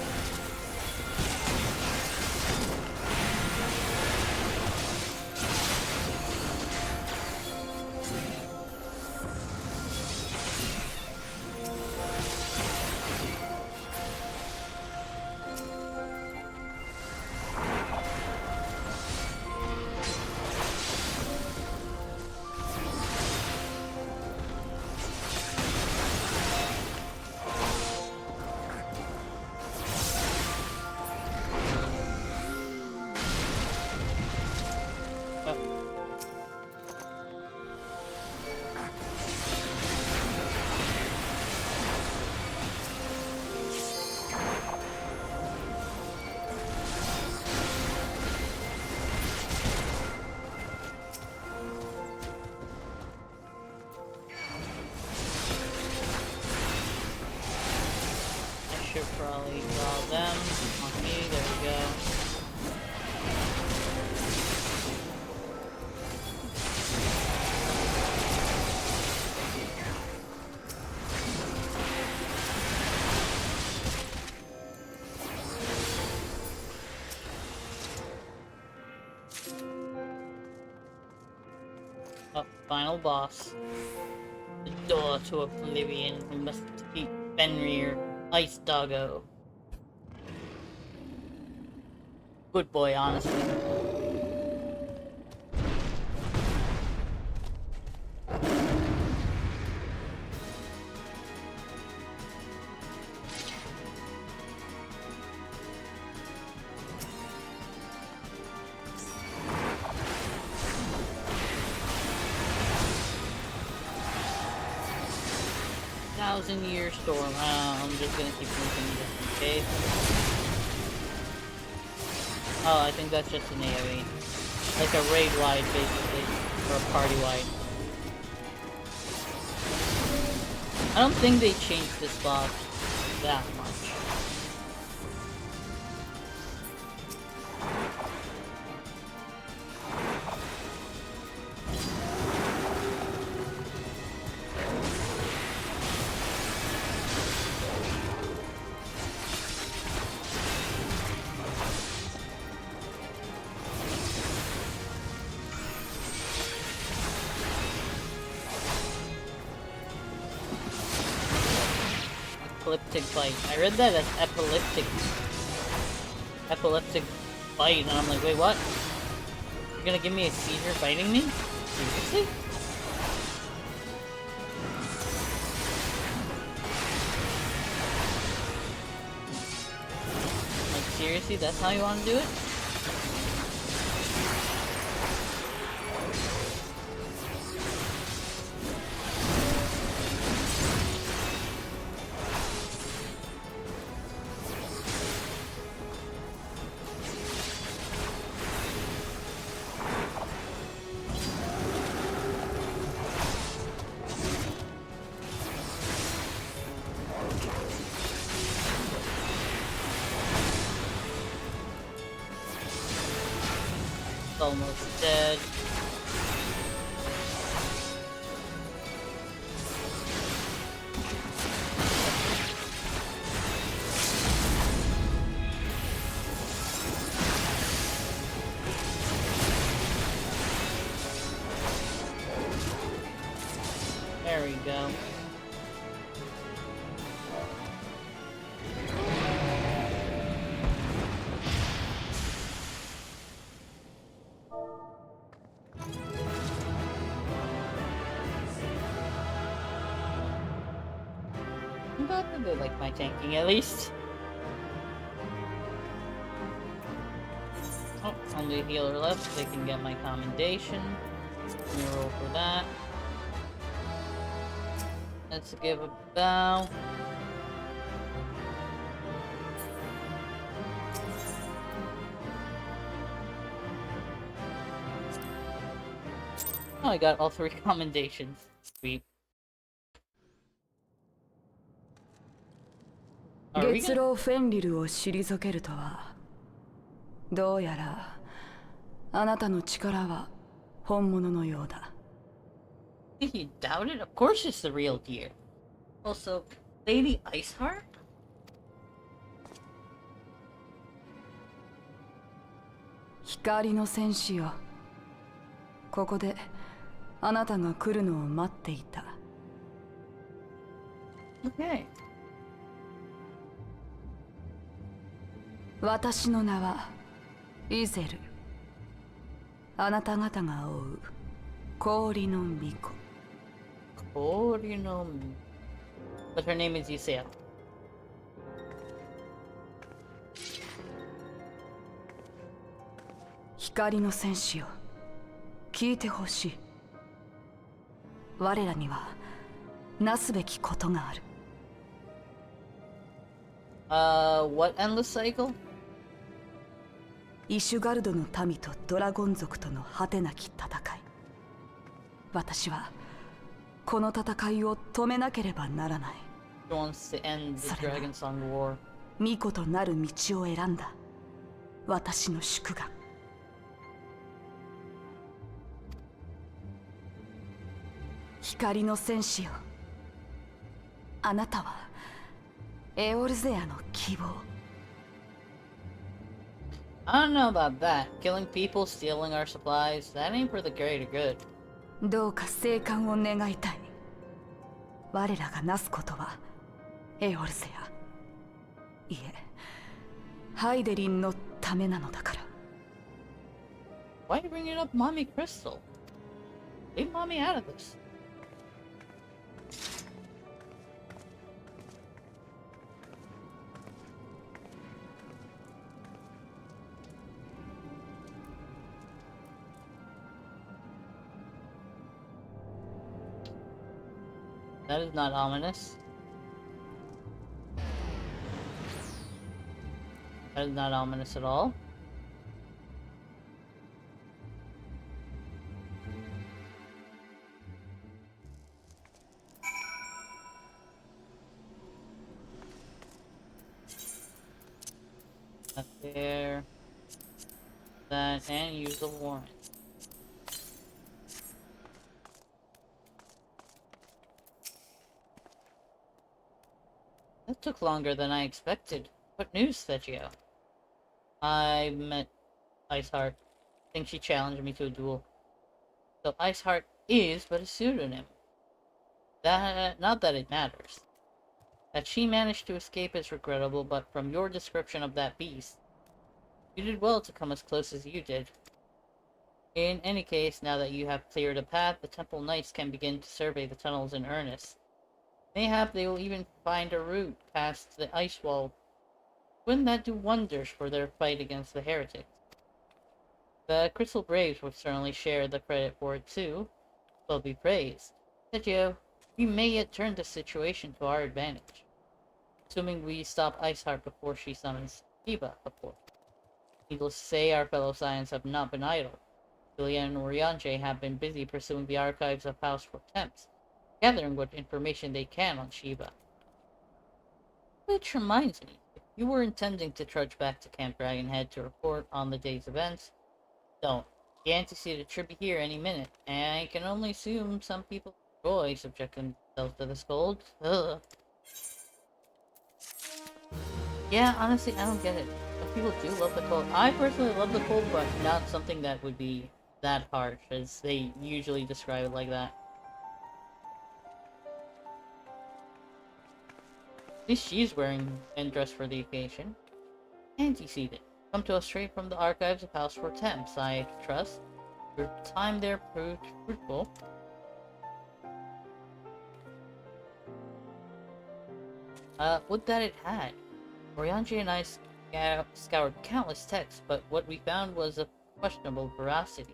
should probably draw them on me. There we go. Oh, final boss. The door to oblivion. We must defeat Fenrir, Ice Doggo. Good boy, honestly. Thousand-year storm. I'm just gonna keep moving just in case. Oh, I think that's just an AoE. Like a raid-wide, basically. Or a party-wide. I don't think they changed this boss that much. Epileptic bite. I read that as epileptic bite, and I'm like, wait, what? You're gonna give me a seizure biting me? Seriously? Like, seriously? That's how you want to do it? Almost dead. There we go. But they like my tanking at least. Oh, only a healer left. They can get my commendation. Let me roll for that. Let's give a bow. Oh, I got all 3 commendations. Sweet. 月老フェンリルを退けるとは、どうやらあなたの力は本物のようだ。You doubt it? Of course it's the real deal. Also, Lady Iceheart? 光の戦士よ、ここであなたが来るのを待っていた。Okay. 私の名はイゼル。あなた方が追う氷の巫女。氷の... But her name is Yusea. 光の戦士よ、聞いてほしい。我らにはなすべきことがある。What endless cycle? イシュガルドの民とドラゴン族との果てなき戦い。私はこの戦いを止めなければならない。She wants to end the Dragon Song War. 巫女となる道を選んだ私の宿願。光の戦士よ、あなたはエオルゼアの希望。I don't know about that. Killing people, stealing our supplies, that ain't for the greater good. どうか生還を願いたい。我らがなすことはエオルゼア、いえハイデリンのためなのだから。 Why are you bringing up Mommy Crystal? Leave Mommy out of this. That is not ominous. That is not ominous at all. Up there. That, and use the warrant. That took longer than I expected. What news, Thegio? I met Iceheart. I think she challenged me to a duel. So Iceheart is but a pseudonym. Not that it matters. That she managed to escape is regrettable, but from your description of that beast, you did well to come as close as you did. In any case, now that you have cleared a path, the Temple Knights can begin to survey the tunnels in earnest. Mayhap they will even find a route past the ice wall. Wouldn't that do wonders for their fight against the heretics? The Crystal Braves would certainly share the credit for it too. Will be praised. Sergio, we may yet turn the situation to our advantage. Assuming we stop Iceheart before she summons Shiba, of course. Needless to say, our fellow Scions have not been idle. Julia and Oriange have been busy pursuing the archives of House for Temps, gathering what information they can on Shiba. Which reminds me, if you were intending to trudge back to Camp Dragonhead to report on the day's events, don't. The antecedent should be here any minute, and I can only assume some people enjoy subjecting themselves to this cold. Ugh. Yeah, honestly, I don't get it. Some people do love the cold. I personally love the cold, but not something that would be that harsh, as they usually describe it like that. At least she's wearing and dressed for the occasion. Antecedent. Come to us straight from the archives of House for Temps, I trust. Your time there proved fruitful. Would that it had. Oriange and I scoured countless texts, but what we found was of questionable veracity.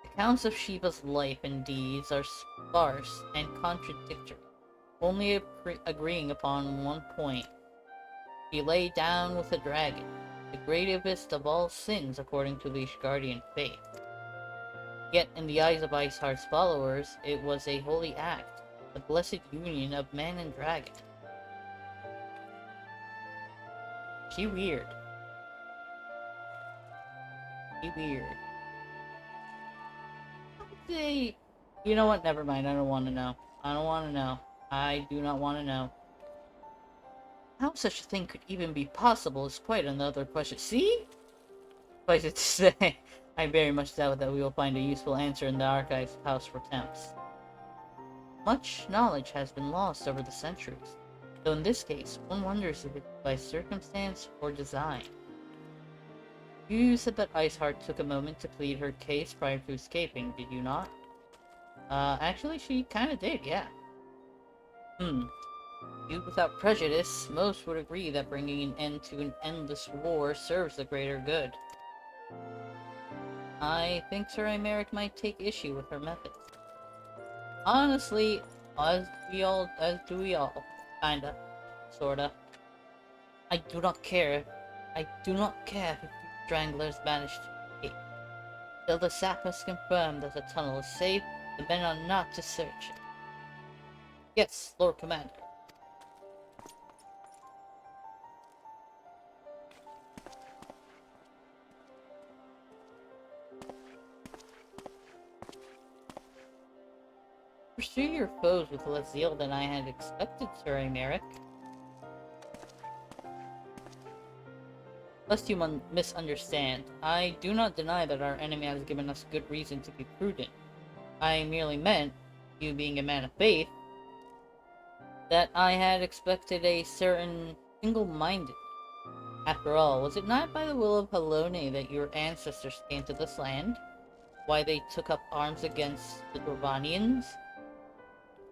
Accounts of Shiba's life and deeds are sparse and contradictory, only agreeing upon one point. She lay down with a dragon, the gravest of all sins according to the Ishgardian faith. Yet in the eyes of Iceheart's followers, it was a holy act, the blessed union of man and dragon. She weird. She weird. Say, you know what? Never mind. I don't want to know. I don't want to know. I do not want to know. How such a thing could even be possible is quite another question. See? Suffice it to say, I very much doubt that we will find a useful answer in the archives of House for Temps. Much knowledge has been lost over the centuries, though in this case, one wonders if it's by circumstance or design. You said that Iceheart took a moment to plead her case prior to escaping, did you not? Actually, she kinda did, yeah. Viewed without prejudice, most would agree that bringing an end to an endless war serves the greater good. I think Sir Aymeric might take issue with her methods. Honestly, as do we all. Kinda. Sorta. I do not care if the Stranglers manage to escape. Till the sap has confirmed that the tunnel is safe, the men are not to search it. Yes, Lord Commander. Pursue your foes with less zeal than I had expected, Sir Emeric. Lest you misunderstand, I do not deny that our enemy has given us good reason to be prudent. I merely meant, you being a man of faith, that I had expected a certain single-minded. After all, was it not by the will of Halone that your ancestors came to this land? Why they took up arms against the Dwarvanians?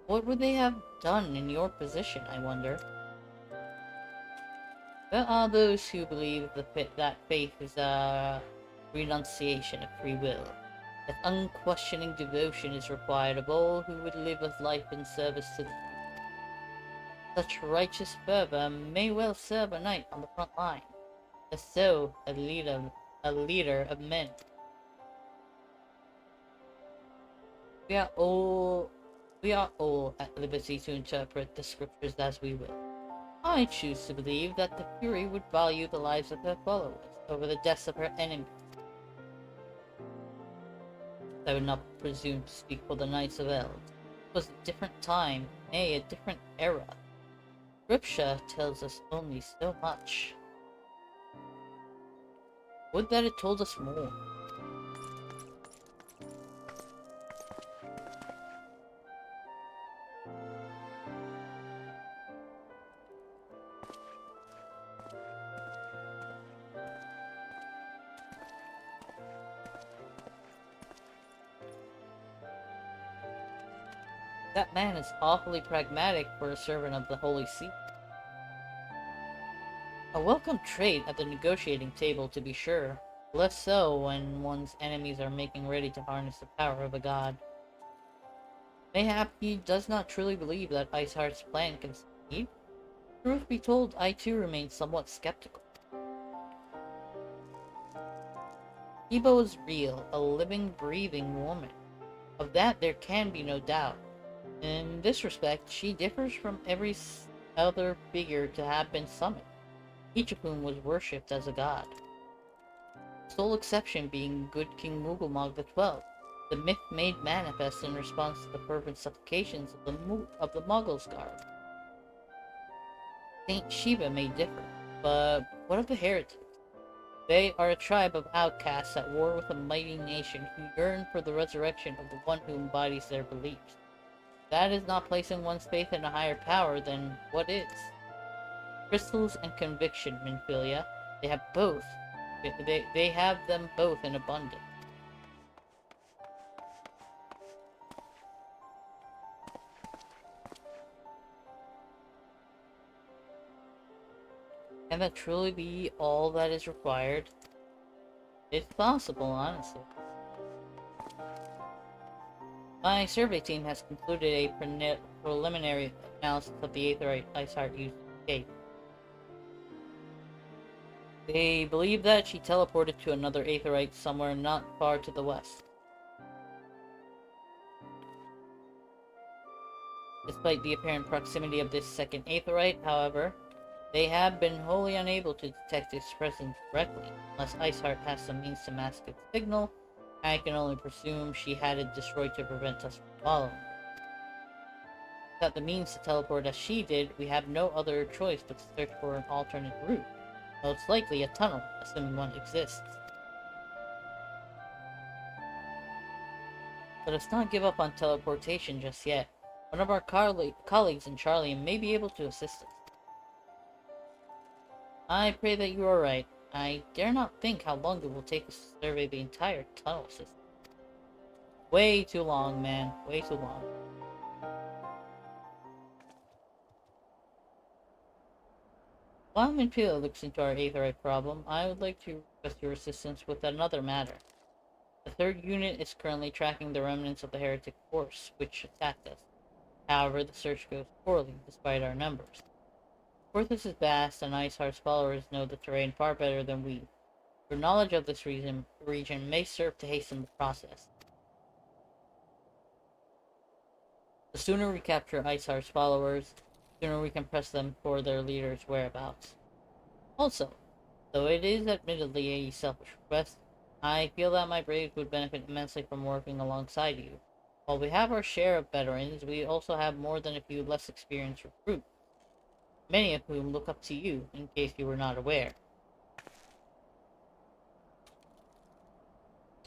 What would they have done in your position, I wonder? There are those who believe that faith is a renunciation of free will, that unquestioning devotion is required of all who would live a life in service to the such righteous fervor may well serve a knight on the front line, as so a leader of men. We are all at liberty to interpret the scriptures as we will. I choose to believe that the Fury would value the lives of her followers over the deaths of her enemies. I would not presume to speak for the Knights of Eld. It was a different time, nay, a different era. Scripture tells us only so much. Would that it told us more. That man is awfully pragmatic for a servant of the Holy See. A welcome trait at the negotiating table, to be sure. Less so when one's enemies are making ready to harness the power of a god. Mayhap he does not truly believe that Iceheart's plan can succeed. Truth be told, I too remain somewhat skeptical. Ebo is real, a living, breathing woman. Of that there can be no doubt. In this respect, she differs from every other figure to have been summoned, each of whom was worshipped as a god. The sole exception being good King Mughal XII, the myth made manifest in response to the fervent supplications of the Mughals' guard. Saint Shiva may differ, but what of the heretics? They are a tribe of outcasts at war with a mighty nation who yearn for the resurrection of the one who embodies their beliefs. That is not placing one's faith in a higher power, then what is? Crystals and conviction, Minfilia. They have both. They have them both in abundance. Can that truly be all that is required? It's possible, honestly. My survey team has concluded a preliminary analysis of the Aetherite Iceheart used to escape. They believe that she teleported to another Aetherite somewhere not far to the west. Despite the apparent proximity of this second Aetherite, however, they have been wholly unable to detect its presence directly, unless Iceheart has some means to mask its signal. I can only presume she had it destroyed to prevent us from following. Without the means to teleport as she did, we have no other choice but to search for an alternate route. Most likely a tunnel, assuming one exists. Let us not give up on teleportation just yet. One of our colleagues in Charlium may be able to assist us. I pray that you are right. I dare not think how long it will take us to survey the entire tunnel system. Way too long, man. Way too long. While Minfilia looks into our Aetherite problem, I would like to request your assistance with another matter. The third unit is currently tracking the remnants of the heretic force, which attacked us. However, the search goes poorly, despite our numbers. Porthos is vast, and Iceheart's followers know the terrain far better than we. Your knowledge of this region may serve to hasten the process. The sooner we capture Isar's followers, the sooner we can press them for their leader's whereabouts. Also, though it is admittedly a selfish request, I feel that my braves would benefit immensely from working alongside you. While we have our share of veterans, we also have more than a few less experienced recruits, many of whom look up to you, in case you were not aware.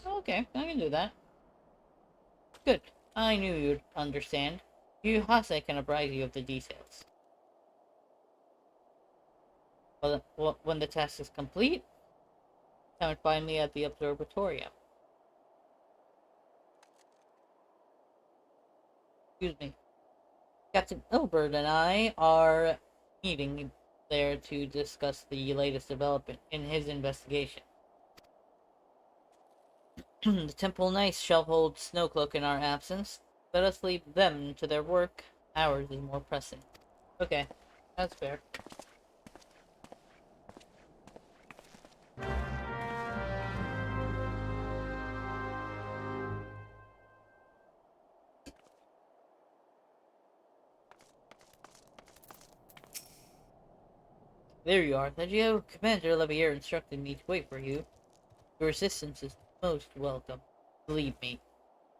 Okay, I can do that. Good. I knew you'd understand. You Hase can apprise you of the details. When the task is complete, come and find me at the observatorium. Excuse me. Captain Ilbert and I are meeting there to discuss the latest development in his investigation. The Temple Knights shall hold Snowcloak in our absence. Let us leave them to their work. Ours is more pressing. Okay, that's fair. There you are. The Geo Commander Levier instructed me to wait for you. Your assistance is most welcome. Believe me.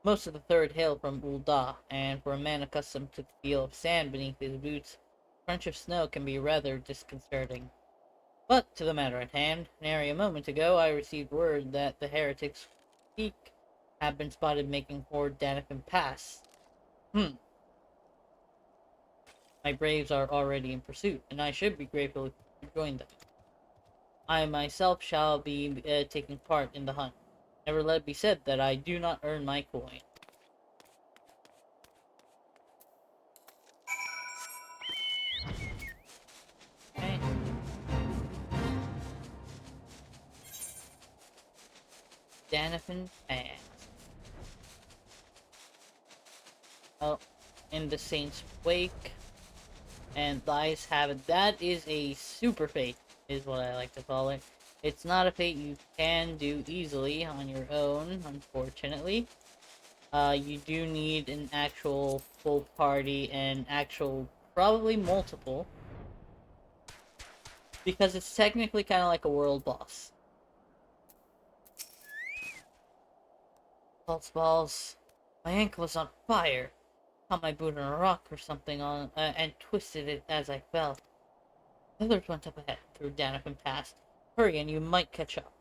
Most of the Third hail from Ul'dah, and for a man accustomed to the feel of sand beneath his boots, the crunch of snow can be rather disconcerting. But to the matter at hand, nary a moment ago I received word that the heretics Peak have been spotted making for Danafin Pass. My braves are already in pursuit, and I should be grateful if you join them. I myself shall be taking part in the hunt. Never let it be said that I do not earn my coin. Okay. Danafin Pass. Oh, in the Saint's Wake. And the eyes have it. That is a super fate, is what I like to call it. It's not a fate you can do easily on your own, unfortunately. You do need an actual full party and actual, probably multiple. Because it's technically kind of like a world boss. Pulse balls. My ankle is on fire. Caught my boot on a rock or something and twisted it as I fell. Others went up ahead through Danafin Pass. Hurry and you might catch up.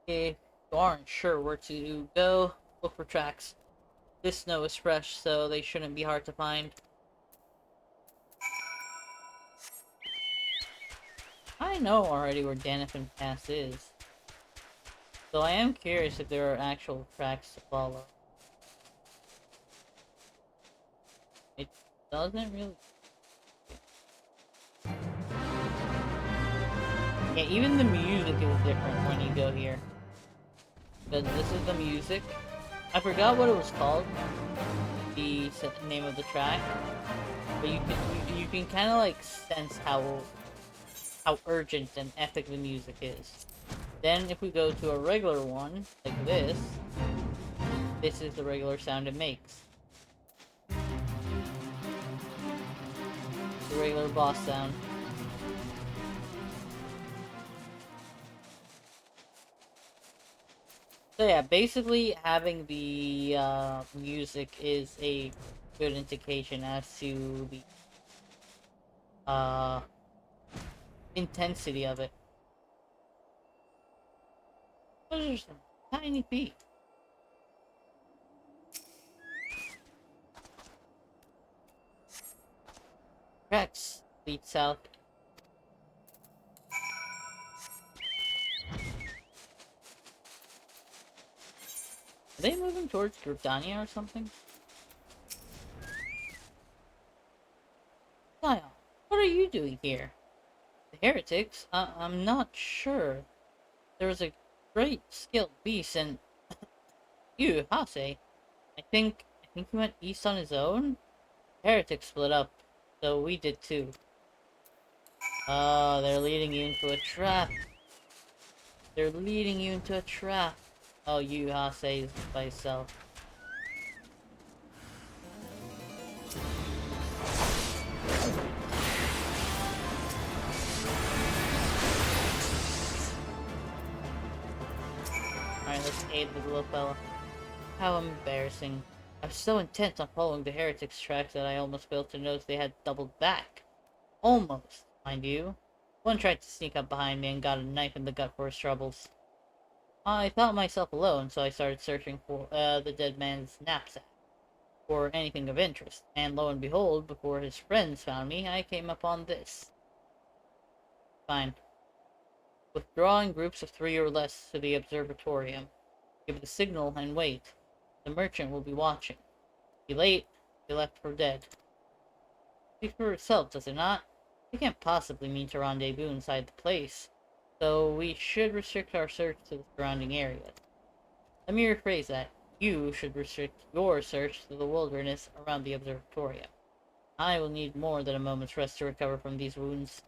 If you aren't sure where to go, look for tracks. This snow is fresh, so they shouldn't be hard to find. I know already where Danafin Pass is. So I am curious if there are actual tracks to follow. It doesn't really... Yeah, even the music is different when you go here. Because this is the music. I forgot what it was called. The name of the track. But you can kind of like sense how urgent and epic the music is. Then if we go to a regular one, like this is the regular sound it makes. The regular boss sound. So yeah, basically having the music is a good indication as to the intensity of it. Those are some tiny feet. Tracks lead south. Are they moving towards Gridania or something? Zion, what are you doing here? The heretics? I'm not sure. There was a great skilled beast and... you, Hase. I think he went east on his own? The heretics split up, so we did too. They're leading you into a trap. They're leading you into a trap. Oh, you, Hase, is by yourself. Let's aid the little fella. How embarrassing. I was so intent on following the heretics' tracks that I almost failed to notice they had doubled back. Almost, mind you. One tried to sneak up behind me and got a knife in the gut for his troubles. I thought myself alone, so I started searching for the dead man's knapsack for anything of interest, and lo and behold, before his friends found me, I came upon this. Fine. Withdraw in groups of 3 or less to the observatorium. Give the signal and wait. The merchant will be watching. Be late, be left for dead. Speaks for itself, does it not? We can't possibly mean to rendezvous inside the place, so we should restrict our search to the surrounding areas. Let me rephrase that. You should restrict your search to the wilderness around the observatorium. I will need more than a moment's rest to recover from these wounds.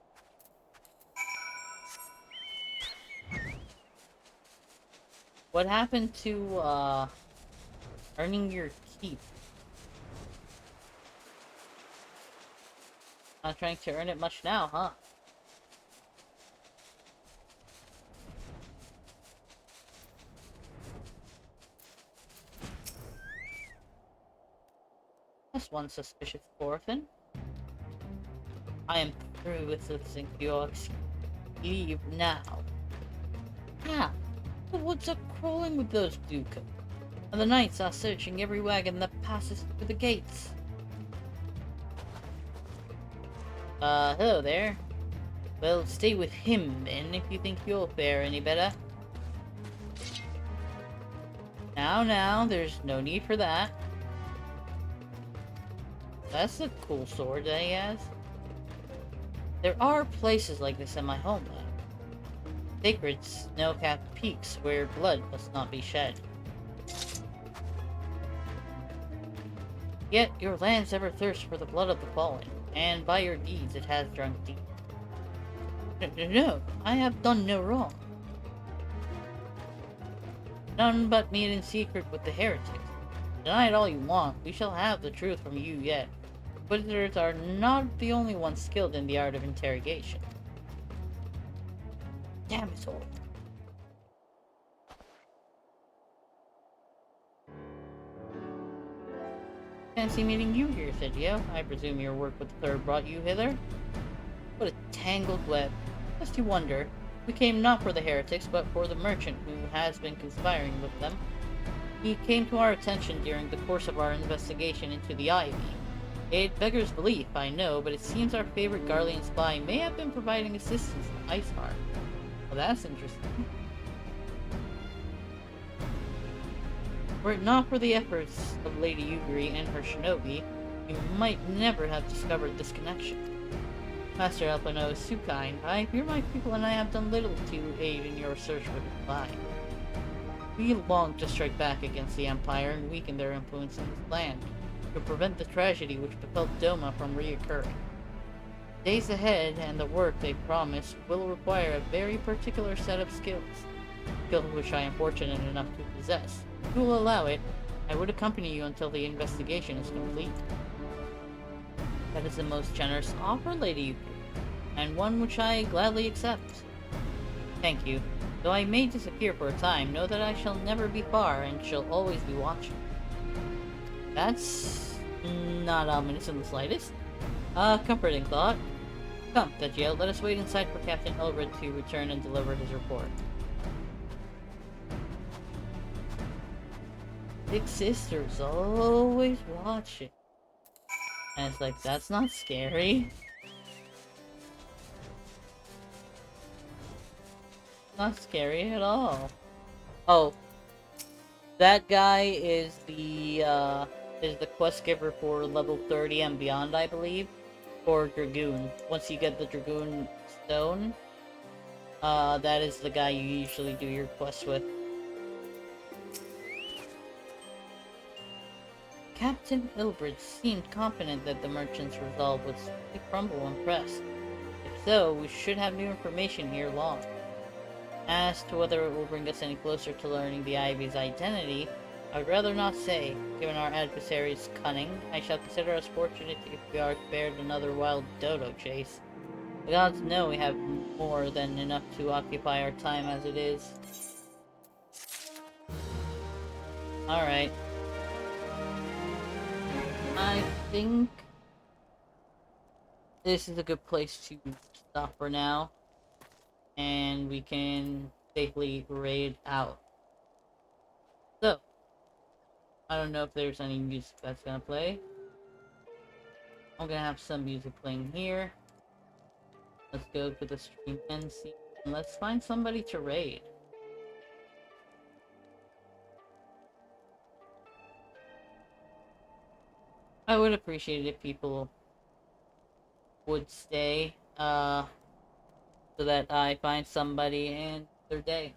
What happened to, earning your keep? Not trying to earn it much now, huh? That's one suspicious orphan. I am through with listening to your excuse. Leave now. How? The woods are crawling with those Dukas, and the knights are searching every wagon that passes through the gates. Hello there. Well, stay with him then, if you think you'll fare any better. Now, there's no need for that. That's a cool sword that he has. There are places like this in my homeland. Sacred snow-capped peaks where blood must not be shed. Yet your lands ever thirst for the blood of the fallen, and by your deeds it has drunk deep. No, I have done no wrong. None but meet in secret with the heretics. Deny it all you want, we shall have the truth from you yet. Inquisitors are not the only ones skilled in the art of interrogation. Damn it all. Fancy meeting you here, said Geo. I presume your work with the Third brought you hither? What a tangled web. Lest you wonder, we came not for the heretics, but for the merchant who has been conspiring with them. He came to our attention during the course of our investigation into the Ivy. It beggars belief, I know, but it seems our favorite Garlean spy may have been providing assistance to Iceheart. Well, that's interesting. Were it not for the efforts of Lady Ugri and her shinobi, we might never have discovered this connection. Master Alpano is too kind. I fear my people and I have done little to aid in your search for the spy. We long to strike back against the Empire and weaken their influence in this land, to prevent the tragedy which befell Doma from reoccurring. Days ahead and the work they promise will require a very particular set of skills, skills which I am fortunate enough to possess. If you will allow it, I would accompany you until the investigation is complete. That is the most generous offer, Lady Yuki, and one which I gladly accept. Thank you. Though I may disappear for a time, know that I shall never be far and shall always be watching. That's not ominous in the slightest. Comforting thought. Come, Thadjiel, let us wait inside for Captain Elred to return and deliver his report. Big sister's always watching. And it's like, that's not scary. Not scary at all. Oh. That guy is the quest giver for level 30 and beyond, I believe. For Dragoon. Once you get the Dragoon stone, that is the guy you usually do your quest with. Captain Ilbrid seemed confident that the merchant's resolve would simply crumble when pressed. If so, we should have new information here long. As to whether it will bring us any closer to learning the Ivy's identity, I would rather not say. Given our adversary's cunning, I shall consider us fortunate if we are spared another wild dodo chase. The gods know we have more than enough to occupy our time as it is. Alright. I think this is a good place to stop for now. And we can safely raid out. So, I don't know if there's any music that's gonna play. I'm gonna have some music playing here. Let's go to the stream and see. And let's find somebody to raid. I would appreciate it if people would stay, so that I find somebody in their day.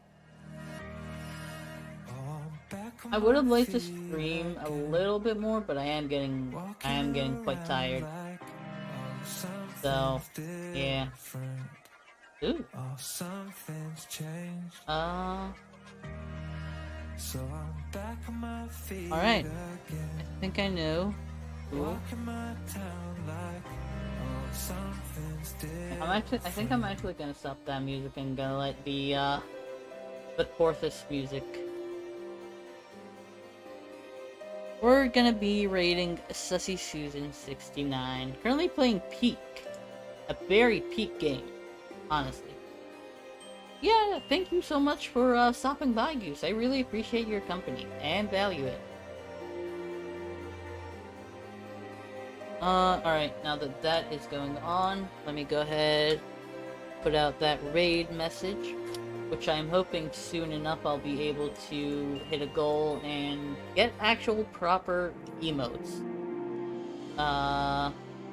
I would have liked to stream a little bit more, but I am getting quite tired. So, yeah. Ooh. Alright. I think I know. Cool. I think I'm actually gonna stop that music and gonna let the Porthos music. We're gonna be rating Sussy Susan 69. Currently playing Peak. A very peak game, honestly. Yeah, thank you so much for stopping by, Goose. I really appreciate your company and value it. Alright, now that that is going on, let me go ahead, put out that raid message, which I'm hoping soon enough I'll be able to hit a goal and get actual proper emotes.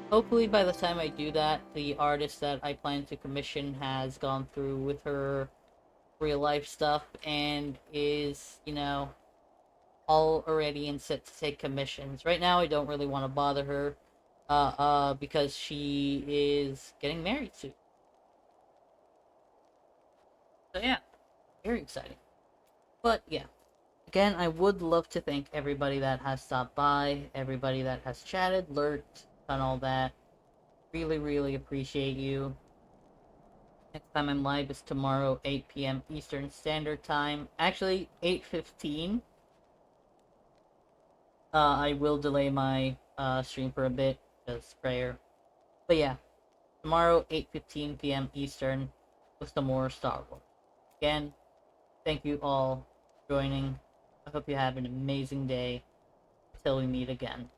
Hopefully by the time I do that, the artist that I plan to commission has gone through with her real life stuff and is, you know, all already in set to take commissions. Right now I don't really want to bother her, because she is getting married soon. So yeah, very exciting. But yeah, again, I would love to thank everybody that has stopped by, everybody that has chatted, lurked, done all that. Really, really appreciate you. Next time I'm live is tomorrow, 8 p.m. Eastern Standard Time. Actually, 8:15. I will delay my stream for a bit, because prayer. But yeah, tomorrow, 8:15 p.m. Eastern, with some more Star Wars. Again, thank you all for joining. I hope you have an amazing day. Till we meet again.